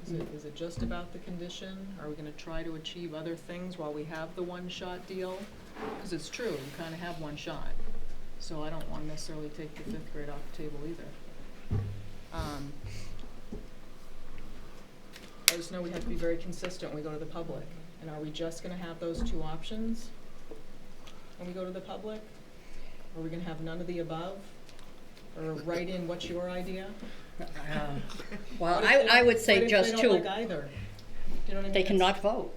Is it just about the condition? Are we going to try to achieve other things while we have the one-shot deal? Because it's true, you kind of have one shot. So I don't want to necessarily take the 5th grade off the table either. I just know we have to be very consistent when we go to the public. And are we just going to have those 2 options when we go to the public? Or are we going to have none of the above? Or write in what's your idea? Well, I would say just 2. They don't like either. You know what I mean? They cannot vote.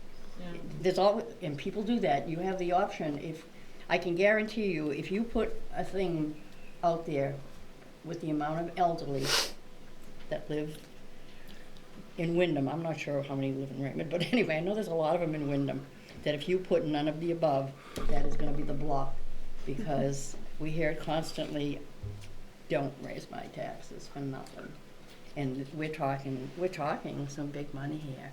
Yeah. And people do that. You have the option. If I can guarantee you, if you put a thing out there with the amount of elderly that live in Wyndham, I'm not sure how many live in Raymond, but anyway, I know there's a lot of them in Wyndham, that if you put none of the above, that is going to be the block, because we hear it constantly, don't raise my taxes for nothing. And we're talking some big money here.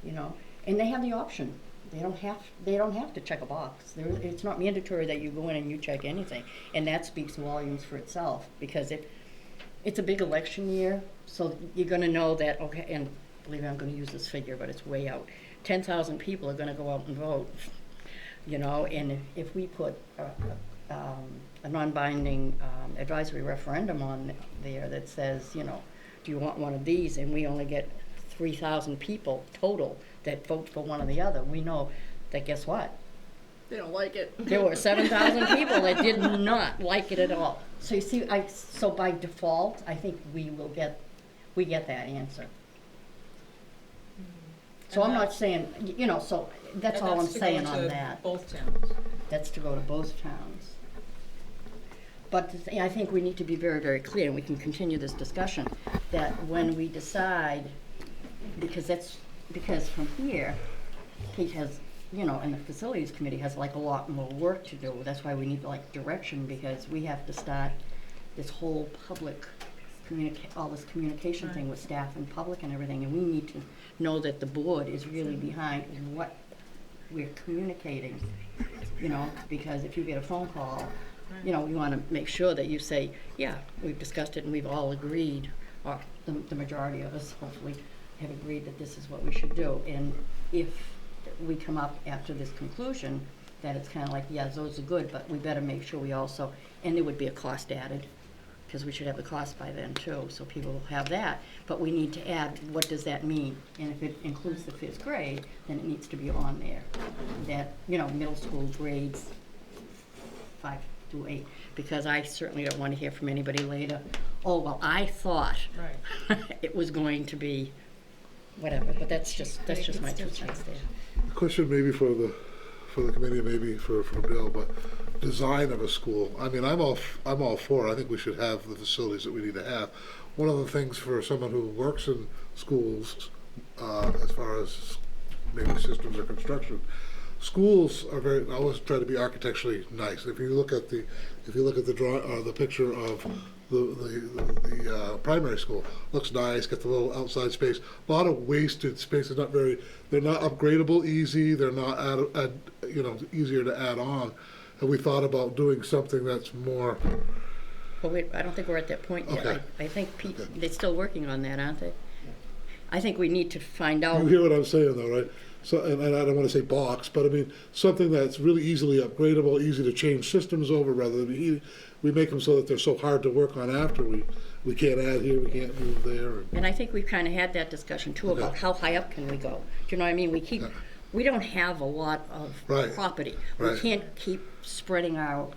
You know, and they have the option. They don't have to check a box. It's not mandatory that you go in and you check anything. And that speaks volumes for itself, because it's a big election year, so you're going to know that, okay, and believe me, I'm going to use this figure, but it's way out. 10,000 people are going to go out and vote, you know, and if we put a non-binding advisory referendum on there that says, you know, do you want one of these, and we only get 3,000 people total that vote for one or the other, we know that, guess what? They don't like it. There were 7,000 people that did not like it at all. So you see, so by default, I think we get that answer. So I'm not saying, you know, so that's all I'm saying on that. Both towns. That's to go to both towns. But I think we need to be very, very clear, and we can continue this discussion, that when we decide, because from here, Pete has, and the facilities committee has like a lot more work to do. That's why we need like direction, because we have to start this whole public all this communication thing with staff and public and everything, and we need to know that the board is really behind what we're communicating, because if you get a phone call, you want to make sure that you say, yeah, we've discussed it and we've all agreed, or the majority of us hopefully have agreed that this is what we should do. And if we come up after this conclusion that it's kind of like, yeah, those are good, but we better make sure we also, and there would be a cost added, because we should have the cost by then too, so people will have that. But we need to add, what does that mean? And if it includes the 5th grade, then it needs to be on there. That, middle school grades 5 through 8, because I certainly don't want to hear from anybody later, oh, well, I thought it was going to be whatever, but that's just my 2 cents there. Question maybe for the committee, maybe for Bill, but design of a school. I mean, I'm all for it. I think we should have the facilities that we need to have. One of the things for someone who works in schools, as far as maybe systems or construction, schools are always try to be architecturally nice. If you look at the picture of the primary school, looks nice, got the little outside space. A lot of wasted space. They're not upgradable easy. They're not easier to add on. And we thought about doing something that's more. Well, I don't think we're at that point yet. Okay. I think they're still working on that, aren't they? I think we need to find out. You hear what I'm saying, though, right? So, and I don't want to say box, but I mean something that's really easily upgradable, easy to change systems over, rather than we make them so that they're so hard to work on after we can't add here, we can't move there. And I think we've kind of had that discussion too about how high up can we go. Do you know what I mean? We don't have a lot of property. We can't keep spreading our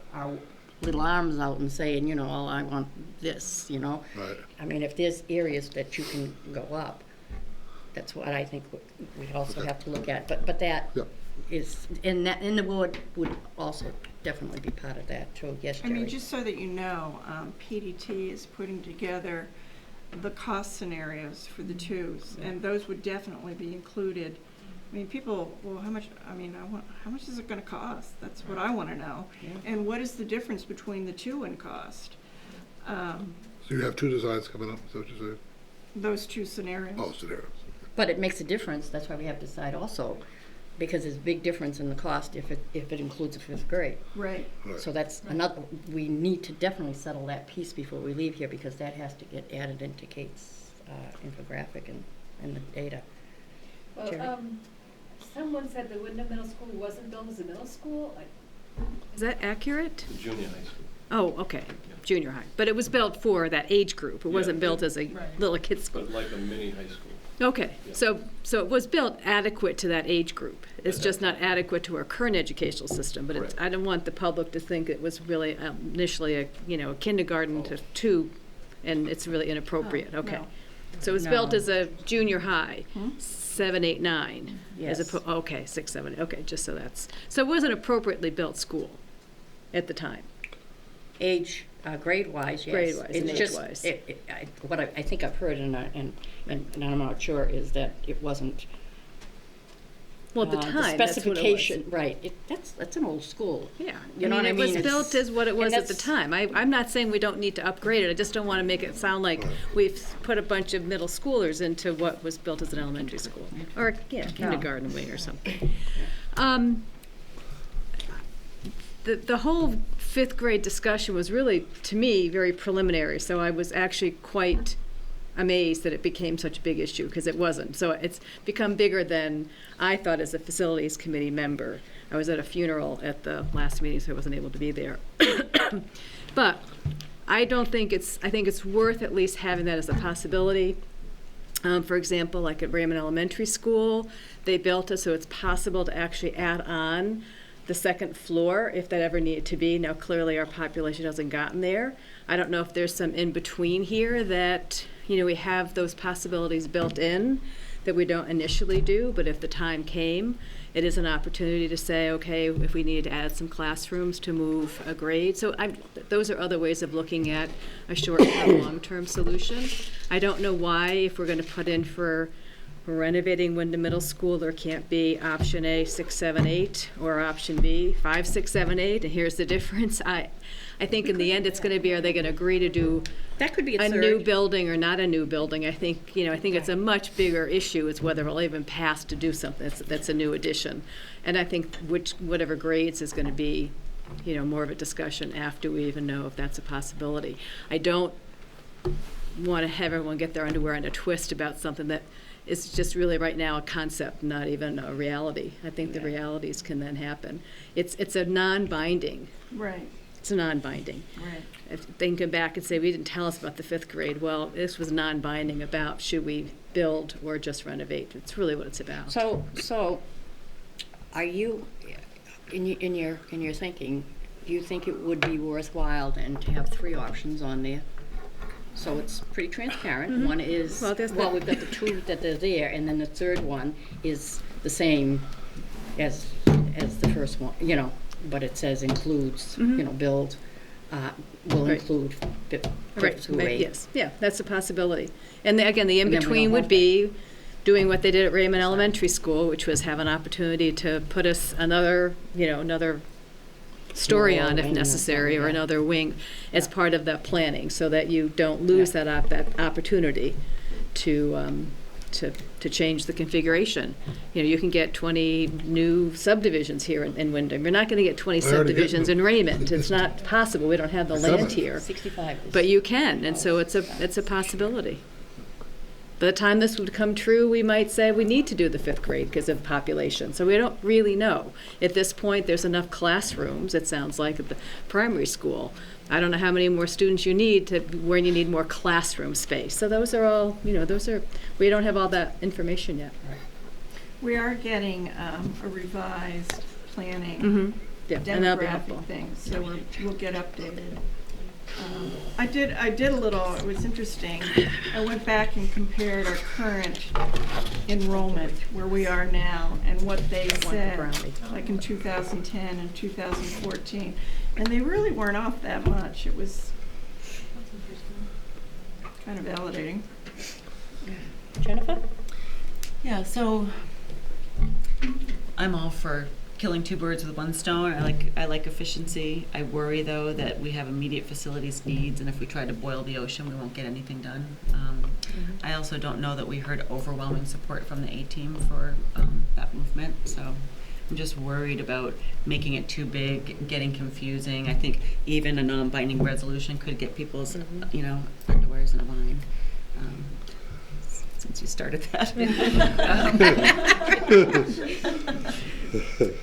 little arms out and saying, oh, I want this, Right. I mean, if there's areas that you can go up, that's what I think we also have to look at. But that is, and the board would also definitely be part of that too. Yes, Jerry? I mean, just so that you know, PDT is putting together the cost scenarios for the twos, and those would definitely be included. I mean, people, well, how much is it going to cost? That's what I want to know. Yeah. And what is the difference between the two in cost? So you have 2 designs coming up, is that what you're saying? Those 2 scenarios. Oh, scenarios. But it makes a difference. That's why we have to decide also, because there's a big difference in the cost if it includes a 5th grade. Right. So that's another. We need to definitely settle that piece before we leave here, because that has to get added into Kate's infographic and the data. Well, someone said the Wyndham Middle School wasn't built as a middle school. Is that accurate? Junior high school. Oh, okay. Junior high. But it was built for that age group. It wasn't built as a little kid's school. But like a mini high school. Okay. Yeah. So it was built adequate to that age group. It's just not adequate to our current educational system. But I don't want the public to think it was really initially a kindergarten to 2, and it's really inappropriate. Okay. No. So it was built as a junior high. 7, 8, 9. Yes. Okay, 6, 7. Okay, just so it was an appropriately built school at the time. Age, grade-wise, yes. Grade-wise and It's just, age-wise. what I think I've heard, and I'm not sure, is that it wasn't. Well, at the time, the specification, that's what it was. right? That's an old school. Yeah, You know what I mean? It was built as what it was at the that's- time. I'm not saying we don't need to upgrade it. I just don't want to make it sound like we've put a bunch of middle schoolers into what was built as an elementary school or kindergarten wing or something. The whole 5th grade discussion was really, to me, very preliminary. So I was actually quite amazed that it became such a big issue, because it wasn't. So it's become bigger than I thought as a facilities committee member. I was at a funeral at the last meeting, so I wasn't able to be there. But I think it's worth at least having that as a possibility. For example, like at Raymond Elementary School, they built it so it's possible to actually add on the 2nd floor if that ever needed to be. Now, clearly our population hasn't gotten there. I don't know if there's some in between here that, we have those possibilities built in that we don't initially do, but if the time came, it is an opportunity to say, okay, if we need to add some classrooms to move a grade. So those are other ways of looking at a short-term, long-term solution. I don't know why, if we're going to put in for renovating Wyndham Middle School, there can't be option A, 6, 7, 8, or option B, 5, 6, 7, 8, and here's the difference. I think in the end, it's going to be, are they going to agree to do That could be a new building or not a new building? I think, it's a much bigger issue is whether it'll even pass to do something that's a new addition. And I think whatever grades is going to be, more of a discussion after we even know if that's a possibility. I don't want to have everyone get their underwear in a twist about something that is just really right now a concept, not even a reality. I think the realities can then happen. It's a non-binding. Right. It's a non-binding. Right. If they can come back and say, we didn't tell us about the 5th grade, well, this was non-binding about should we build or just renovate. It's really what it's about. So, are you, in your thinking, do you think it would be worthwhile then to have 3 options on there? So it's pretty transparent. One is, we've got the 2 that are there, and then the 3rd one is the same as the first one, but it says includes, build, will include 5th through 8. Yes, yeah, that's a possibility. And again, the And then we in-between don't would have be doing what they did at Raymond Elementary School, which was have an opportunity to put us another story Or on if wing or necessary, something, or yeah. another wing as part of the planning, so that you don't lose that opportunity to change the configuration. You can get 20 new subdivisions here in Wyndham. You're not going to get 20 I already get subdivisions in Raymond. It's not possible. We don't have the land here. 65 is. But you can, and so it's a possibility. By the time this would come true, we might say we need to do the 5th grade because of population. So we don't really know. At this point, there's enough classrooms, it sounds like, at the primary school. I don't know how many more students you need where you need more classroom space. So those are all, we don't have all that information yet. We are getting a revised planning Mm-hmm. Yeah, and that'll be demographic helpful. thing, so we'll get updated. I did a little, it was interesting, I went back and compared our current enrollment, where we are now, and what they said, like in 2010 and 2014, and they really weren't off that much. It was kind of validating. Jennifer? Yeah, so I'm all for killing 2 birds with 1 stone. I like efficiency. I worry though that we have immediate facilities needs, and if we try to boil the ocean, we won't get anything done. I also don't know that we heard overwhelming support from the A-team for that movement, so I'm just worried about making it too big, getting confusing. I think even a non-binding resolution could get people's, underwears in a bind. Since you started that.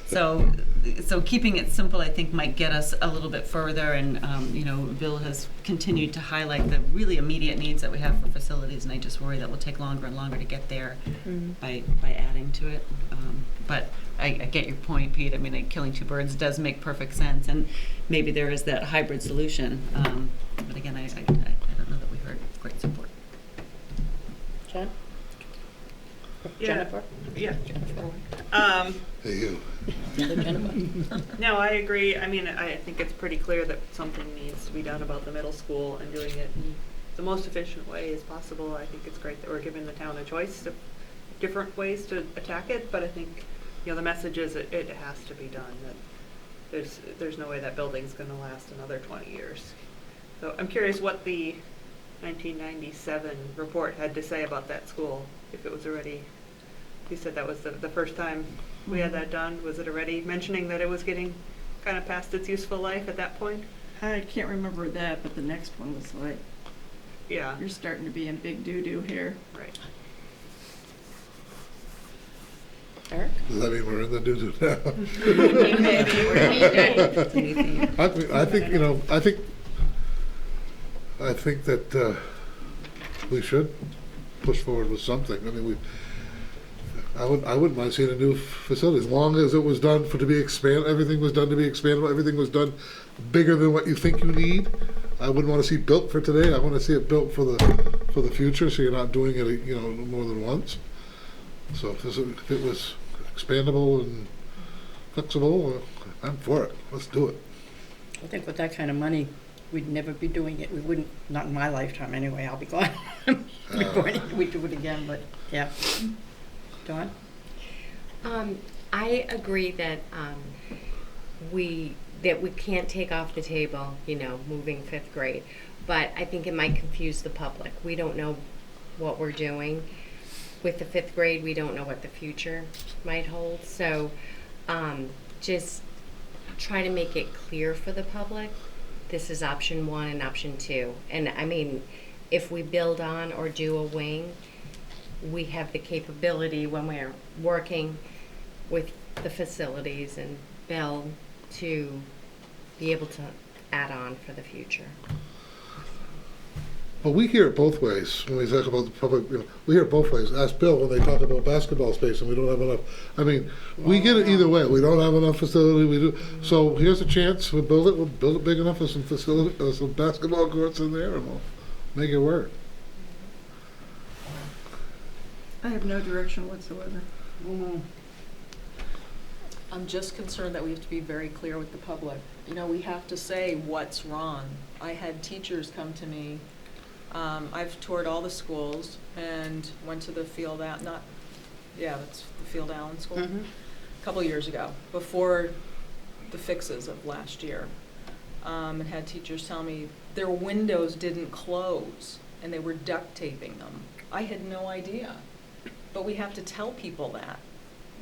So keeping it simple, I think, might get us a little bit further. And Bill has continued to highlight the really immediate needs that we have for facilities, and I just worry that will take longer and longer to get there by adding to it. But I get your point, Pete. I mean, killing 2 birds does make perfect sense, and maybe there is that hybrid solution. But again, I don't know that we heard great support. Jen? Yeah. Jennifer? Yeah. Hey, you. No, I agree. I mean, I think it's pretty clear that something needs to be done about the middle school and doing it in the most efficient way as possible. I think it's great that we're giving the town a choice of different ways to attack it, but I think, the message is it has to be done, that there's no way that building's going to last another 20 years. So I'm curious what the 1997 report had to say about that school, if it was already, you said that was the first time we had that done. Was it already mentioning that it was getting kind of past its useful life at that point? I can't remember that, but the next one was like, Yeah. you're starting to be in big doo-doo here. Right. Eric? Does that mean we're in the doo-doo now? I think that we should push forward with something. I mean, I wouldn't mind seeing a new facility, as long as it was done to be expanded. Everything was done to be expandable. Everything was done bigger than what you think you need. I wouldn't want to see built for today. I want to see it built for the future, so you're not doing it, more than once. So if it was expandable and flexible, I'm for it. Let's do it. I think with that kind of money, we'd never be doing it. We wouldn't, not in my lifetime anyway, I'll be gone before we do it again, but, yeah. Dawn? I agree that we can't take off the table, moving 5th grade. But I think it might confuse the public. We don't know what we're doing. With the 5th grade, we don't know what the future might hold. So just try to make it clear for the public. This is option 1 and option 2. And I mean, if we build on or do a wing, we have the capability when we're working with the facilities and Bell to be able to add on for the future. But we hear it both ways when we talk about the public. We hear it both ways. Ask Bill when they talk about basketball space and we don't have enough. I mean, we get it either way. We don't have enough facility. We do. So here's a chance. We'll build it. We'll build it big enough for some facility, some basketball courts in there, and we'll make it work. I have no direction whatsoever. I'm just concerned that we have to be very clear with the public. We have to say what's wrong. I had teachers come to me. I've toured all the schools and went to the that's the Field Allen School, a couple years ago, before the fixes of last year, and had teachers tell me their windows didn't close and they were duct taping them. I had no idea, but we have to tell people that.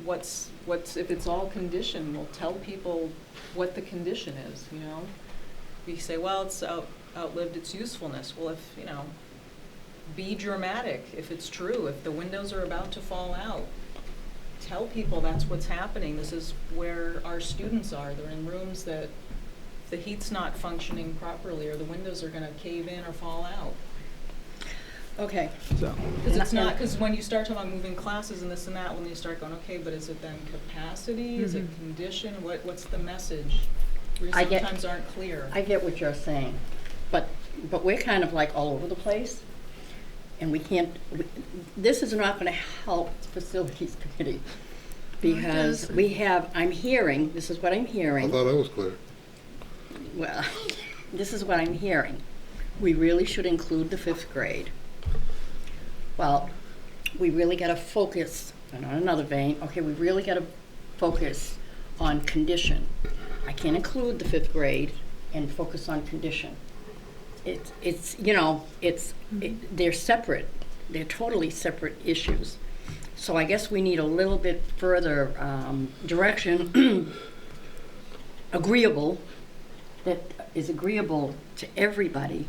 What's if it's all condition, we'll tell people what the condition is, We say, well, it's outlived its usefulness. Well, if, be dramatic if it's true. If the windows are about to fall out, tell people that's what's happening. This is where our students are. They're in rooms that the heat's not functioning properly or the windows are going to cave in or fall out. Okay. So. Because when you start talking about moving classes and this and that, when you start going, okay, but is it then capacity? Is it condition? What's the message? We sometimes aren't clear. I get what you're saying, but we're kind of like all over the place, and we can't. This is not going to help the facilities committee because I'm hearing. This is what I'm hearing. I thought I was clear. Well, this is what I'm hearing. We really should include the 5th grade. Well, we really got to focus, and on another vein, okay, we really got to focus on condition. I can't include the 5th grade and focus on condition. They're separate. They're totally separate issues. So I guess we need a little bit further direction, that is agreeable to everybody.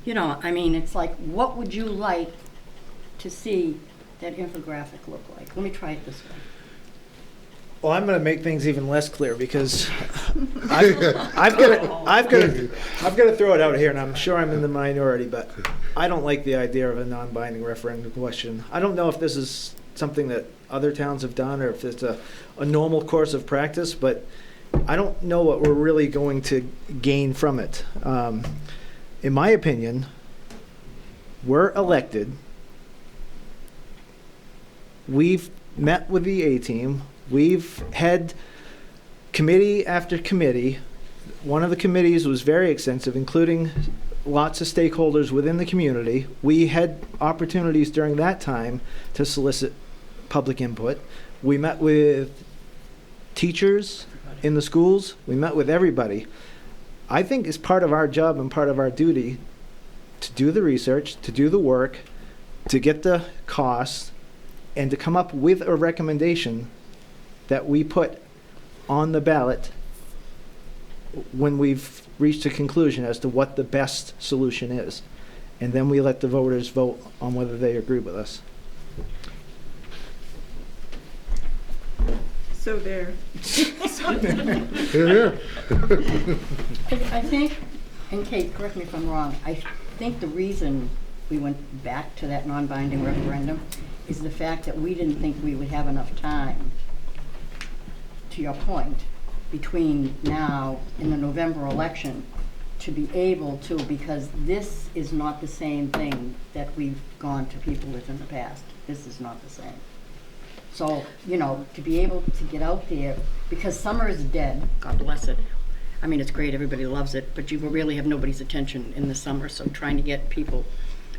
It's like, what would you like to see that infographic look like? Let me try it this way. Well, I'm going to make things even less clear because I've got to throw it out here, and I'm sure I'm in the minority, but I don't like the idea of a non-binding referendum question. I don't know if this is something that other towns have done or if it's a normal course of practice, but I don't know what we're really going to gain from it. In my opinion, we're elected. We've met with the A-team. We've had committee after committee. One of the committees was very extensive, including lots of stakeholders within the community. We had opportunities during that time to solicit public input. We met with teachers in the schools. We met with everybody. I think it's part of our job and part of our duty to do the research, to do the work, to get the costs, and to come up with a recommendation that we put on the ballot when we've reached a conclusion as to what the best solution is. And then we let the voters vote on whether they agree with us. So there. Here. I think, and Kate, correct me if I'm wrong, I think the reason we went back to that non-binding referendum is the fact that we didn't think we would have enough time, to your point, between now and the November election to be able to, because this is not the same thing that we've gone to people with in the past. This is not the same. So, you know, to be able to get out there, because summer is dead, God bless it. I mean, it's great, everybody loves it, but you really have nobody's attention in the summer, so trying to get people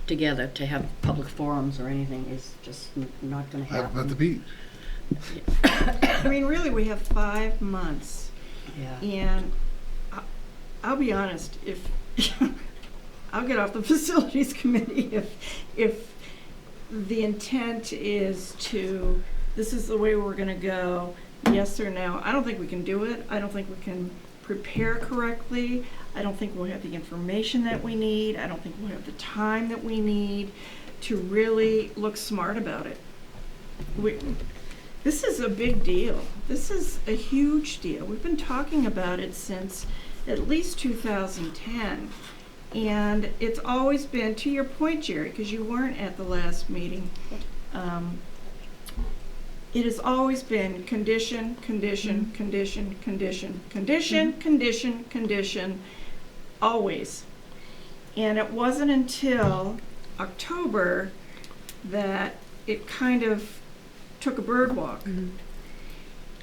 together to have public forums or anything is just not gonna Have happen. them at the beach. I mean, really, we have 5 months. Yeah. And I'll be honest, if I'll get off the facilities committee if the intent is to, this is the way we're going to go, yes or no. I don't think we can do it. I don't think we can prepare correctly. I don't think we'll have the information that we need. I don't think we'll have the time that we need to really look smart about it. This is a big deal. This is a huge deal. We've been talking about it since at least 2010. And it's always been, to your point, Jerry, because you weren't at the last meeting, it has always been condition, condition, condition, condition, condition, condition, condition, always. And it wasn't until October that it kind of took a bird walk.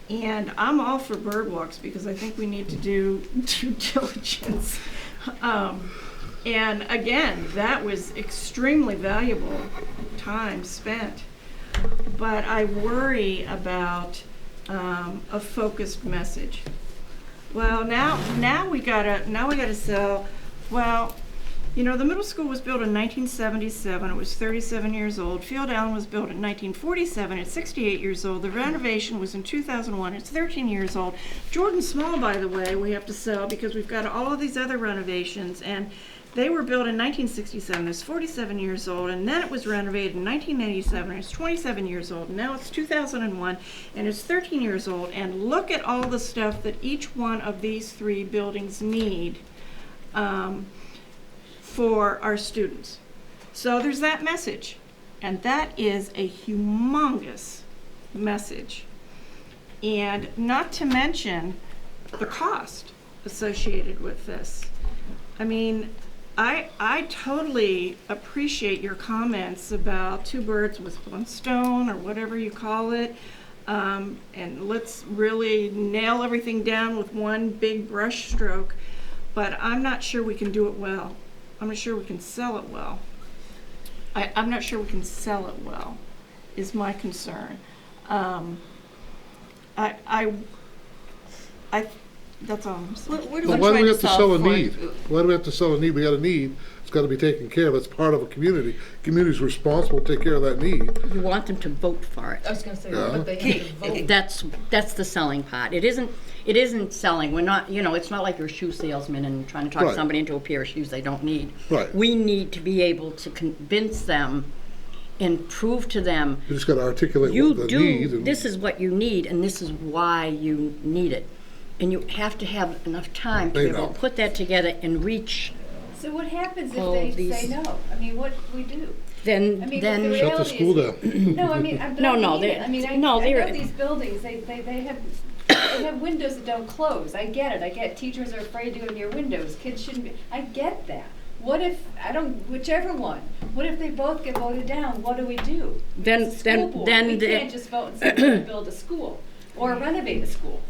And I'm all for bird walks because I think we need to do due diligence. And again, that was extremely valuable time spent. But I worry about a focused message. Well, now we gotta sell. Well, you know, the middle school was built in 1977. It was 37 years old. Field Allen was built in 1947. It's 68 years old. The renovation was in 2001. It's 13 years old. Jordan Small, by the way, we have to sell because we've got all of these other renovations, and they were built in 1967. It's 47 years old, and then it was renovated in 1987. It's 27 years old. And now it's 2001, and it's 13 years old. And look at all the stuff that each one of these 3 buildings need for our students. So there's that message, and that is a humongous message. And not to mention the cost associated with this. I mean, I totally appreciate your comments about 2 birds with 1 stone, or whatever you call it, and let's really nail everything down with one big brush stroke, but I'm not sure we can do it well. I'm not sure we can sell it well. I'm not sure we can sell it well, is my concern. That's all I'm saying. But why do we have to sell a need? Why do we have to sell a need? We got a need. It's got to be taken care of. It's part of a community. Community's responsible to take care of that need. You want them to vote for it. I was going to say, Yeah. but they have to vote. That's the selling part. It isn't selling. We're not, you know, it's not like you're a shoe salesman and trying to talk Right. somebody into a pair of shoes they don't need. Right. We need to be able to convince them and prove to them, You just got to articulate you what the need. do, And this is what you need, and this is why you need it. And you have to have enough time to They be able know. to put that together and reach. So what happens All if they these- say no? I mean, what do we do? Then, I mean, then the shut the reality school is, down. No, I mean, No, I no, mean they- it. I mean, I no, they're- know these buildings, they have windows that don't close. I get it. I get teachers are afraid to go near windows. Kids shouldn't be. I get that. What if, whichever one, what if they both get voted down? What do we do? Then- It's the school then- board. then we the- can't just vote and say we're going to build a school or renovate a school.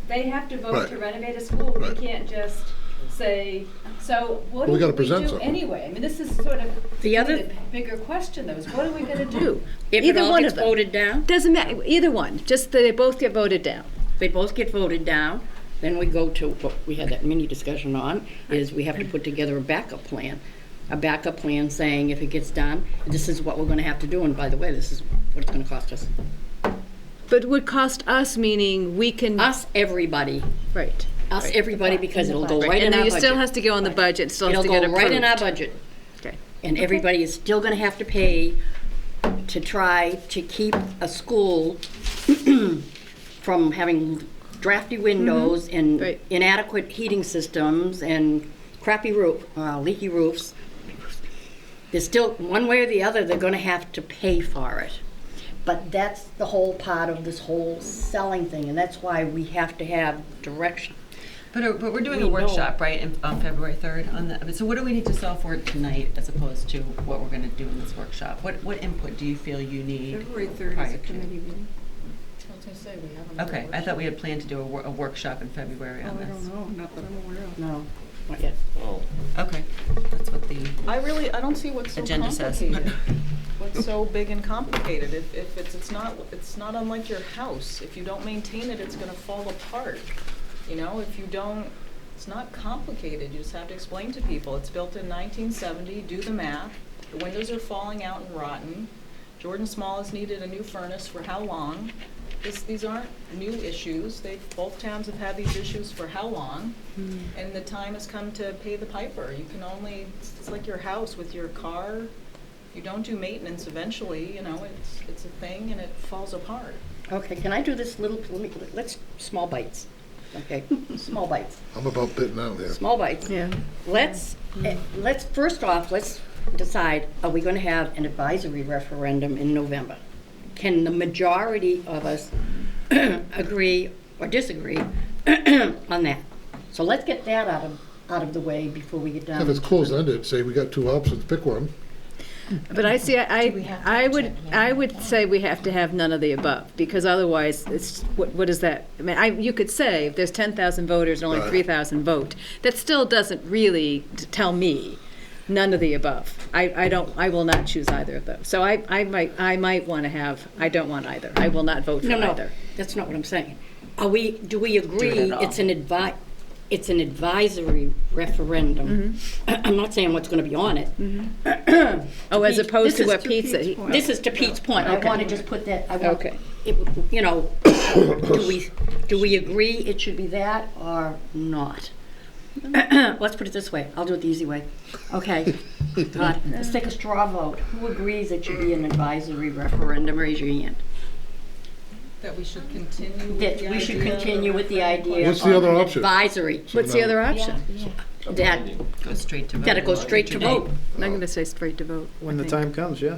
They have to vote Right. to renovate a school. Right. We can't just say, so what Well, we do gotta we present do something. anyway? I mean, this is sort of The other- the bigger question, though, is what are we going to do? if it Either all one gets of them. voted down, Doesn't matter, either one, just they both get voted down. they both get voted down, then we go to what we had that mini discussion on, is we have to put together a backup plan. A backup plan saying if it gets done, this is what we're gonna have to do, and by the way, this is what it's gonna cost us. But it would cost us, meaning we can. Us, everybody, Right. us, everybody, because it'll go right in And our then budget. it still has to go on the budget, still has It'll to get go approved. right in our budget. Okay. And everybody is still gonna have to pay to try to keep a school from having drafty windows and Right. inadequate heating systems and crappy leaky roofs. There's still, one way or the other, they're gonna have to pay for it. But that's the whole part of this whole selling thing, and that's why we have to have direction. But we're doing We a know. workshop, right, on February 3rd on that. So what do we need to solve for tonight as opposed to what we're going to do in this workshop? What input do you feel you need? February 3rd is prior a to? committee meeting. I was gonna say, we have another Okay, I thought we had planned to do a workshop in February Oh, on I this. don't know, not that I'm aware of. No, not yet. Okay, that's what the I don't see what's so agenda says. complicated. What's so big and complicated? If it's not unlike your house. If you don't maintain it, it's gonna fall apart. You know, if you don't, it's not complicated. You just have to explain to people. It's built in 1970, do the math. The windows are falling out and rotten. Jordan Small has needed a new furnace for how long? These aren't new issues. Both towns have had these issues for how long? And the time has come to pay the piper. You can only, it's like your house with your car. If you don't do maintenance eventually, you know, it's a thing and it falls apart. Okay, can I do this let's, small bites. Okay, small bites. I'm about bitten out here. Small bites. Yeah. Let's first off, let's decide, are we going to have an advisory referendum in November? Can the majority of us agree or disagree on that? So let's get that out of the way before we get down. If it's closed-ended, say we got two options, pick one. But I see, I would say we have to have none of the above, because otherwise, it's, what is that? I mean, you could say, if there's 10,000 voters and only Right. 3,000 vote, that still doesn't really tell me none of the above. I will not choose either of those. So I might want to have, I don't want either. I will not vote for either. No, that's not what I'm saying. Do we agree it's an advisory referendum? I'm not saying what's going to be on it. Oh, as opposed to This what is Pete said. This is to Pete's point. I Okay. want to just put that, Okay. You know, do we agree it should be that or not? Let's put it this way. I'll do it the easy way. Okay. Let's take a straw vote. Who agrees it should be an advisory referendum? Raise your hand. That we should continue with That the we should idea continue with the idea What's the of other an option? advisory. What's the other option? That, Go straight to vote. that it goes straight to vote. I'm not going to say straight to vote. When the I think. time comes, yeah.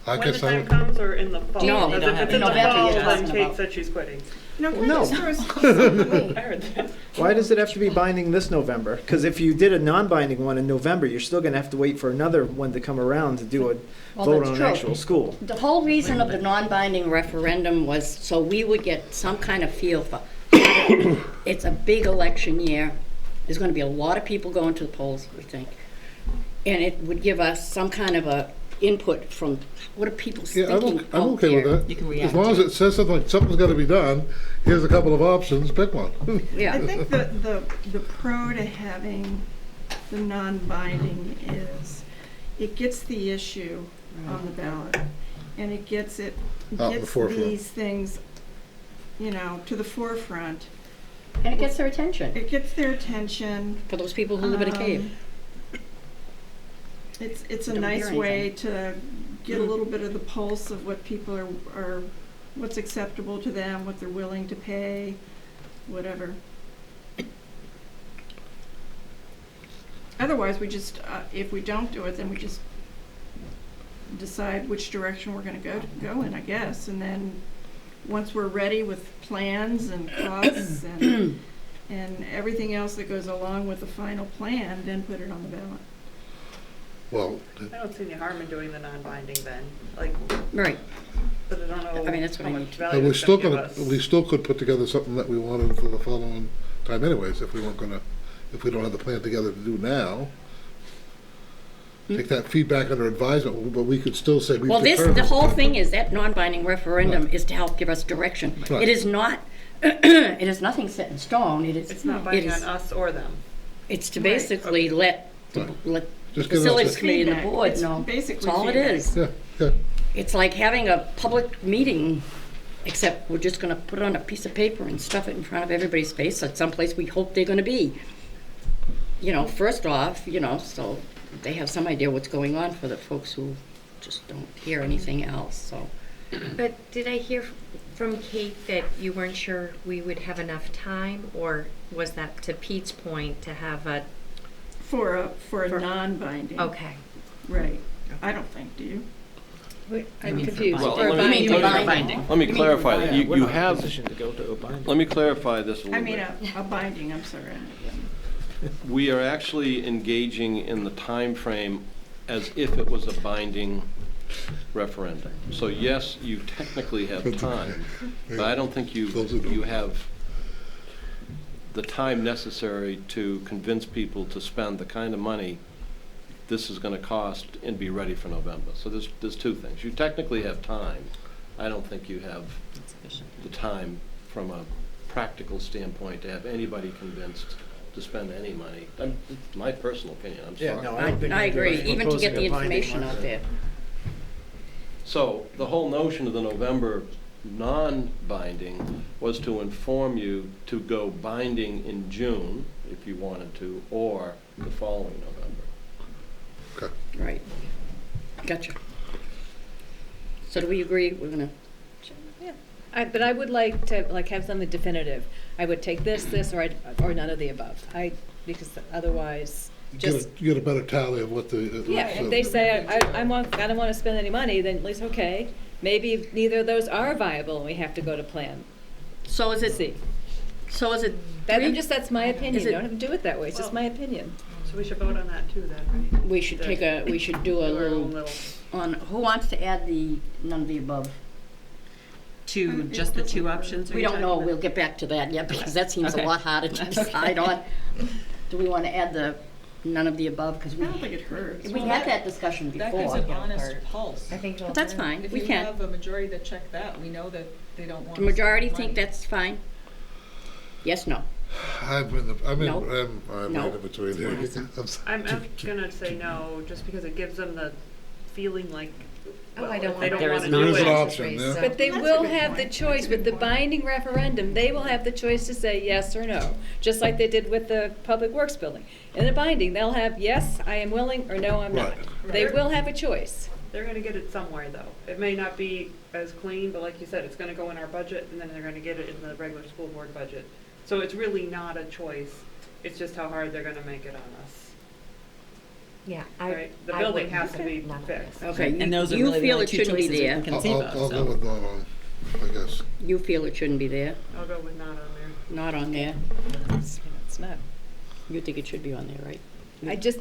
I When the guess time comes or in the fall? No, Because they don't if have it's in the any November fall, you're then talking Kate about. said she's quitting. No, can I No. just throw something? I heard that. Why does it have to be binding this November? Because if you did a non-binding one in November, you're still going to have to wait for another one to come around to do a Well, vote that's on an true. actual school. The whole reason of the non-binding referendum was so we would get some kind of feel for, it's a big election year. There's going to be a lot of people going to the polls, we think. And it would give us some kind of a input from what are people Yeah, thinking I'm out okay with there. that. You can As react long as to it says something like, something's gotta be done, here's a couple of options, pick one. Yeah. I think the pro to having the non-binding is it gets the issue on the ballot, and it gets Out in the gets forefront. these things, you know, to the forefront. And it gets their attention It gets their attention. for those people who live in a cave. It's a Don't nice hear way anything. to get a little bit of the pulse of what people are, what's acceptable to them, what they're willing to pay, whatever. Otherwise, we just, if we don't do it, then we just decide which direction we're gonna go in, I guess, and then once we're ready with plans and costs and everything else that goes along with the final plan, then put it on the ballot. Well, I don't see any harm in doing the non-binding then, like, Right. but I don't know I mean, that's what I how mean. much and value we're it's still gonna give gonna, us. we still could put together something that we wanted for the following time anyways, if we weren't gonna, if we don't have the plan together to do now. Take that feedback under advisement, but we could still say we've Well, the determined. whole thing is that non-binding referendum is to help give us direction. Right. It is not, it is nothing set in stone. It is. It's not it binding is- on us or them. It's to Right. basically let the Just give us facilities a- committee and the Feedback. board It's know. basically That's all it feedback. is. Yeah, yeah. It's like having a public meeting, except we're just gonna put it on a piece of paper and stuff it in front of everybody's face at someplace we hope they're gonna be. You know, first off, you know, so they have some idea what's going on for the folks who just don't hear anything else, so. But did I hear from Kate that you weren't sure we would have enough time, or was that to Pete's point to have a? For a non-binding. Okay. Right. I don't think, do you? I'm confused. Well, For let me- binding. Let me clarify that. We're You not in a have, position to go to a binding. let me clarify this a I little mean, bit. a binding, I'm sorry. We are actually engaging in the time frame as if it was a binding referendum. So yes, you technically have time, but I don't think you have the time necessary to convince people to spend the kind of money this is going to cost and be ready for November. So there's two things. You technically have time. I don't think you have the time from a practical standpoint to have anybody convinced to spend any money. It's my personal opinion, I'm sorry. Yeah, no, I don't think I agree, anybody's even to get the proposing a binding information one. out there. So the whole notion of the November non-binding was to inform you to go binding in June, if you wanted to, or the following November. Okay. Right. Gotcha. So do we agree, we're gonna, Yeah. But I would like to, have something definitive. I would take this, or none of the above. Because otherwise, just. You get a better tally of what the. Yeah, if they say, I don't want to spend any money, then at least, okay, maybe neither of those are viable and we have to go to plan so is it, C. so is it That's my opinion. Is it- You don't have to do it that way. It's just my opinion. So we should vote on that too then, right? we should we should do a Do our own little, on, who wants to add the, none of the above? To just the two options? are We you don't know, talking we'll about? get back to that yet, because that seems a Okay. lot harder to decide on. Do we want to add the, none of the above, because we, I don't think it hurts. we had that discussion That gives before. an honest pulse. I think But that's fine, If we you can. have a majority that check that, we know that they don't want The to majority spend think money. that's fine? Yes, no? I'm No. right No. in between there. I'm sorry. I'm gonna say no, just because it gives them the feeling like, Oh, well, I don't if they want don't there wanna is do There is an it. option, yeah. But they That's a will good have the point. choice That's a with the good point. binding referendum. They will have the choice to say yes or no, just like they did with the Public Works building. In the binding, they'll have yes, I am willing, or no, I'm not. Right. They will have a choice. They're gonna get it somewhere though. It may not be as clean, but like you said, it's gonna go in our budget and then they're gonna get it in the regular school board budget. So it's really not a choice. It's just how hard they're gonna make it on us, Yeah, right? The building has to be fixed. Okay, And those are you really the feel only it two shouldn't be choices we there. can conceive of, I'll go so. with not on, I guess. You feel it shouldn't be there, I'll go with not on there. not on there. It's not. You think it should be on there, right?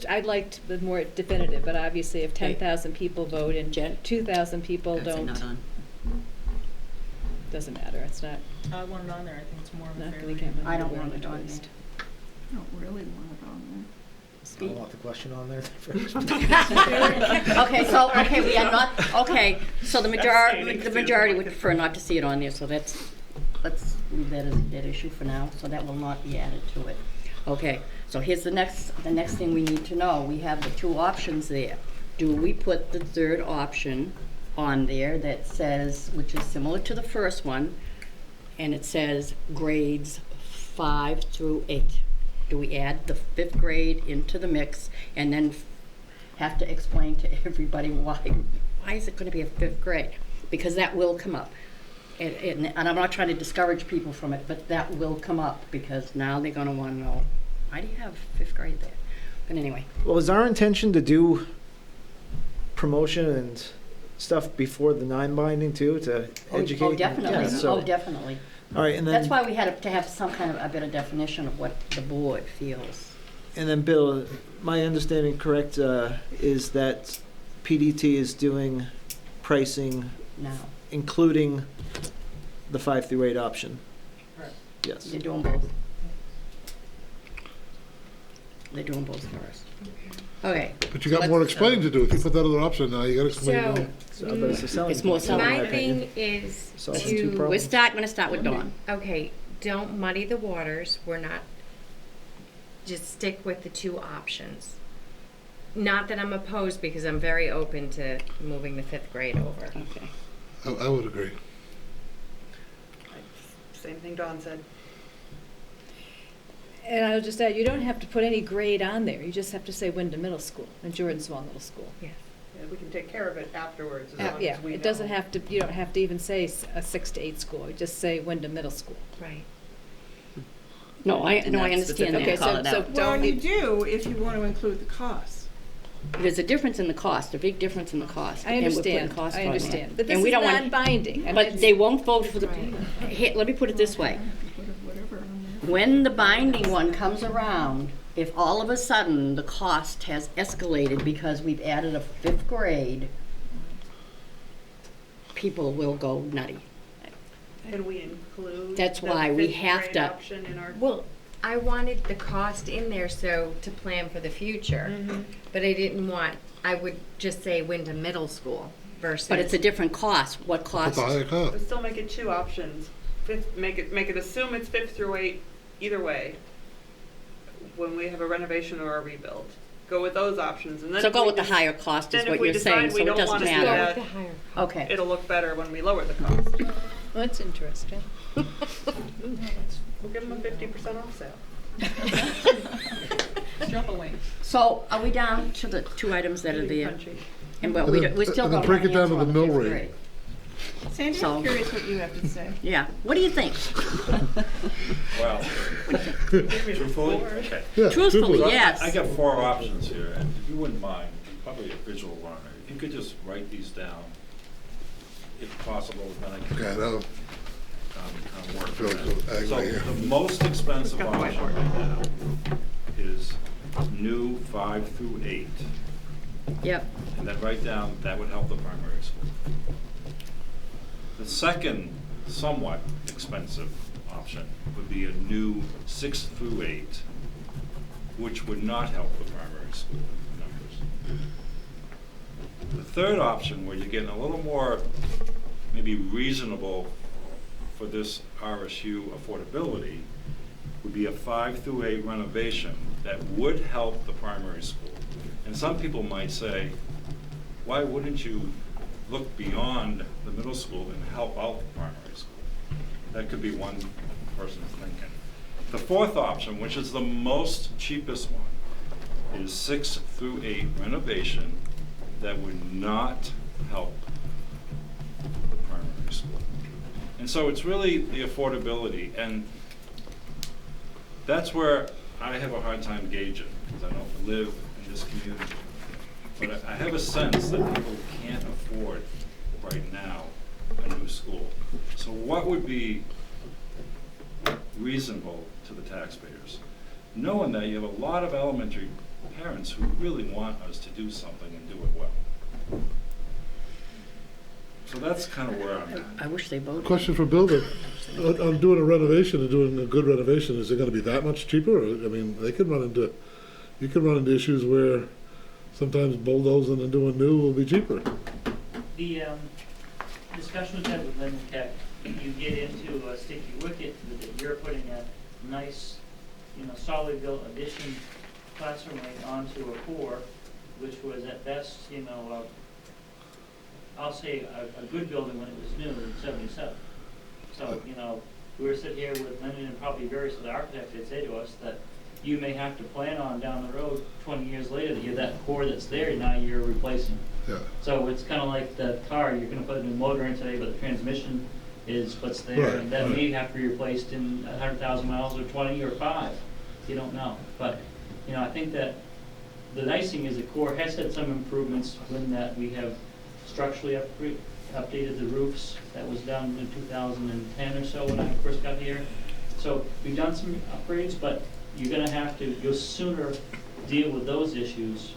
I'd like the more definitive, but obviously if Okay. 10,000 people vote and Jen? 2,000 people I'd say don't, not on. doesn't matter. It's not, I want it on there, I think it's more of a not fair gonna reading. get I don't my want it on twist. I don't really want it on I don't want the question on there first. Okay, we are not, okay, so the majority stating would prefer not to see it on there, so let's leave that as a dead issue for now, so that will not be added to it. Okay, so here's the next thing we need to know. We have the two options there. Do we put the third option on there that says, which is similar to the first one, and it says grades 5 through 8? Do we add the 5th grade into the mix and then have to explain to everybody why is it going to be a 5th grade? Because that will come up. And I'm not trying to discourage people from it, but that will come up because now they're going to want to know, why do you have 5th grade there? But anyway, Well, is our intention to do promotion and stuff before the non-binding too, to educate? oh, definitely, Yeah, so- oh, definitely. All right, and then. That's why we had to have some kind of a better definition of what the board feels. And then, Bill, my understanding correct is that PDT is doing pricing, Now, including the 5 through 8 option. Correct. Yes. they're doing both. They're doing both for us. Okay. But you got more explaining to do. If you put that other option now, you gotta explain. So, So, but it's a selling It's more point, in selling. my my opinion. thing is Solving two to, problems. Gonna start with Dawn. okay, don't muddy the waters. We're not, just stick with the two options. Not that I'm opposed, because I'm very open to moving the 5th grade over. Okay. I would agree. Same thing Dawn said. And I'll just add, you don't have to put any grade on there. You just have to say Wyndham Middle School and Jordan Small Middle School. Yeah, we can take care of it afterwards as long Yeah, as we know. it doesn't have to, you don't have to even say a 6 to 8 school. You just say Wyndham Middle School. Right. No, I And that's understand specific. that. Okay, Call so it out. Well, don't you need, do if you want to include the costs. There's a difference in the cost, a big difference in the cost. I and we're putting understand, cost I on there. understand. But And this we is don't want- non-binding. I mean, But it's- they won't vote for the, here, let me put it this way. When the binding one comes around, if all of a sudden the cost has escalated because we've added a 5th grade, people will go nutty. Can we include That's the why we 5th have grade to- option in our? Well, I wanted the cost in there so to plan for the future, but I didn't want, I would just say Wyndham Middle School versus. But it's a different cost. What cost? It's a higher cost. But still make it 2 options. Make it assume it's 5th through 8 either way. When we have a renovation or a rebuild, go with those options, and then So if go we with the just- higher cost is then if what we you're saying, decide so we it don't doesn't wanna do matter. that, Okay. it'll look better when we lower the cost. Well, that's interesting. We'll give them a 50% off sale. Jump away. So are we down to the 2 items that are there? Punchy. And well, And then- we still and then don't break have it an down answer to on the the mill 5th rate. grade. Sandy, So- I'm curious what you have to say. Yeah, what do you think? Well, truthfully, okay. Yeah, Truthfully, So yes. I got 4 options here, and if you wouldn't mind, probably a visual learner, if you could just write these down, if possible, then I can Okay, I know. kind of work feel through like that. I'm So angry here. the most expensive Got the option whiteboard. right now is new 5 through 8. Yep. And then write down, that would help the primary school. The second, somewhat expensive option would be a new 6 through 8, which would not help the primary school numbers. The third option, where you're getting a little more maybe reasonable for this RSU affordability, would be a 5 through 8 renovation that would help the primary school. And some people might say, why wouldn't you look beyond the middle school and help out the primary school? That could be one person's thinking. The fourth option, which is the most cheapest one, is 6 through 8 renovation that would not help the primary school. And so it's really the affordability, and that's where I have a hard time gauging, because I don't live in this community. But I have a sense that people can't afford right now a new school. So what would be reasonable to the taxpayers? Knowing that you have a lot of elementary parents who really want us to do something and do it well. So that's kind of where I'm at. I wish they voted. Question for Bill, then. On doing a renovation and doing a good renovation, is it gonna be that much cheaper? Or, I mean, you could run into issues where sometimes bulldozing and doing new will be cheaper. The discussion was had with Lynn Tech, you get into a sticky wicket that you're putting a nice, solid built addition classroom wing onto a core, which was at best, I'll say a good building when it was new in '77. So, we were sitting here with Lyndon and probably various of the architects, they'd say to us that you may have to plan on down the road 20 years later that that core that's there now you're replacing. Yeah. So it's kind of like the car, you're going to put a new motor in today, but the transmission is what's there. Right, And that right. may have to be replaced in 100,000 miles or 20 or 5. You don't know. But, I think that the nice thing is the core has had some improvements when that we have structurally updated the roofs. That was done in 2010 or so when I first got here. So we've done some upgrades, but you'll sooner deal with those issues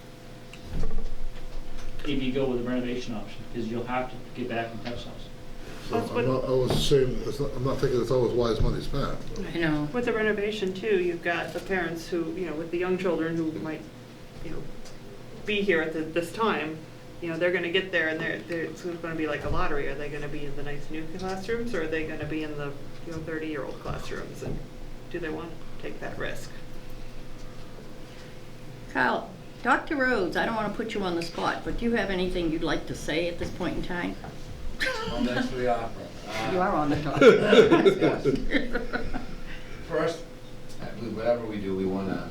if you go with the renovation option, because you'll have to get back and touch those. So I'm not thinking it's always wise money spent. I know. With the renovation too, you've got the parents who, with the young children who might, be here at this time, they're gonna get there and it's gonna be like a lottery. Are they gonna be in the nice new classrooms, or are they gonna be in the, 30-year-old classrooms? And do they want to take that risk? Kyle, Dr. Rhodes, I don't want to put you on the spot, but do you have anything you'd like to say at this point in time? Well, thanks for the offer. You are on the top. Yes. First, I believe whatever we do, we wanna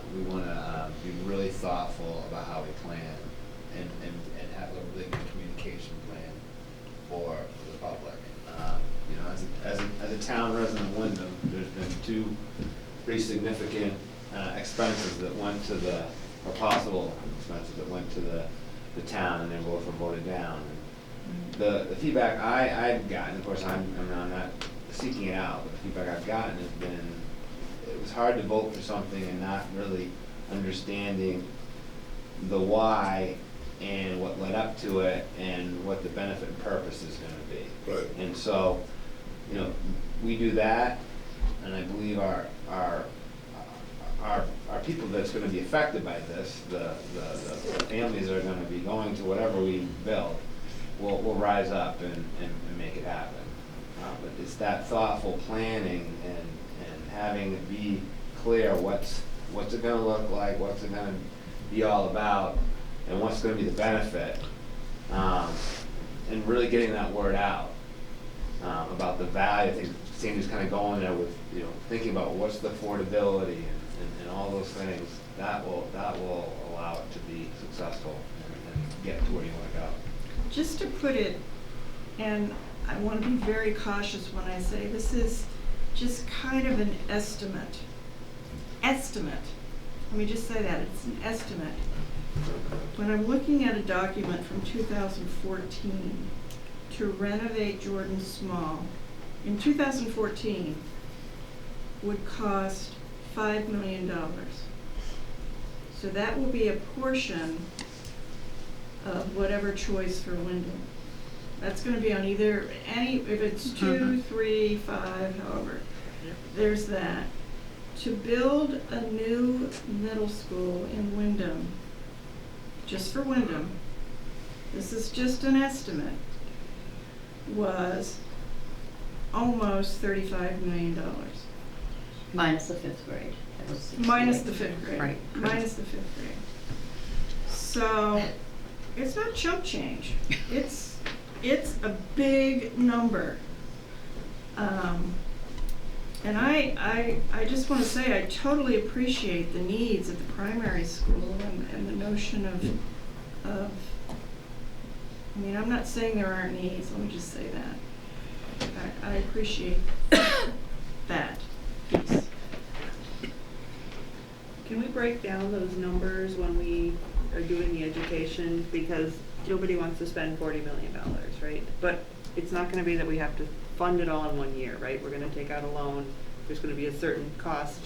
be really thoughtful about how we plan and have a really good communication plan for the public. As a town resident of Wyndham, there's been 2 pretty significant expenses that went to the or possible expenses that went to the town, and they both were voted down. The feedback I've gotten, of course, I'm not seeking it out, but the feedback I've gotten has been, it was hard to vote for something and not really understanding the why and what led up to it and what the benefit and purpose is going to be. Right. And so, you know, we do that, and I believe our people that's going to be affected by this, the families that are going to be going to whatever we build, will rise up and make it happen. But it's that thoughtful planning and having it be clear what's it going to look like, what's it going to be all about, and what's going to be the benefit, and really getting that word out about the value. I think Sandy's kind of going there with, you know, thinking about what's the affordability and all those things. That will allow it to be successful and get to where you want to go. Just to put it, and I want to be very cautious when I say this is just kind of an estimate. Estimate. Let me just say that, it's an estimate. When I'm looking at a document from 2014 to renovate Jordan Small, in 2014 would cost $5 million. So that will be a portion of whatever choice for Wyndham. That's going to be on either if it's 2, 3, 5, however. There's that. To build a new middle school in Wyndham, just for Wyndham, this is just an estimate, was almost $35 million. Minus the 5th grade. That was Minus the 5th grade. Right. Minus the 5th grade. So it's not chump change. It's a big number. And I just want to say I totally appreciate the needs at the primary school and the notion of I mean, I'm not saying there aren't needs, let me just say that. I appreciate that piece. Can we break down those numbers when we are doing the education? Because nobody wants to spend $40 million, right? But it's not going to be that we have to fund it all in 1 year, right? We're going to take out a loan. There's going to be a certain cost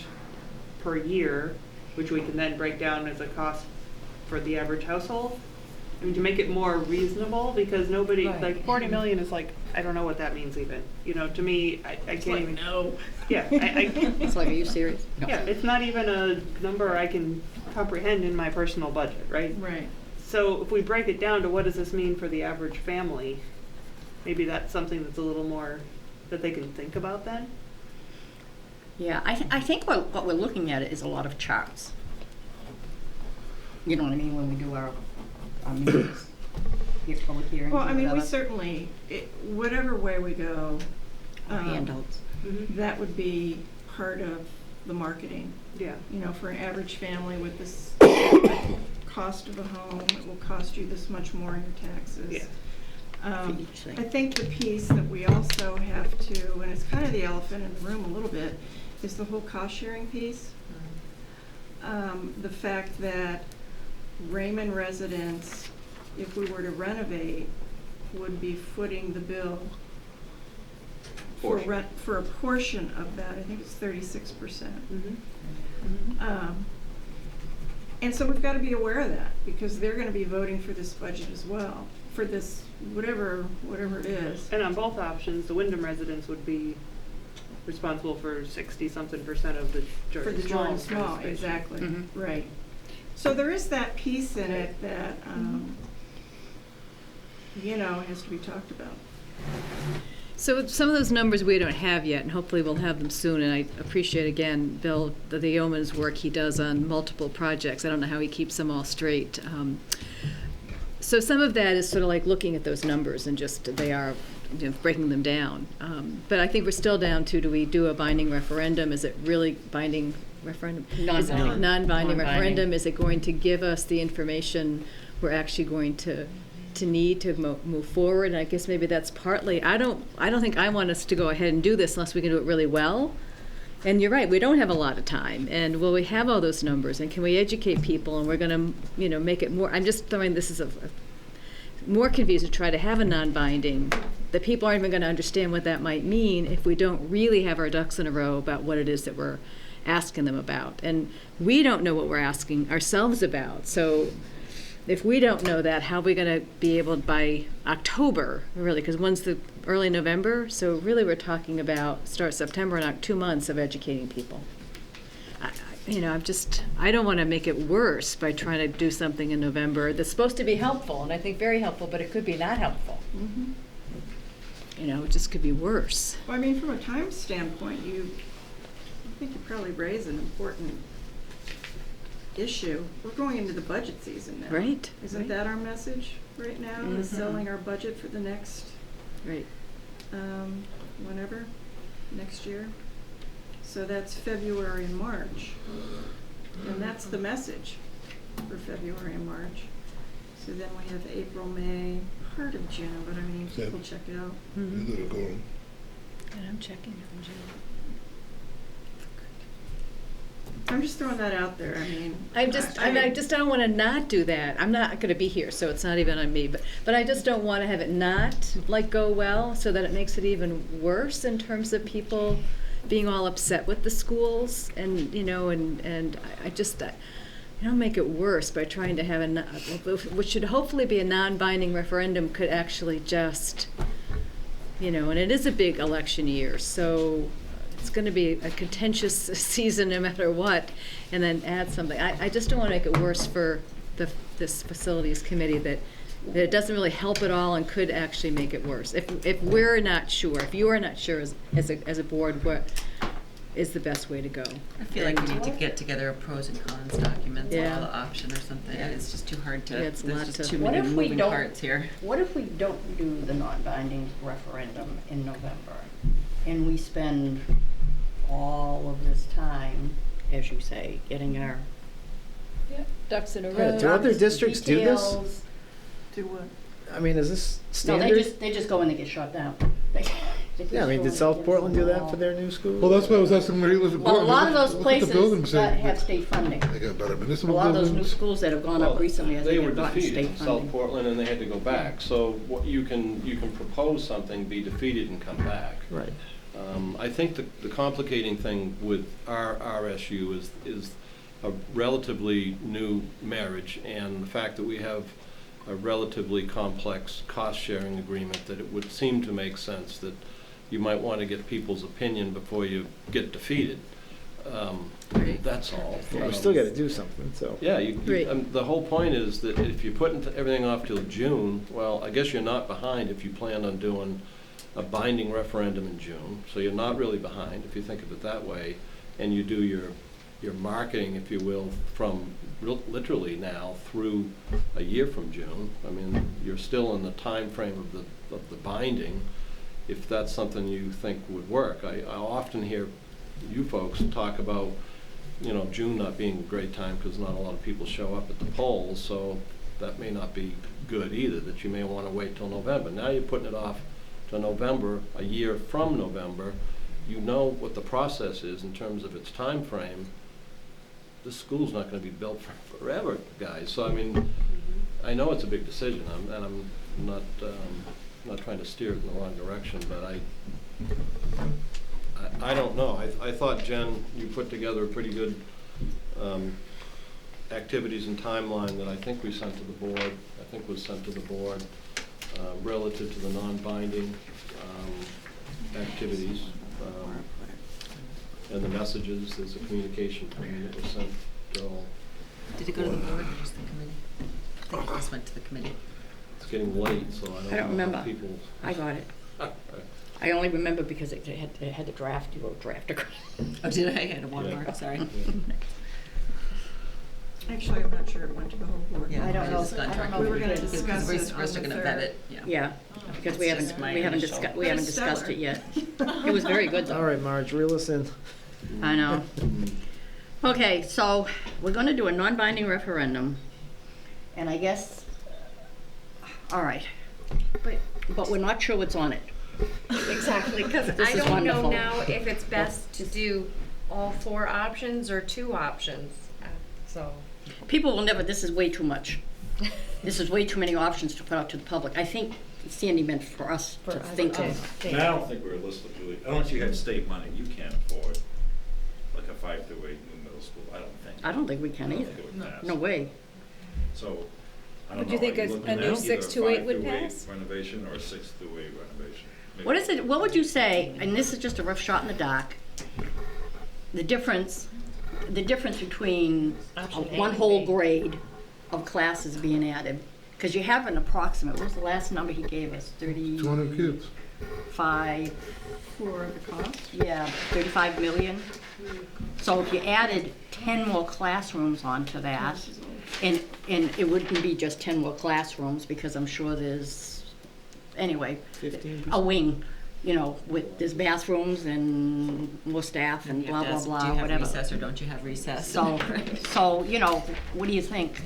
per year, which we can then break down as a cost for the average household. I mean, to make it more reasonable, because nobody, Right. like 40 million is like, I don't know what that means even. You know, to me, I can't like, even. no. Yeah, It's like, are you serious? No. Yeah, it's not even a number I can comprehend in my personal budget, right? Right. So if we break it down to what does this mean for the average family, maybe that's something that's a little more that they can think about then. Yeah, I think what we're looking at is a lot of charts. You know what I mean, when we do our meetings, public hearings. Well, I mean, we whatever. certainly, whatever way we go, Handouts. that would be part of the marketing. Yeah. You know, for an average family with this cost of a home, it will cost you this much more in your taxes. Yeah. For each thing. I think the piece that we also have to, and it's kind of the elephant in the room a little bit, is the whole cost sharing piece. The fact that Raymond residents, if we were to renovate, would be footing the bill for a portion of that. I think it's 36%. And so we've got to be aware of that, because they're going to be voting for this budget as well, for this whatever it is. And on both options, the Wyndham residents would be responsible for 60-something% of the Jordan For the Jordan Small, reservation. exactly, right. So there is that piece in it that, you know, has to be talked about. So some of those numbers we don't have yet, and hopefully we'll have them soon. And I appreciate, again, Bill, the yeoman's work he does on multiple projects. I don't know how he keeps them all straight. So some of that is sort of like looking at those numbers and just they are, you know, breaking them down. But I think we're still down to, do we do a binding referendum? Is it really binding referendum? Non-binding. Non-binding referendum. Is it going to give us the information we're actually going to need to move forward? And I guess maybe that's partly, I don't think I want us to go ahead and do this unless we can do it really well. And you're right, we don't have a lot of time, and will we have all those numbers, and can we educate people, and we're gonna, make it more, I'm just throwing this as a more confused to try to have a non-binding, that people aren't even gonna understand what that might mean if we don't really have our ducks in a row about what it is that we're asking them about. And we don't know what we're asking ourselves about, so if we don't know that, how are we going to be able by October, really? Because when's the early November? So really we're talking about start September and 2 months of educating people. I don't want to make it worse by trying to do something in November that's supposed to be helpful, and I think very helpful, but it could be not helpful. Mhm. It just could be worse. Well, I mean, from a time standpoint, I think you probably raise an important issue. We're going into the budget season now. Right. Isn't that our message right now? Is selling our budget for the next, whenever, next year? So that's February and March. And that's the message for February and March. So then we have April, May, part of June, but I mean, people check out. You gotta go. And I'm checking from June. I'm just throwing that out there. I mean, I just don't want to not do that. I'm not going to be here, so it's not even on me. But I just don't want to have it not go well, so that it makes it even worse in terms of people being all upset with the schools, and I don't make it worse by trying to have which should hopefully be a non-binding referendum could actually just, and it is a big election year, so it's going to be a contentious season no matter what, and then add something. I just don't want to make it worse for this facilities committee that it doesn't really help at all and could actually make it worse. If we're not sure, if you are not sure as a board, what is the best way to go? I feel like we need to get together a pros and cons document, all the option or something. Yeah. It's just too hard to. It's there's just too What many if we moving don't- parts here. What if we don't do the non-binding referendum in November, and we spend all of this time, as you say, getting our ducks in a Yeah, do other districts do this? details? do what? I mean, is this No, standard? they just go and they get shut down. Yeah, I mean, did South Portland do that for their new school? Well, that's why I was asking where you live in Well, a Portland. lot of those Look at the places buildings have state funding. They got better A municipal lot of those new buildings. schools that have gone up recently, I They think, were have gotten defeated state in South funding. Portland, and they had to go back. So what you can propose something, be defeated, and come back. Right. I think the complicating thing with our RSU is a relatively new marriage, and the fact that we have a relatively complex cost-sharing agreement, that it would seem to make sense that you might want to get people's opinion before you get defeated. That's all. Well, we still got to do something, so. Yeah, Right. the whole point is that if you're putting everything off till June, well, I guess you're not behind if you plan on doing a binding referendum in June, so you're not really behind if you think of it that way, and you do your marketing, if you will, from literally now through a year from June. I mean, you're still in the time frame of the binding, if that's something you think would work. I often hear you folks talk about, June not being a great time because not a lot of people show up at the polls, so that may not be good either, that you may want to wait till November. Now you're putting it off to November, a year from November. You know what the process is in terms of its time frame. This school's not going to be built for forever, guys. So I mean, I know it's a big decision, and I'm not trying to steer it in the wrong direction, but I don't know. I thought, Jen, you put together a pretty good activities and timeline that I think we sent to the board. I think was sent to the board relative to the non-binding activities and the messages. There's a communication plan that was sent to all. Did it go to the board or just the committee? I think it just went to the committee. It's getting late, so I don't know remember. how people. I got it. I only remember because it had the draft, you wrote draft. Oh, did I? I had one Yeah. more, sorry. Yeah. Actually, I'm not sure it went to the whole board. Yeah, I don't know. just I don't contract know. We were gonna because discuss we're it supposed on to the gonna vet third. it, yeah. Yeah, because we It's haven't just my initial. discussed stellar. it yet. It was very good, though. All right, Marge, reel us in. I know. Okay, so we're gonna do a non-binding referendum, and I guess, all right, but we're not sure what's on it. Exactly, because This I is don't wonderful. know now if it's best to do all 4 options or 2 options. So People will never, this is way too much. This is way too many options to put out to the public. I think Sandy meant for us to think of. And I don't think realistically, unless you have state money, you can't afford like a 5 through 8 new middle school, I don't think. I don't think we can I don't either. think it would pass. No way. So, I don't Would know. you think are a looking new at 6 either to 8 5 would through 8 pass? renovation or a 6 through 8 renovation? Maybe. What is it, what would you say, and this is just a rough shot in the dark, the difference between Option A one and whole B. grade of classes being added? Because you have an approximate, what was the last number he gave us? 200 kids. 35, For the cost? yeah, 35 million? So if you added 10 more classrooms onto that, and it wouldn't be just 10 more classrooms, because I'm sure there's, anyway, 15%. a wing, you know, with, there's bathrooms and more staff and You blah, have to blah, ask, blah, do you have whatever. recess or don't you have recess? So, you know, what do you think?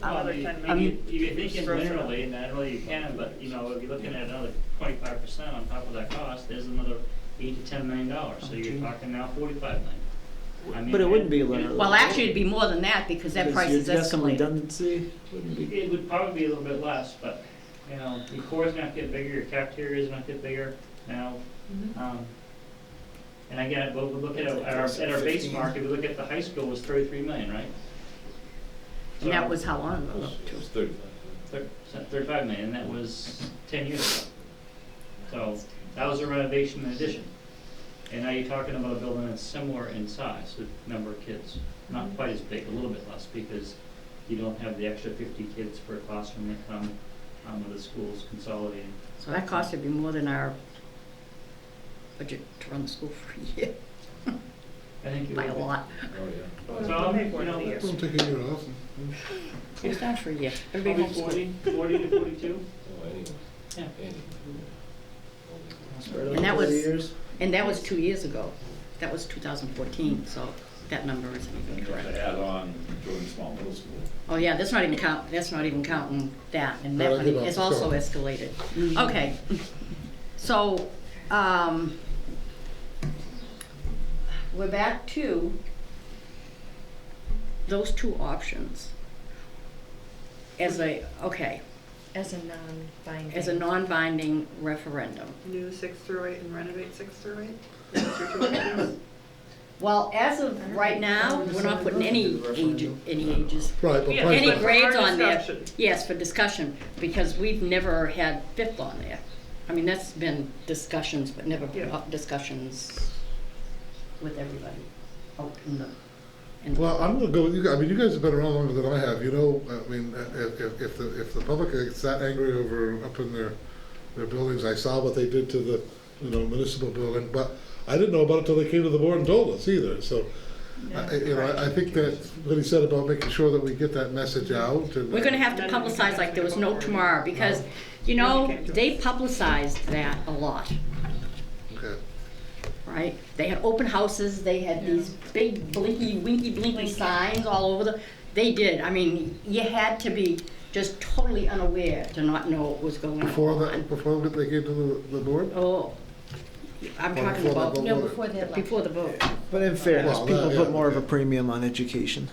Another 10 I million. mean, you're thinking generally, and naturally you can, but, you know, if you're looking at another 25% on top of that cost, there's another $8 to $10 million. So you're talking now 45 million. I mean, But it wouldn't be linear. Well, actually, it'd be more than that, because that price is You'd have some escalated. redundancy. Wouldn't be. It would probably be a little bit less, but, you know, your core's gonna have to get bigger, your cafeteria's gonna have to get bigger now. And again, we'll look at our base 15. market, we look at the high school was 33 million, right? And that was how long ago? It was 35. 35 million, and that was 10 years ago. So that was a renovation in addition. And now you're talking about a building that's similar in size, the number of kids. Not quite as big, a little bit less, because you don't have the extra 50 kids per classroom that come with the schools consolidating. So that cost would be more than our budget to run the school for a year, I think it by a would be. lot. Oh, yeah. So, Pay for it you in a know, year. Don't take a year off. Who's that for a year? probably Everybody 40 to 42. Oh, anyway. Yeah. Spread And over that 40 was- years. And that was 2 years ago. That was 2014, so that number isn't even correct. To add on Jordan Small Middle School. Oh, yeah, that's not even counting that, and that Well, money good is enough, also so- escalated. Okay, so, we're back to those 2 options. As a as a non-binding. as a non-binding referendum. New 6 through 8 and renovate 6 through 8? That's your 2 options? Well, as of right now, we're not putting any ages, Right, but Yeah, price- any but for grades our on there. discussion. Yes, for discussion, because we've never had 5th on there. I mean, that's been discussions, but never Yeah. discussions with everybody out in the. Well, I'm gonna go with you guys. I mean, you guys have been around longer than I have. You know, I mean, if the public gets that angry over up in their buildings, I saw what they did to the, municipal building, but I didn't know about it till they came to the board and told us either. So, I think that what he said about making sure that we get that message out. And We're gonna have to publicize like there was no tomorrow, because, you know, they publicized that a lot, Okay. right? They had open houses, they had these big blinky signs all over they did. I mean, you had to be just totally unaware to not know what was going on. Before they came to the board? Oh, I'm Or talking before about, they No, voted? before the the vote. But in fairness, Well, people yeah, put more of a okay. premium on education,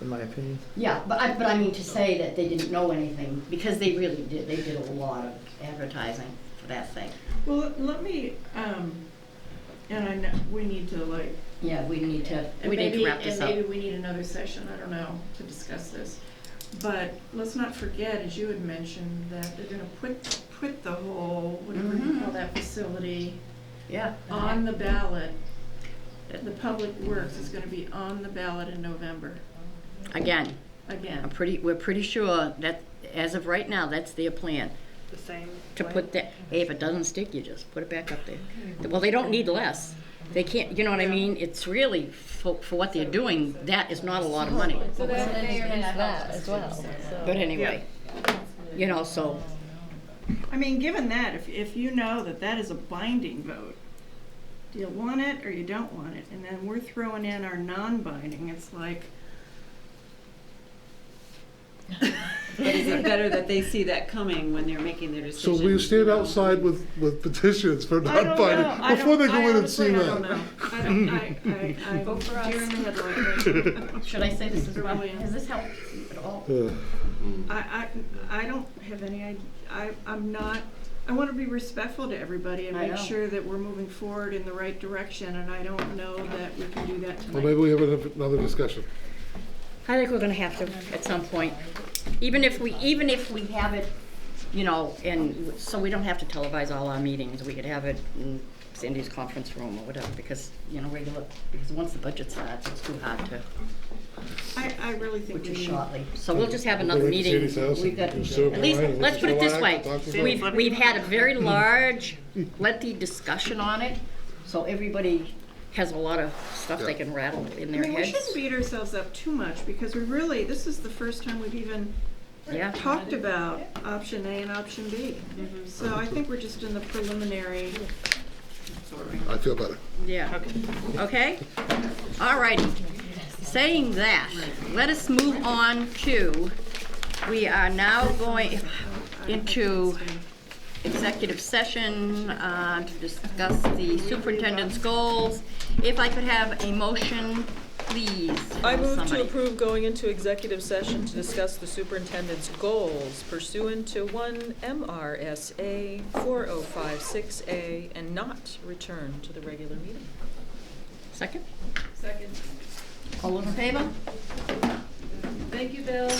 in my opinion. Yeah, but I mean to say that they didn't know anything, because they really did. They did a lot of advertising for that thing. Well, let me, and I know, we need to Yeah, we need to wrap this up. maybe we need another session, I don't know, to discuss this. But let's not forget, as you had mentioned, that they're gonna put the whole, whatever you call that facility, Yeah. on the ballot. The Public Works is gonna be on the ballot in November, Again, again. we're pretty sure that, as of right now, that's their plan. The same To way? put that, hey, if it doesn't stick, you just put it back up there. Well, they don't need less. They can't, you know what I mean? It's really, for what they're doing, that is not a lot of money. So that that as well. So. But anyway, you know, so, I mean, given that, if you know that that is a binding vote, do you want it or you don't want it? And then we're throwing in our non-binding, it's like, But is it better that they see that coming when they're making their So decision? we stand outside with petitions for I don't non-binding, know. I before they don't- go I in and see honestly, I that. don't know. I'm Vote for us. deer in the headlights. Should I say this as well? Really. Has this helped at all? I don't have any idea. I'm not, I want to be respectful to everybody and I make know. sure that we're moving forward in the right direction, and I don't know that we can do that Well, tonight. maybe we have another discussion. I think we're gonna have to at some point, even if we have it, you know, and so we don't have to televise all our meetings, we could have it in Cindy's conference room or whatever, because, you know, because once the budget starts, it's too hard to, I really think which we is need. shortly. So we'll just have another Go right to meeting. Sandy's house We've got, and serve at least, wine and let's put it this way, relax and talk to them. we've had a very large, lengthy discussion on it, so everybody has a lot of stuff they can rattle in I their mean, we heads. shouldn't beat ourselves up too much, because we really, this is the first time we've even Yeah. talked about option A and option B. So I think we're just in the preliminary. I feel better. Yeah. Okay? All righty. Saying that, let us move on to, we are now going into executive session to discuss the superintendent's goals. If I could have a motion, please. I move to somebody. approve going into executive session to discuss the superintendent's goals pursuant to 1 MRSA 4056A and not return to the regular meeting. Second? Second. All those in favor? Thank you, Bill.